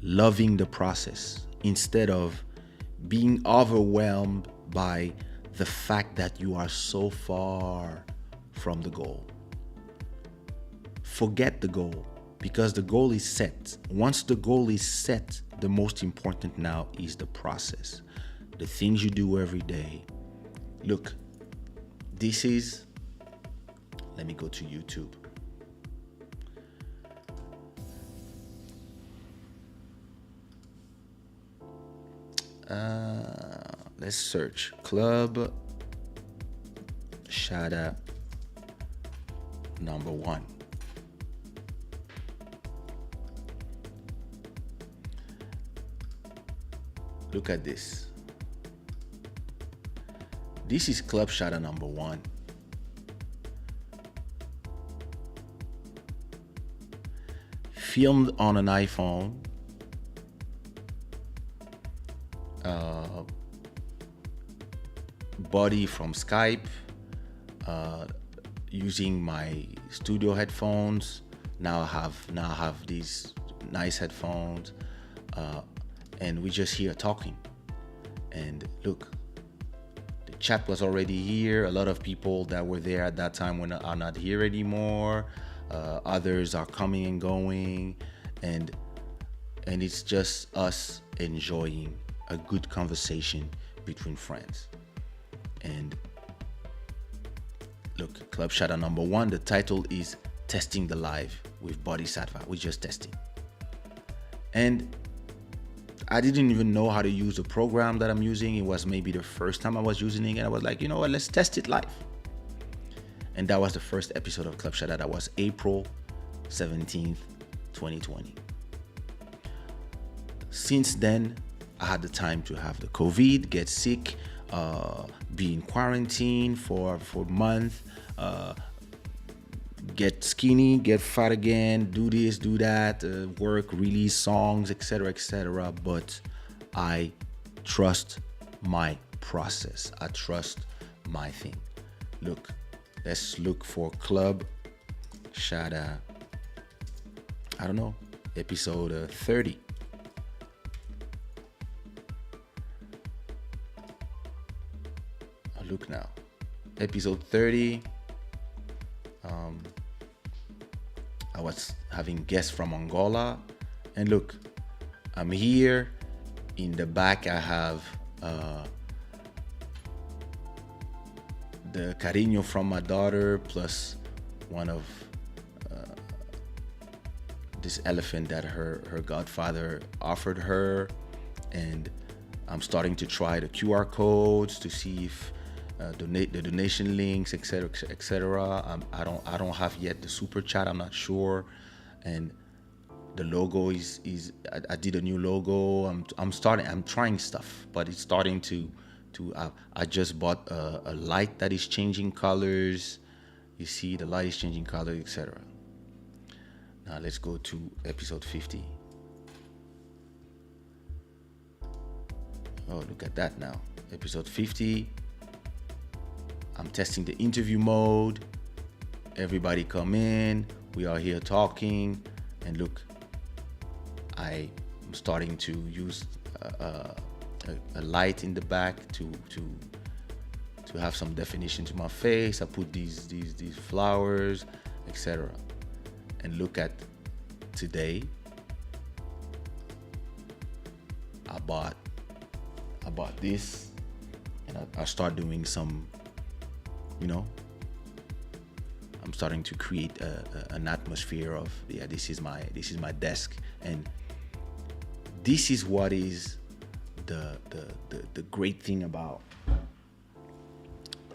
loving the process instead of being overwhelmed by the fact that you are so far from the goal. Forget the goal, because the goal is set. Once the goal is set, the most important now is the process. The things you do every day. Look, let me go to YouTube. Let's search Club Shada #1. Look at this. This is Club Shada #1. Filmed on an iPhone. Body from Skype. Using my studio headphones. Now I have these nice headphones. And we just here talking. And look, the chat was already here. A lot of people that were there at that time are not here anymore. Others are coming and going, and it's just us enjoying a good conversation between friends. And look, Club Shada number 1, the title is Testing the Live with Bodhisattva. We're just testing. And I didn't even know how to use the program that I'm using. It was maybe the first time I was using it, and I was like, you know what, let's test it live. And that was the first episode of Club Shada. That was April 17th, 2020. Since then, I had the time to have the COVID, get sick, be in quarantine for a month, get skinny, get fat again, do this, do that, work, release songs, etc. But I trust my process. I trust my thing. Look, let's look for Club Shada, I don't know, episode 30. Look now, episode 30. I was having guests from Angola, and look, I'm here. In the back, I have the cariño from my daughter, plus one of this elephant that her godfather offered her, and I'm starting to try the QR codes to see if the donation links, etc. I don't have yet the super chat. I'm not sure, and the logo is I did a new logo. I'm trying stuff, but it's starting to I just bought a light that is changing colors. You see, the light is changing colors, etc. Now let's go to episode 50. Oh, look at that now. Episode 50. I'm testing the interview mode. Everybody come in. We are here talking. And look, I'm starting to use a light in the back to have some definition to my face. I put these flowers, etc. And look at today. I bought this, and I start doing some, I'm starting to create an atmosphere of, this is my desk, and this is what is the great thing about,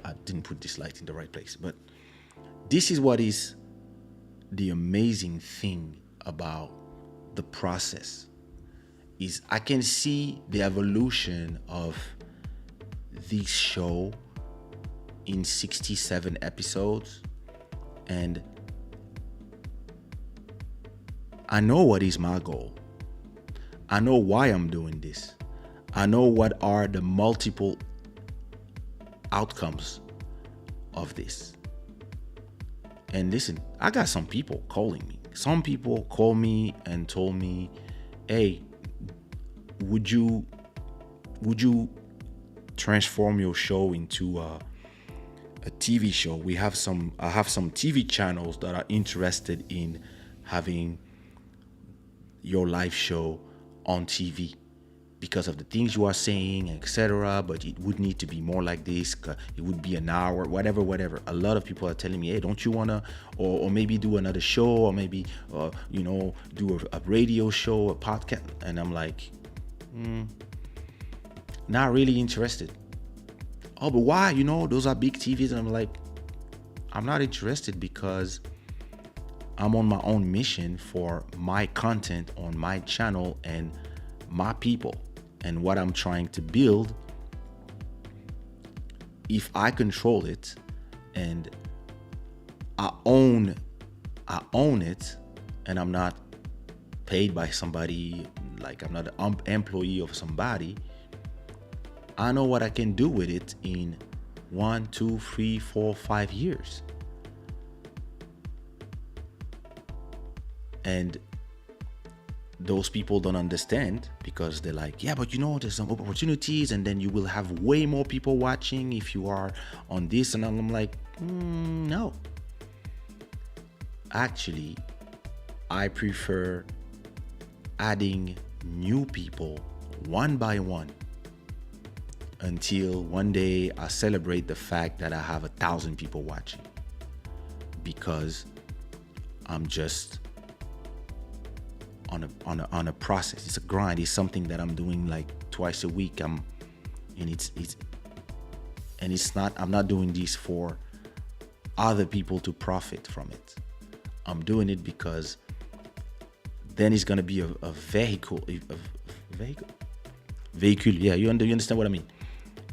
I didn't put this light in the right place, but this is what is the amazing thing about the process, is I can see the evolution of this show in 67 episodes, and I know what is my goal. I know why I'm doing this. I know what are the multiple outcomes of this. And listen, I got some people calling me. Some people called me and told me, hey, would you transform your show into a TV show? I have some TV channels that are interested in having your live show on TV because of the things you are saying, etc. But it would need to be more like this. It would be an hour, whatever. A lot of people are telling me, hey, don't you wanna, or maybe do another show, or maybe do a radio show, a podcast? And I'm like, not really interested. Oh, but why? Those are big TVs. And I'm like, I'm not interested because I'm on my own mission for my content on my channel and my people and what I'm trying to build. If I control it and I own it, and I'm not paid by somebody, like I'm not an employee of somebody, I know what I can do with it in 1, 2, 3, 4, 5 years. And those people don't understand, because they're like, yeah, but there's some opportunities, and then you will have way more people watching if you are on this. And I'm like, no. Actually, I prefer adding new people one by one until one day I celebrate the fact that I have 1,000 people watching, because I'm just on a process. It's a grind. It's something that I'm doing like twice a week. I'm not doing this for other people to profit from it. I'm doing it because then it's gonna be a vehicle. Yeah, you understand what I mean?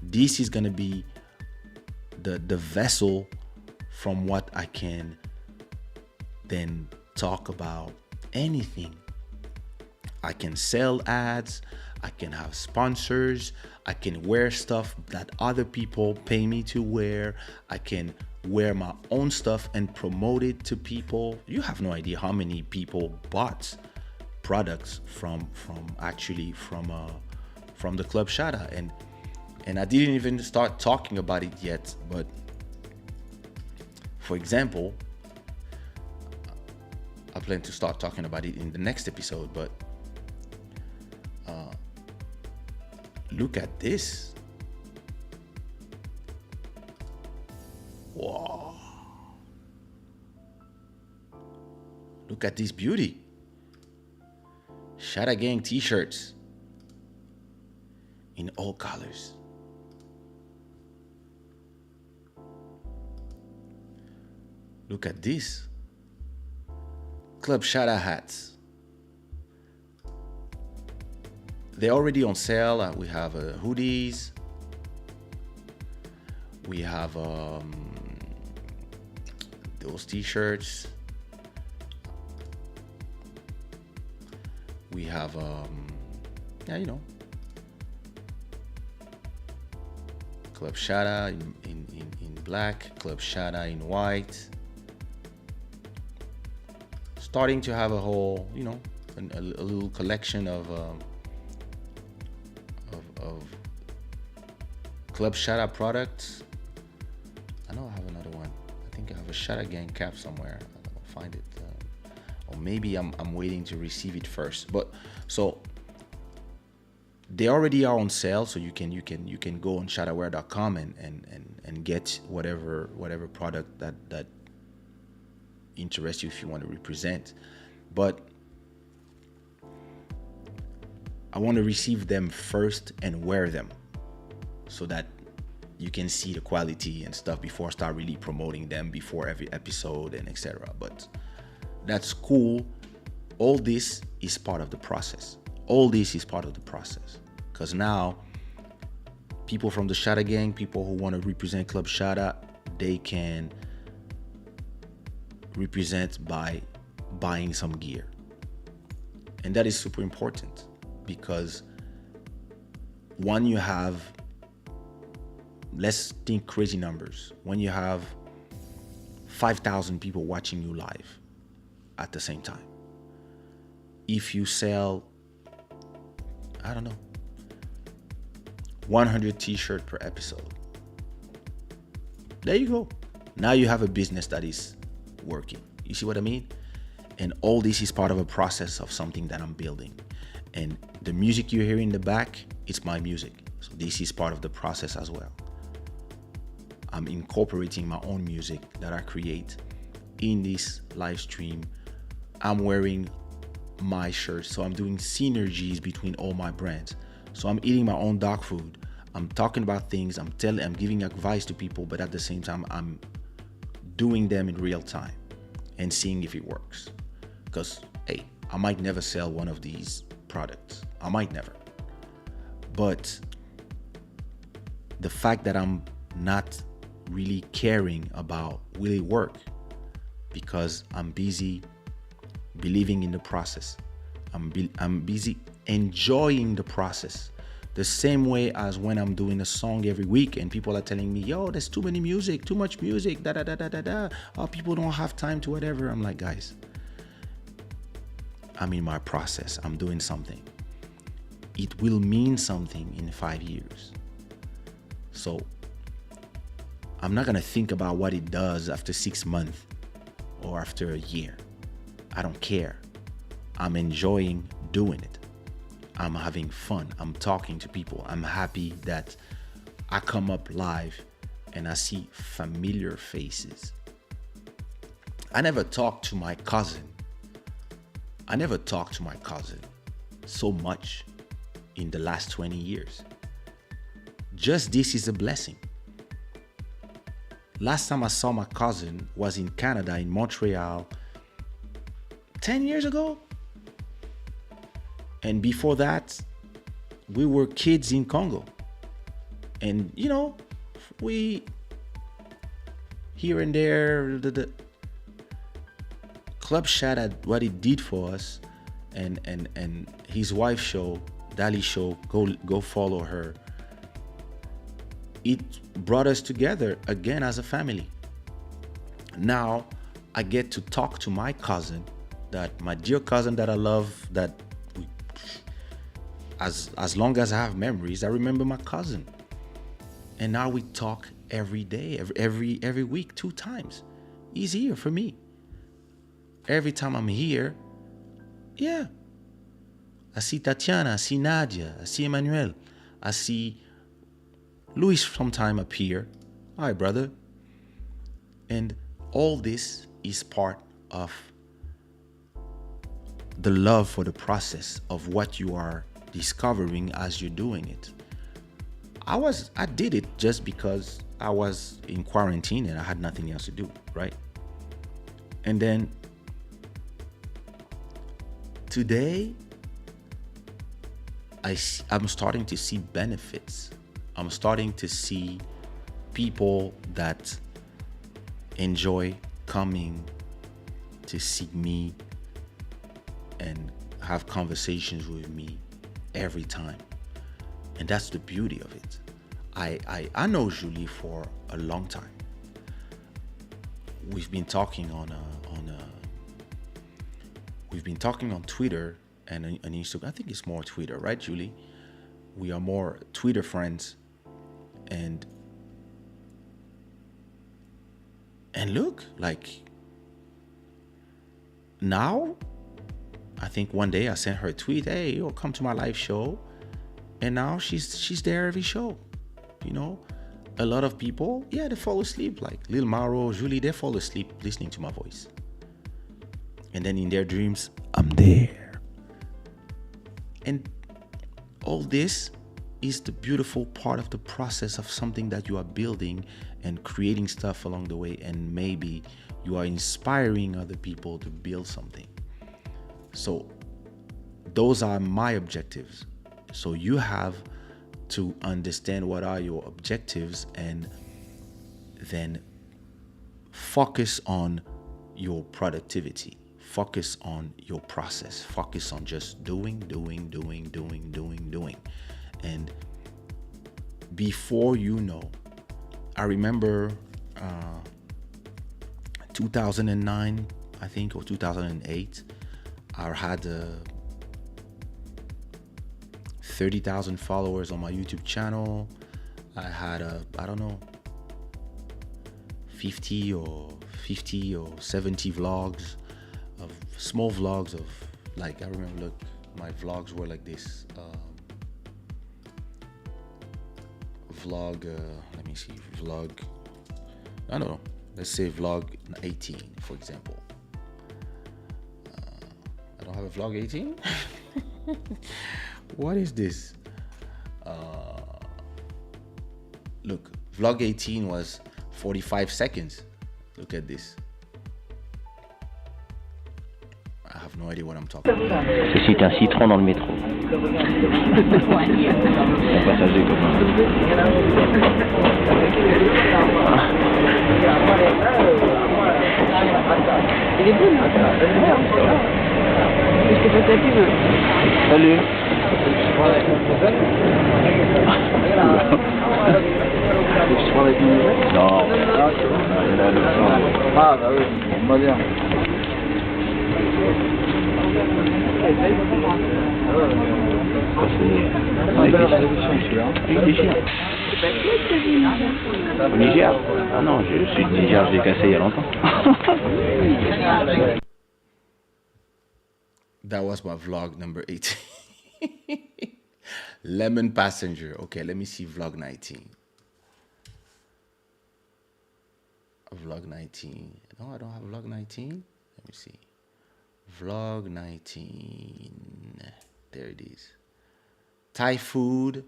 This is gonna be the vessel from what I can then talk about anything. I can sell ads, I can have sponsors, I can wear stuff that other people pay me to wear, I can wear my own stuff and promote it to people. You have no idea how many people bought products from the Club Shada, and I didn't even start talking about it yet. But for example, I plan to start talking about it in the next episode, but look at this. Wow. Look at this beauty. Shada Gang t-shirts in all colors. Look at this. Club Shada hats. They're already on sale. We have hoodies. We have those t-shirts. We have Club Shada in black, Club Shada in white. Starting to have a whole, a little collection of Club Shada products. I know I have another one. I think I have a Shada Gang cap somewhere. I don't find it, or maybe I'm waiting to receive it first. But so they already are on sale, so you can go on shadaware.com and get whatever product that interests you if you want to represent. But I want to receive them first and wear them, so that you can see the quality and stuff before I start really promoting them before every episode and etc. But that's cool. All this is part of the process. Because now people from the Shada Gang, people who want to represent Club Shada, they can represent by buying some gear. And that is super important, because when you have, let's think crazy numbers, when you have 5,000 people watching you live at the same time, if you sell, I don't know, 100 t-shirts per episode, there you go. Now you have a business that is working. You see what I mean? And all this is part of a process of something that I'm building. And the music you hear in the back, it's my music. So this is part of the process as well. I'm incorporating my own music that I create in this live stream. I'm wearing my shirt, so I'm doing synergies between all my brands. So I'm eating my own dog food. I'm talking about things, I'm giving advice to people, but at the same time, I'm doing them in real time and seeing if it works. Because, hey, I might never sell one of these products. I might never. But the fact that I'm not really caring about will it work, because I'm busy believing in the process. I'm busy enjoying the process. The same way as when I'm doing a song every week and people are telling me, yo, there's too much music, oh, people don't have time to whatever. I'm like, guys, I'm in my process. I'm doing something. It will mean something in 5 years. So I'm not going to think about what it does after 6 months or after a year. I don't care. I'm enjoying doing it. I'm having fun. I'm talking to people. I'm happy that I come up live and I see familiar faces. I never talked to my cousin so much in the last 20 years. Just this is a blessing. Last time I saw my cousin was in Canada, in Montreal, 10 years ago. And before that, we were kids in Congo. And, you know, we, here and there, the Club Shada, what it did for us, and his wife's show, Dali show, go follow her. It brought us together again as a family. Now I get to talk to my cousin, my dear cousin that I love, that as long as I have memories, I remember my cousin. And now we talk every day, every week, 2 times. He's here for me. Every time I'm here, yeah. I see Tatiana, I see Nadia, I see Emmanuel, I see Luis sometime up here. Hi, brother. And all this is part of the love for the process of what you are discovering as you're doing it. I did it just because I was in quarantine and I had nothing else to do, right? And then today, I'm starting to see benefits. I'm starting to see people that enjoy coming to see me and have conversations with me every time. And that's the beauty of it. I know Julie for a long time. We've been talking we've been talking on Twitter and on Instagram. I think it's more Twitter, right, Julie? We are more Twitter friends. And look, like now, I think one day I sent her a tweet, hey, yo, come to my live show. And now she's there every show. You know, a lot of people, yeah, they fall asleep. Like Lil Maro, Julie, they fall asleep listening to my voice. And then in their dreams, I'm there. And all this is the beautiful part of the process of something that you are building and creating stuff along the way. And maybe you are inspiring other people to build something. So those are my objectives. So you have to understand what are your objectives and then focus on your productivity. Focus on your process. Focus on just doing. And before you know, I remember 2009, I think, or 2008, I had 30,000 followers on my YouTube channel. I had 50 or 70 vlogs, of small vlogs of, like, I remember, look, my vlogs were like this. Let me see, I don't know, let's say vlog 18, for example. I don't have a vlog 18? What is this? Look, vlog 18 was 45 seconds. Look at this. I have no idea what I'm talking about. Ceci est un citron dans le métro. Un passager comme un... Il est bon, hein? Je te passe la pub. Salut. Je prends avec une nouvelle. Non. Ah bah oui, on va bien. Au Niger? Ah non, je suis du Niger, je l'ai cassé il y a longtemps. That was my vlog number 18. Lemon passenger. Okay, let me see vlog 19. Vlog 19. No, I don't have vlog 19. Let me see. Vlog 19. There it is. Thai food.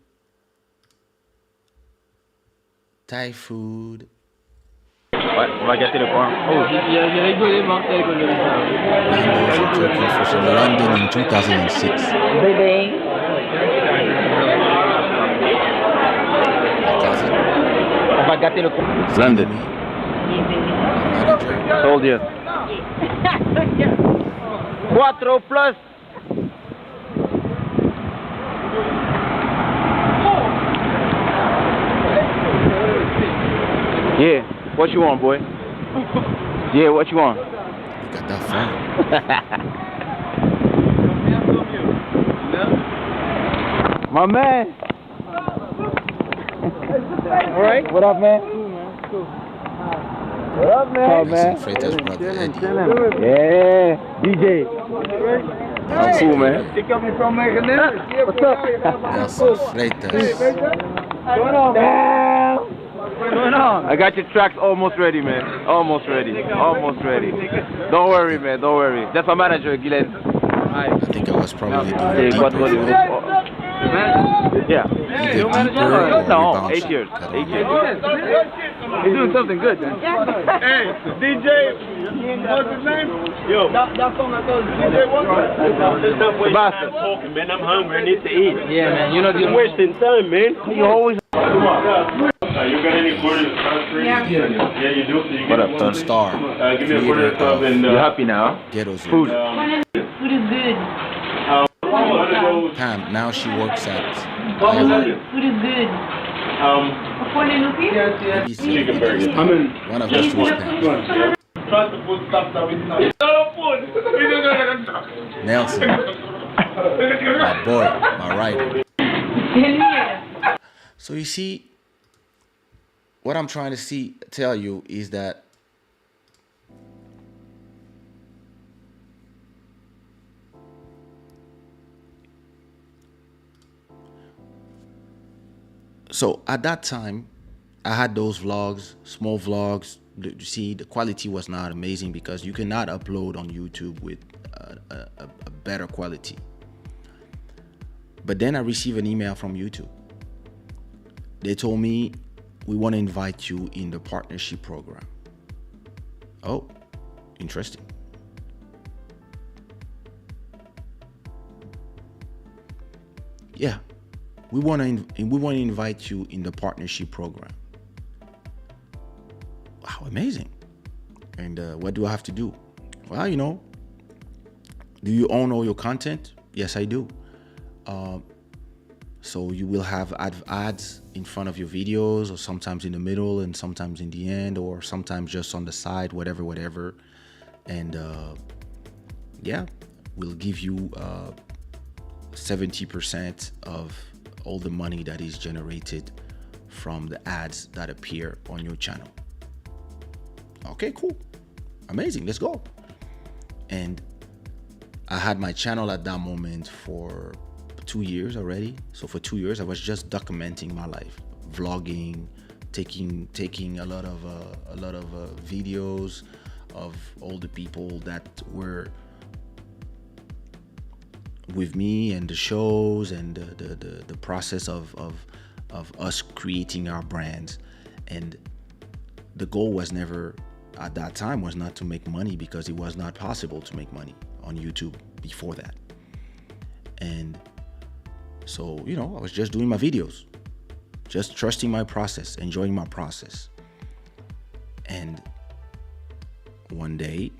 Thai food. Ouais, on va gâter le coin. Oh, Il a rigolé, Marc, il a rigolé. Nando's and Turkey fish in London in 2006. on va gâter le coin. London. Manager. Told you. 4 plus. Yeah, what you want, boy? Yeah, what you want? You got that phone. My man. All right. What up, man? What up, man? Nelson Freitas' brother Eddie. Yeah, DJ. That's Cool, man. What's up? Nelson Freitas. What's going on? I got your tracks almost ready, man. Almost ready. Almost ready. Don't worry, man. Don't worry. That's my manager, Guylaine. I think I was probably Yeah, doing what deeper. was it? Yeah. Either deeper or No, rebound 8 shot. years. I don't 8 know. years. He's doing something good, man. Hey, DJ, what's his name? Yo. That song I told you. DJ, what's that? Sebastian. I'm talking, man. I'm hungry. I need to eat. Yeah, man, you know the You're wasting time, man. You always. Come on. You got any quarters of country? Yeah, you do. So you What get up, one. Star, Give me a quarter creator of and You happy now? Ghetto's Food. Food is good. one of those. Pam. Now she works at What was that? Food is good. ABC. Chicken burger. I'm in. One of those two is Pam. Try to put stuff that we know. Nelson, my boy, my rider. So you see, what I'm trying to tell you is that so at that time, I had those vlogs, small vlogs. You see, the quality was not amazing because you cannot upload on YouTube with a better quality. But then I received an email from YouTube. They told me, we want to invite you in the partnership program. Oh, interesting. Yeah, we want to invite you in the partnership program. Wow, amazing. And what do I have to do? Well, do you own all your content? Yes, I do. So you will have ads in front of your videos, or sometimes in the middle and sometimes in the end, or sometimes just on the side, whatever. And yeah, we'll give you 70% of all the money that is generated from the ads that appear on your channel. Okay, cool. Amazing. Let's go. And I had my channel at that moment for 2 years already. So for 2 years, I was just documenting my life, vlogging, taking a lot of videos of all the people that were with me and the shows and the process of us creating our brands. And the goal was never, at that time, was not to make money, because it was not possible to make money on YouTube before that. And so, I was just doing my videos, just trusting my process, enjoying my process. And one day,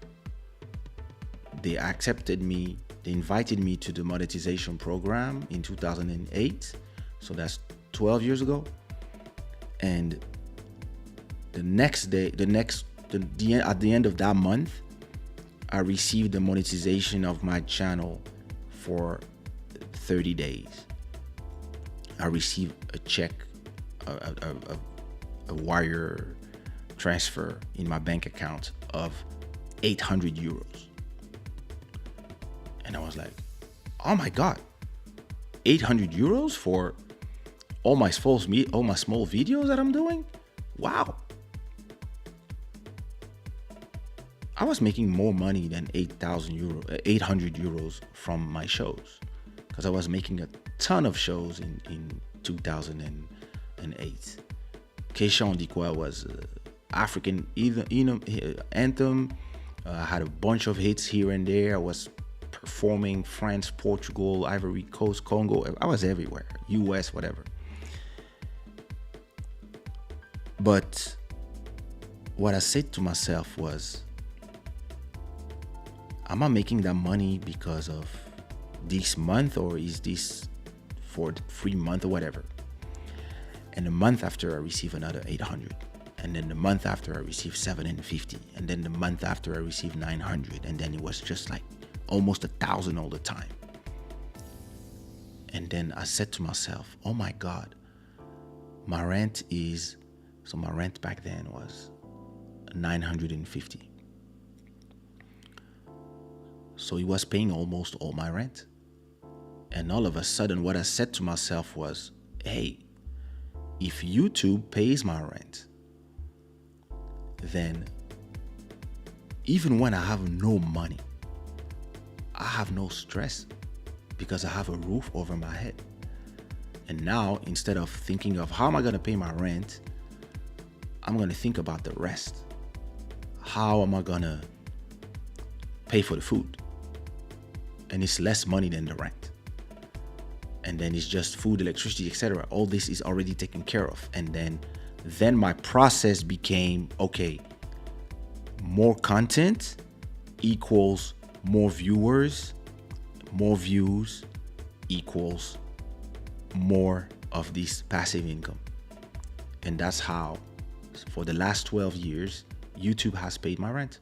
they accepted me, they invited me to the monetization program in 2008. So that's 12 years ago. And the next day, at the end of that month, I received the monetization of my channel for 30 days. I received a check, a wire transfer in my bank account of 800 euros. And I was like, oh my God, 800 euros for all my small videos that I'm doing? Wow. I was making more money than 800 euros from my shows, because I was making a ton of shows in 2008. Kaysha on Dikwa was African anthem. I had a bunch of hits here and there. I was performing France, Portugal, Ivory Coast, Congo. I was everywhere, US, whatever. But what I said to myself was, am I making that money because of this month, or is this for the free month or whatever? And the month after I receive another 800. And then the month after I received 750. And then the month after I received 900. And then it was just like almost 1,000 all the time. And then I said to myself, oh my God, my rent back then was 950. So he was paying almost all my rent. And all of a sudden, what I said to myself was, hey, if YouTube pays my rent, then even when I have no money, I have no stress, because I have a roof over my head. And now, instead of thinking of how am I going to pay my rent, I'm going to think about the rest. How am I going to pay for the food? And it's less money than the rent. And then it's just food, electricity, etc. All this is already taken care of. And then my process became, okay, more content equals more viewers, more views equals more of this passive income. And that's how, for the last 12 years, YouTube has paid my rent.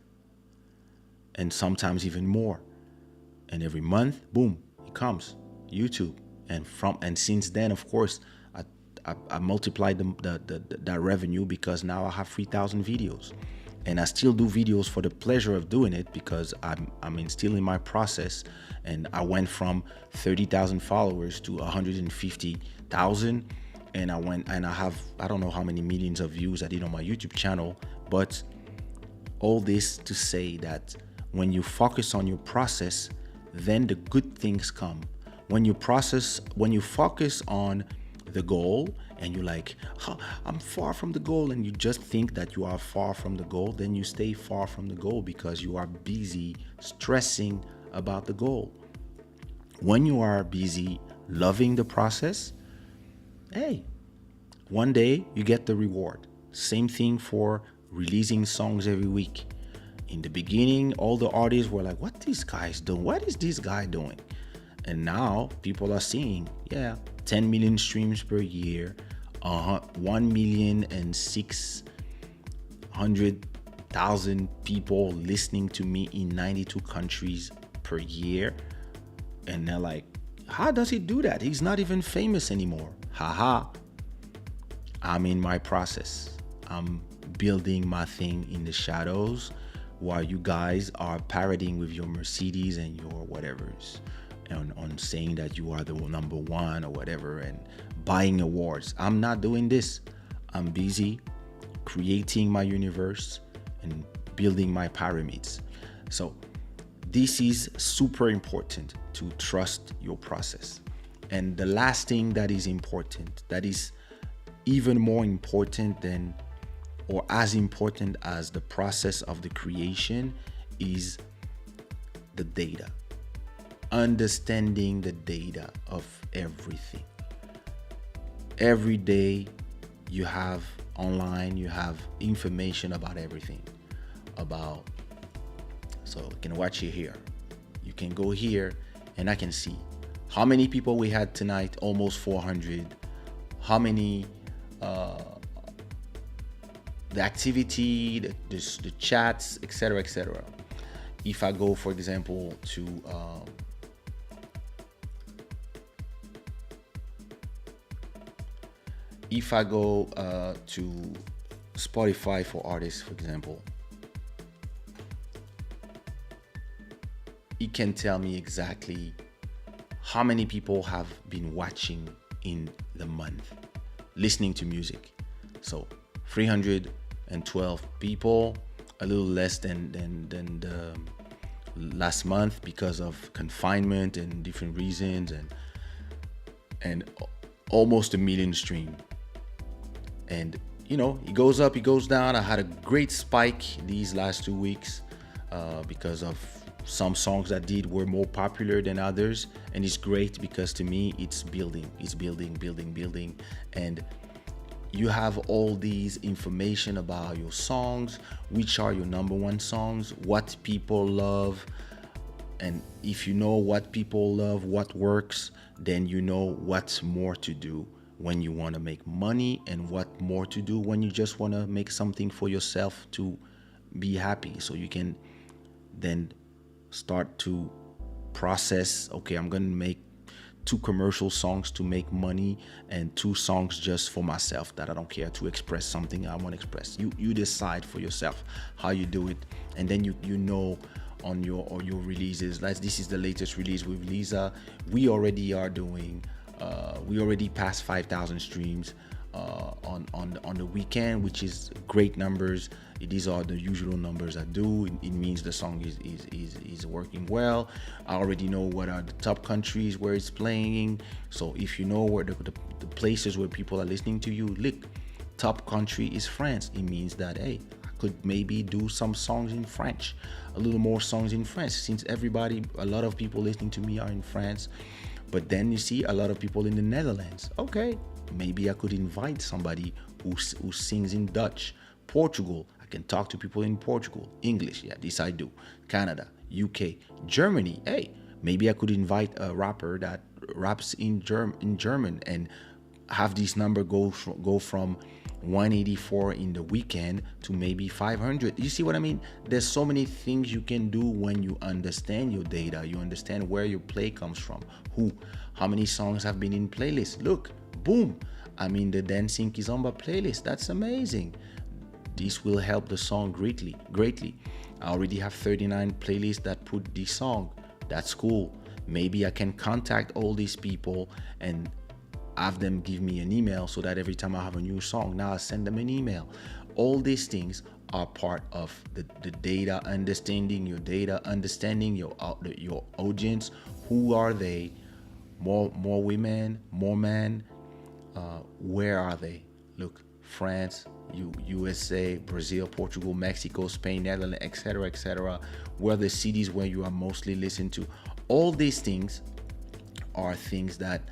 And sometimes even more. And every month, boom, it comes, YouTube. And since then, of course, I multiplied that revenue, because now I have 3,000 videos. And I still do videos for the pleasure of doing it, because I'm still in my process. And I went from 30,000 followers to 150,000. And I have, I don't know how many millions of views I did on my YouTube channel. But all this to say that when you focus on your process, then the good things come. When you focus on the goal, and you're like, oh, I'm far from the goal, and you just think that you are far from the goal, then you stay far from the goal, because you are busy stressing about the goal. When you are busy loving the process, hey, one day you get the reward. Same thing for releasing songs every week. In the beginning, all the artists were like, what these guys doing? What is this guy doing? And now people are seeing, 10 million streams per year, 1,600,000 people listening to me in 92 countries per year. And they're like, how does he do that? He's not even famous anymore. Haha. I'm in my process. I'm building my thing in the shadows, while you guys are parroting with your Mercedes and your whatevers, and on saying that you are the number one or whatever, and buying awards. I'm not doing this. I'm busy creating my universe and building my pyramids. So this is super important, to trust your process. And the last thing that is important, that is even more important than, or as important as the process of the creation, is the data. Understanding the data of everything. Every day you have online, you have information about everything. So you can watch it here. You can go here and I can see how many people we had tonight, almost 400. How many, the activity, the chats, etc., etc. If I go, for example, to if I go to Spotify for artists, for example, it can tell me exactly how many people have been watching in the month, listening to music. So 312 people, a little less than the last month because of confinement and different reasons, and almost 1 million stream. And it goes up, it goes down. I had a great spike these last 2 weeks because of some songs that were more popular than others, and it's great because to me it's building, and you have all these information about your songs, which are your number one songs, what people love. And if you know what people love, what works, then you know what's more to do when you want to make money, and what more to do when you just want to make something for yourself to be happy. So you can then start to process, okay, I'm going to make 2 commercial songs to make money and 2 songs just for myself that I don't care to express something I want to express. You decide for yourself how you do it, and then you know on your releases. Like this is the latest release with Lisa. We already are doing we already passed 5,000 streams on the weekend, which is great numbers. These are the usual numbers I do. It means the song is working well. I already know what are the top countries where it's playing. So if you know where the places where people are listening to you, look, top country is France. It means that, hey, I could maybe do some songs in French, a little more songs in French, since a lot of people listening to me are in France. But then you see a lot of people in the Netherlands. Okay, maybe I could invite somebody who sings in Dutch. Portugal, I can talk to people in Portugal. English, yeah, this I do. Canada, UK, Germany, hey, maybe I could invite a rapper that raps in German and have this number go from 184 in the weekend to maybe 500. You see what I mean? There's so many things you can do when you understand your data. You understand where your play comes from, how many songs have been in playlists. Look, boom, I'm in the Dancing Kizomba playlist. That's amazing. This will help the song greatly. I already have 39 playlists that put this song. That's cool. Maybe I can contact all these people and have them give me an email, so that every time I have a new song, now I send them an email. All these things are part of the data, understanding your data, understanding your audience. Who are they? More women, more men. Where are they? Look, France, USA, Brazil, Portugal, Mexico, Spain, Netherlands, etc. Where are the cities where you are mostly listened to? All these things are things that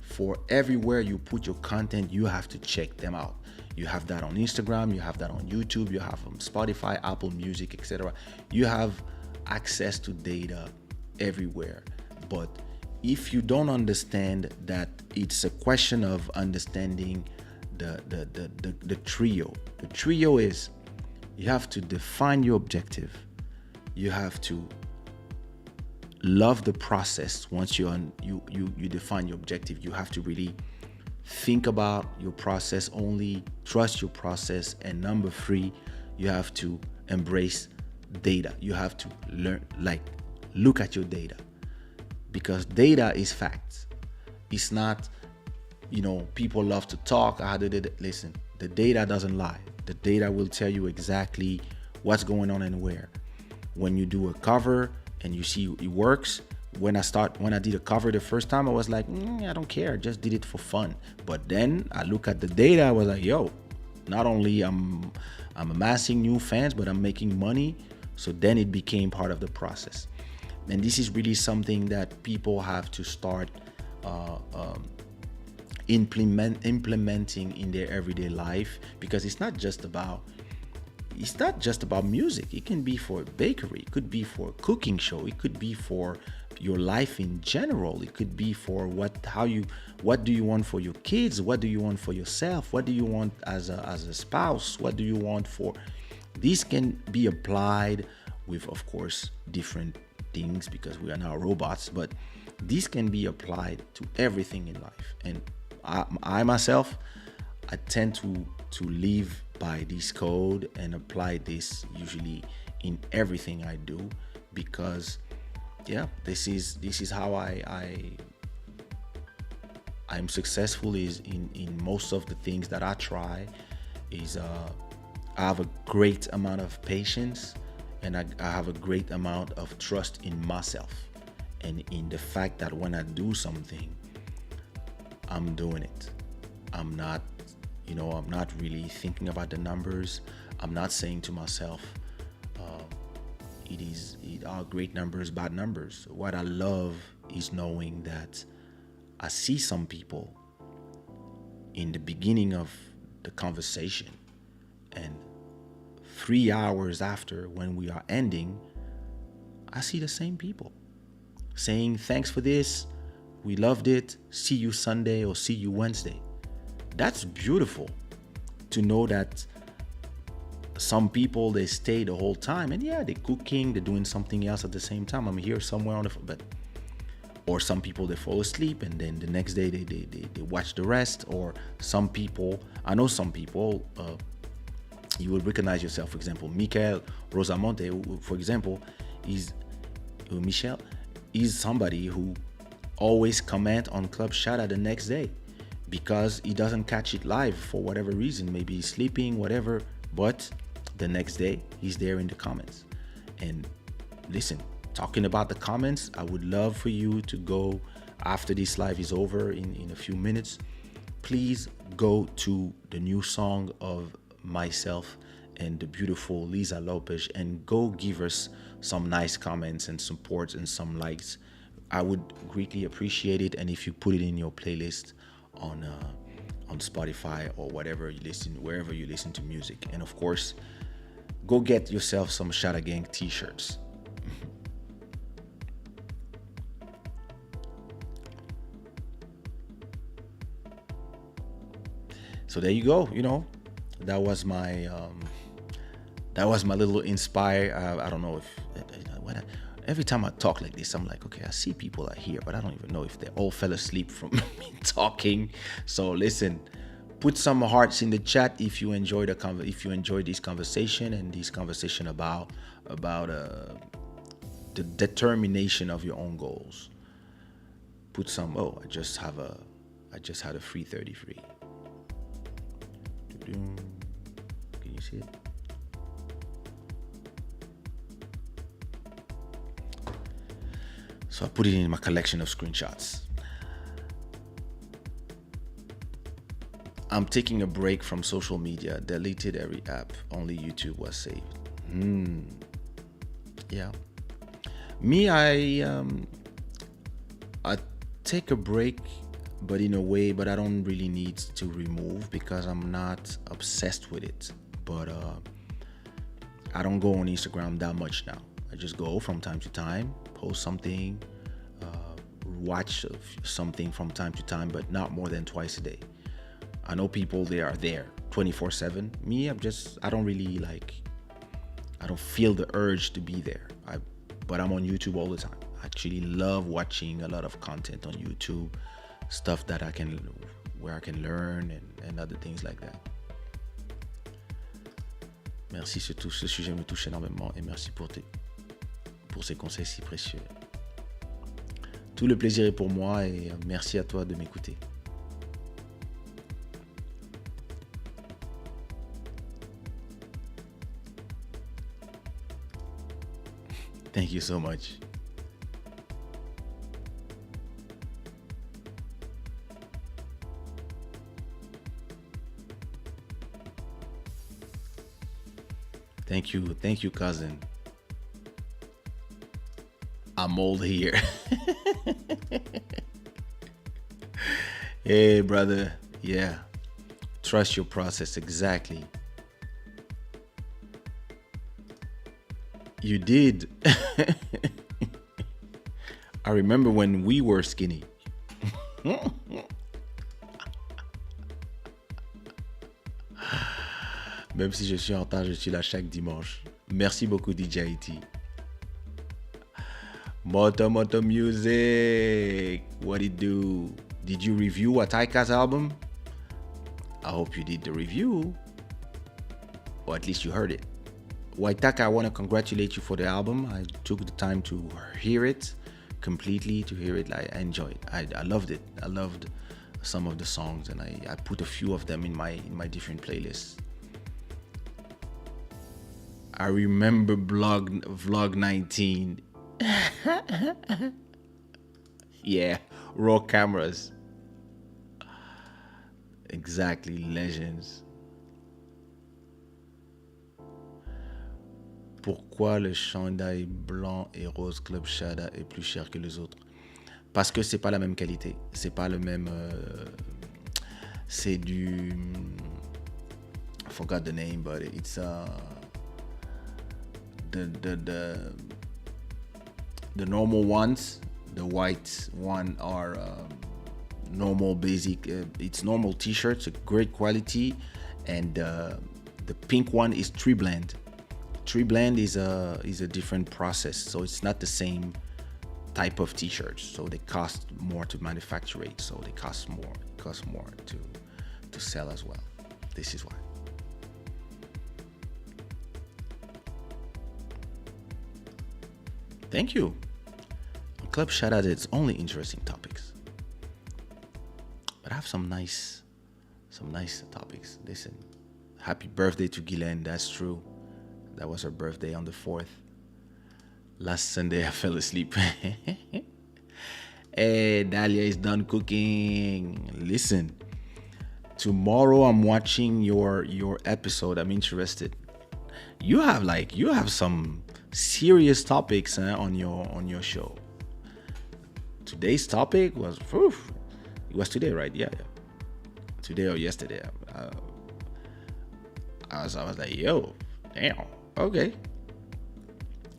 for everywhere you put your content, you have to check them out. You have that on Instagram, you have that on YouTube, you have on Spotify, Apple Music, etc. You have access to data everywhere. But if you don't understand that it's a question of understanding the trio. The trio is, you have to define your objective. You have to love the process. Once you define your objective, you have to really think about your process only, trust your process, and number 3, you have to embrace data. You have to look at your data, because data is facts. It's not, people love to talk. Listen, the data doesn't lie. The data will tell you exactly what's going on and where. When you do a cover and you see it works, when I did a cover the first time, I was like, I don't care, I just did it for fun. But then I look at the data, I was like, yo, not only I'm amassing new fans, but I'm making money. So then it became part of the process. And this is really something that people have to start implementing in their everyday life, because it's not just about music. It can be for a bakery, it could be for a cooking show, it could be for your life in general, it could be for what do you want for your kids, what do you want for yourself, what do you want as a spouse, what do you want for. These can be applied with, of course, different things, because we are now robots, but these can be applied to everything in life. And I myself, I tend to live by this code and apply this usually in everything I do, because yeah, this is how I'm successful is in most of the things that I try. Is I have a great amount of patience, and I have a great amount of trust in myself and in the fact that when I do something, I'm doing it. I'm not really thinking about the numbers. I'm not saying to myself, it are great numbers, bad numbers. What I love is knowing that I see some people in the beginning of the conversation, and 3 hours after, when we are ending, I see the same people saying thanks for this, we loved it, see you Sunday or see you Wednesday. That's beautiful to know that some people, they stay the whole time, and yeah, they're cooking, they're doing something else at the same time. I'm here somewhere on the but or some people, they fall asleep and then the next day they watch the rest. Or some people, I know some people, you will recognize yourself. For example, Michael Rosamonte, for example, Michel is somebody who always comment on Club Shada the next day, because he doesn't catch it live for whatever reason. Maybe he's sleeping, whatever, but the next day he's there in the comments. And listen, talking about the comments, I would love for you to go, after this live is over in a few minutes, please go to the new song of myself and the beautiful Lisa Lopez and go give us some nice comments and support and some likes. I would greatly appreciate it. And if you put it in your playlist on Spotify or whatever you listen, wherever you listen to music. And of course, go get yourself some Shada Gang t-shirts. So there you go. That was my little inspire. I don't know if every time I talk like this, I'm like, okay, I see people are here, but I don't even know if they all fell asleep from me talking. So listen, put some hearts in the chat if you enjoy this conversation, and this conversation about the determination of your own goals. Put some. Oh, I just had a 333. Can you see it? So I put it in my collection of screenshots. I'm taking a break from social media. Deleted every app. Only YouTube was saved. Yeah. Me, I take a break, but in a way, but I don't really need to remove because I'm not obsessed with it. But I don't go on Instagram that much now. I just go from time to time, post something, watch something from time to time, but not more than twice a day. I know people, they are there 24/7. Me, I don't really I don't feel the urge to be there. But I'm on YouTube all the time. I actually love watching a lot of content on YouTube, stuff that where I can learn and other things like that. Merci, ce sujet me touche énormément et merci pour ces conseils si précieux. Tout le plaisir est pour moi et merci à toi de m'écouter. Thank you so much. Thank you, cousin. I'm old here. Hey, brother. Yeah. Trust your process. Exactly. You did. I remember when we were skinny. Même si je suis en retard, je suis là chaque dimanche. Merci beaucoup, DJ IT. Moto Music. What it do? Did you review Ataika's album? I hope you did the review, or at least you heard it. Waitaka, I want to congratulate you for the album. I took the time to hear it completely, to hear it. I enjoyed it. I loved it. I loved some of the songs, and I put a few of them in my different playlists. I remember vlog 19. Yeah, raw cameras. Exactly, legends. Pourquoi le chandail blanc et rose Club Shada est plus cher que les autres? Parce que c'est pas la même qualité. C'est pas le même. C'est du. I forgot the name, but it's the normal ones. The white one are normal basic. It's normal t-shirts, a great quality, and the pink one is tree blend. Tree blend is a different process, so it's not the same type of t-shirts. So they cost more to manufacture it. So they cost more. It costs more to sell as well. This is why. Thank you. Club Shada has its only interesting topics, but I have some nice topics. Listen, happy birthday to Guylaine. That's true. That was her birthday on the 4th. Last Sunday I fell asleep. Hey, Dahlia is done cooking. Listen, tomorrow I'm watching your episode. I'm interested. You have some serious topics on your show. Today's topic was, it was today, right? Yeah. Today or yesterday. I was like, yo, damn, okay.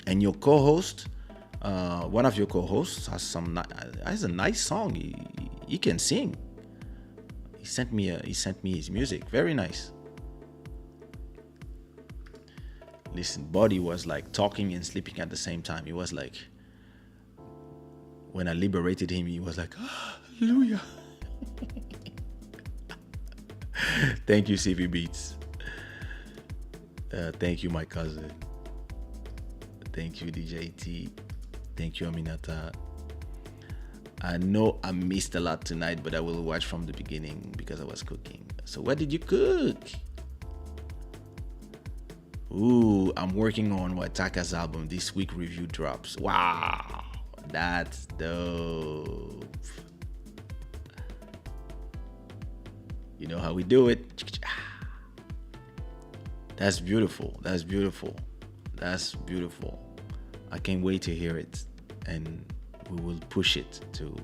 And your co-host, one of your co-hosts has a nice song. He can sing. He sent me his music. Very nice. Listen, Buddy was like talking and sleeping at the same time. He was like, when I liberated him, he was like, hallelujah. Thank you, CV Beats. Thank you, my cousin. Thank you, DJ T. Thank you, Aminata. I know I missed a lot tonight, but I will watch from the beginning because I was cooking. So what did you cook? Ooh, I'm working on Wataka's album. This week review drops. Wow, that's dope. You know how we do it. That's beautiful. That's beautiful. That's beautiful. I can't wait to hear it, and we will push it to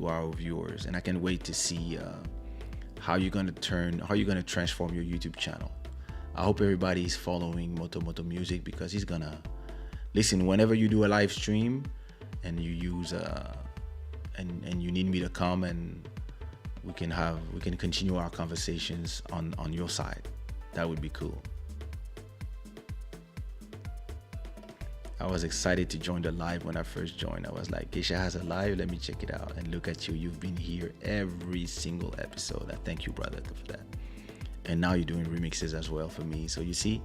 our viewers. And I can't wait to see how you're gonna transform your YouTube channel. I hope everybody is following Moto Music, because he's gonna listen whenever you do a live stream and you use and you need me to come, and we can continue our conversations on your side. That would be cool. I was excited to join the live when I first joined. I was like, Kaysha has a live, let me check it out. And look at you, you've been here every single episode. I thank you, brother, for that. And now you're doing remixes as well for me. So you see,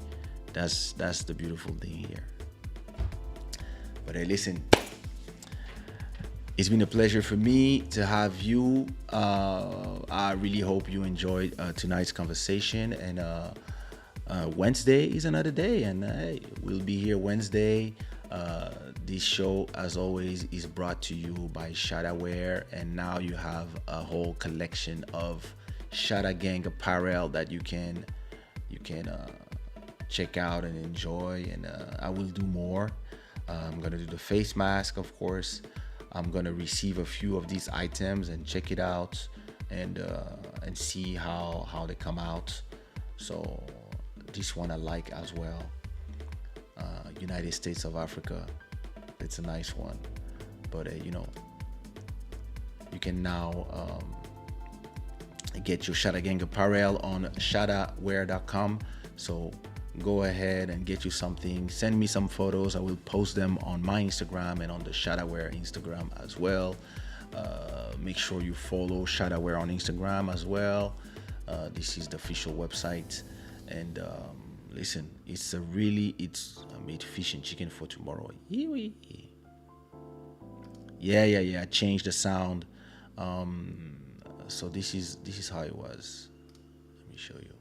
that's the beautiful thing here. But hey, listen, it's been a pleasure for me to have you. I really hope you enjoyed tonight's conversation. And Wednesday is another day, and we'll be here Wednesday. This show, as always, is brought to you by Shada Wear, and now you have a whole collection of Shada Gang apparel that you can check out and enjoy. And I will do more. I'm gonna do the face mask, of course. I'm gonna receive a few of these items and check it out and see how they come out. So this one I like as well. United States of Africa. It's a nice one. But you can now get your Shada Gang apparel on shadawear.com. So go ahead and get you something. Send me some photos. I will post them on my Instagram and on the Shada Wear Instagram as well. Make sure you follow Shada Wear on Instagram as well. This is the official website, and listen, it's I made fish and chicken for tomorrow. Yeah. I changed the sound. So this is how it was. Let me show you.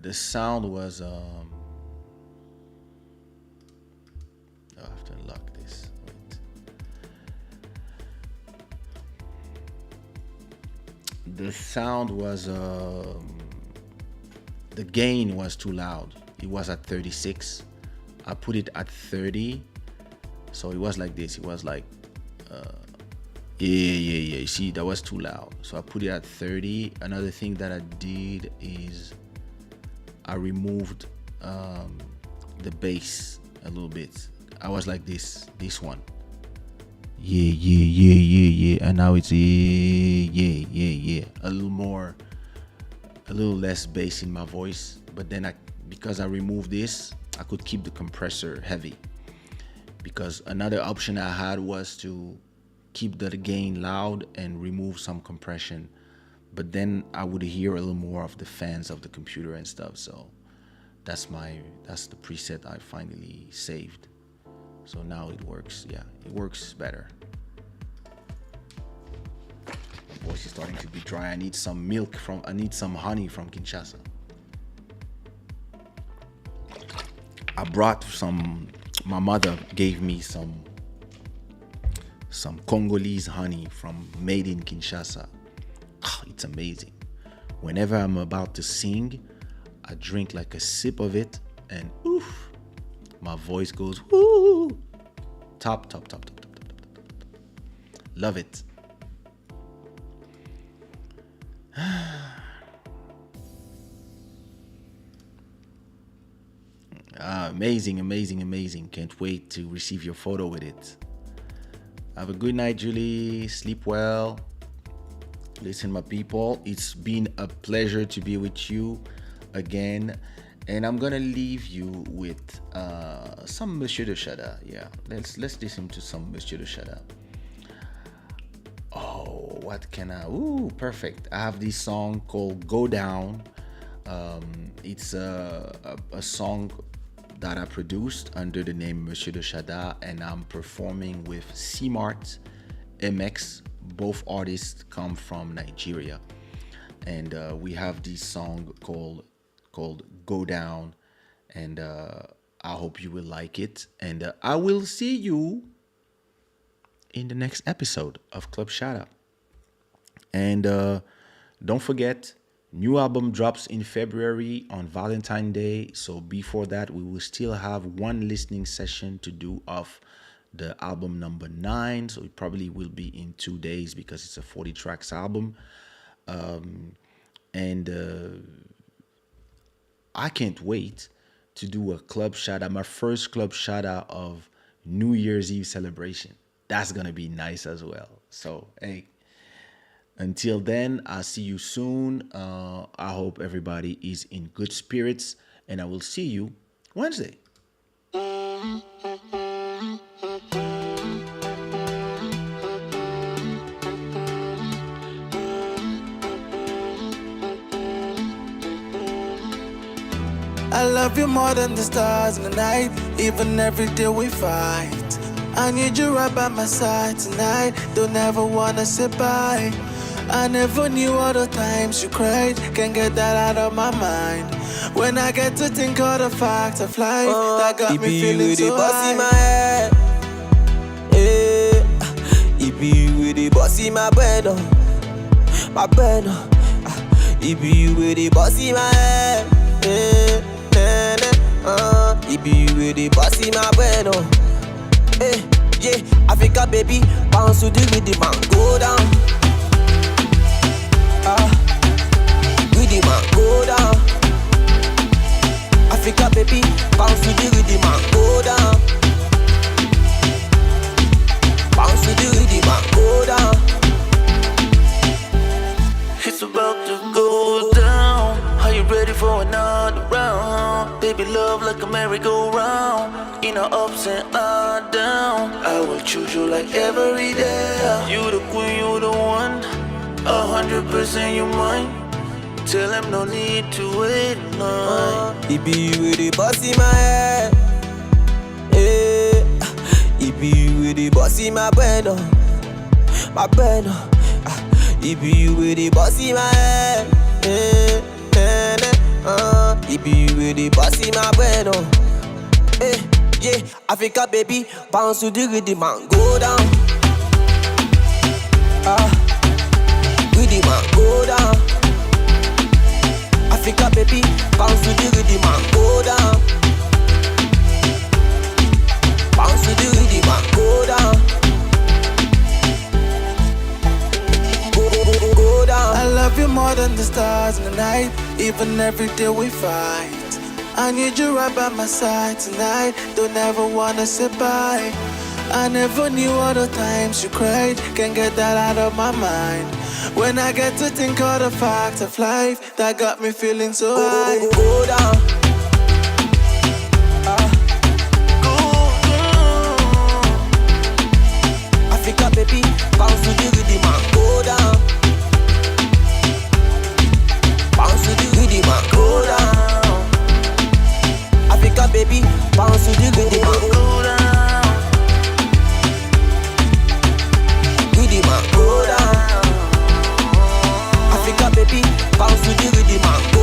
The sound was I have to unlock this. Wait. The sound was the gain was too loud. It was at 36. I put it at 30. So it was like this. It was like yeah. You see, that was too loud. So I put it at 30. Another thing that I did is I removed the bass a little bit. I was like this one. Yeah. And now it's yeah. A little less bass in my voice. But then because I removed this, I could keep the compressor heavy. Because another option I had was to keep the gain loud and remove some compression. But then I would hear a little more of the fans of the computer and stuff. So that's the preset I finally saved. So now it works. Yeah, it works better. My voice is starting to be dry. I need some honey from Kinshasa. I brought my mother gave me some Congolese honey made in Kinshasa. It's amazing. Whenever I'm about to sing, I drink like a sip of it, and oof, my voice goes woo. Top. Love it. Amazing. Can't wait to receive your photo with it. Have a good night, Julie. Sleep well. Listen, my people, it's been a pleasure to be with you again. And I'm gonna leave you with some Monsieur de Shada. Yeah, let's listen to some Monsieur de Shada. Oh, what can I? Ooh, perfect. I have this song called "Go Down." It's a song that I produced under the name Monsieur de Shada, and I'm performing with C-Mart, MX. Both artists come from Nigeria, and we have this song called "Go Down," and I hope you will like it. And I will see you in the next episode of Club Shada. And don't forget, new album drops in February on Valentine's Day. So before that, we will still have one listening session to do of the album number 9. So it probably will be in 2 days because it's a 40 tracks album. I can't wait to do a Club Shada, my first Club Shada of New Year's Eve celebration. That's going to be nice as well. So, hey, until then, I'll see you soon. I hope everybody is in good spirits, and I will see you Wednesday. I love you more than the stars in the night, even every day we fight. I need you right by my side tonight, don't ever wanna say bye. I never knew all the times you cried, can't get that out of my mind. When I get to think of the facts of life, that got me feeling so high. In my head. It be you with the boss in my brain, my brain. It be you with the boss in my head. It be you with the boss in my brain, yeah, Africa baby, bounce to the rhythm and go down. Rhythm and go down. Africa baby, bounce to the rhythm and go down. Bounce to the rhythm and go down. It's about to go down. Are you ready for another round? Baby, love like a merry-go-round. In our ups and our down, I will choose you like every day. You the queen, you the one. 100% you mine. Tell him no need to wait no. It be you with the boss in my head. It be you with the boss in my brain. My brain. It be you with the boss in my head. It be you with the boss in my brain. Yeah, Africa baby, bounce to the rhythm and go down. Rhythm and go down. Africa baby, bounce to the rhythm and go down. Bounce to the rhythm and go down. Go down. I love you more than the stars in the night. Even every day we fight. I need you right by my side tonight. Don't ever wanna say bye. I never knew all the times you cried. Can't get that out of my mind. When I get to think of the facts of life, that got me feeling so high. Go down. Africa baby, bounce to the rhythm and go down. Bounce to the rhythm and go down. Africa baby, bounce to the rhythm and go down. Rhythm and go down. Africa baby, bounce to the rhythm and go down.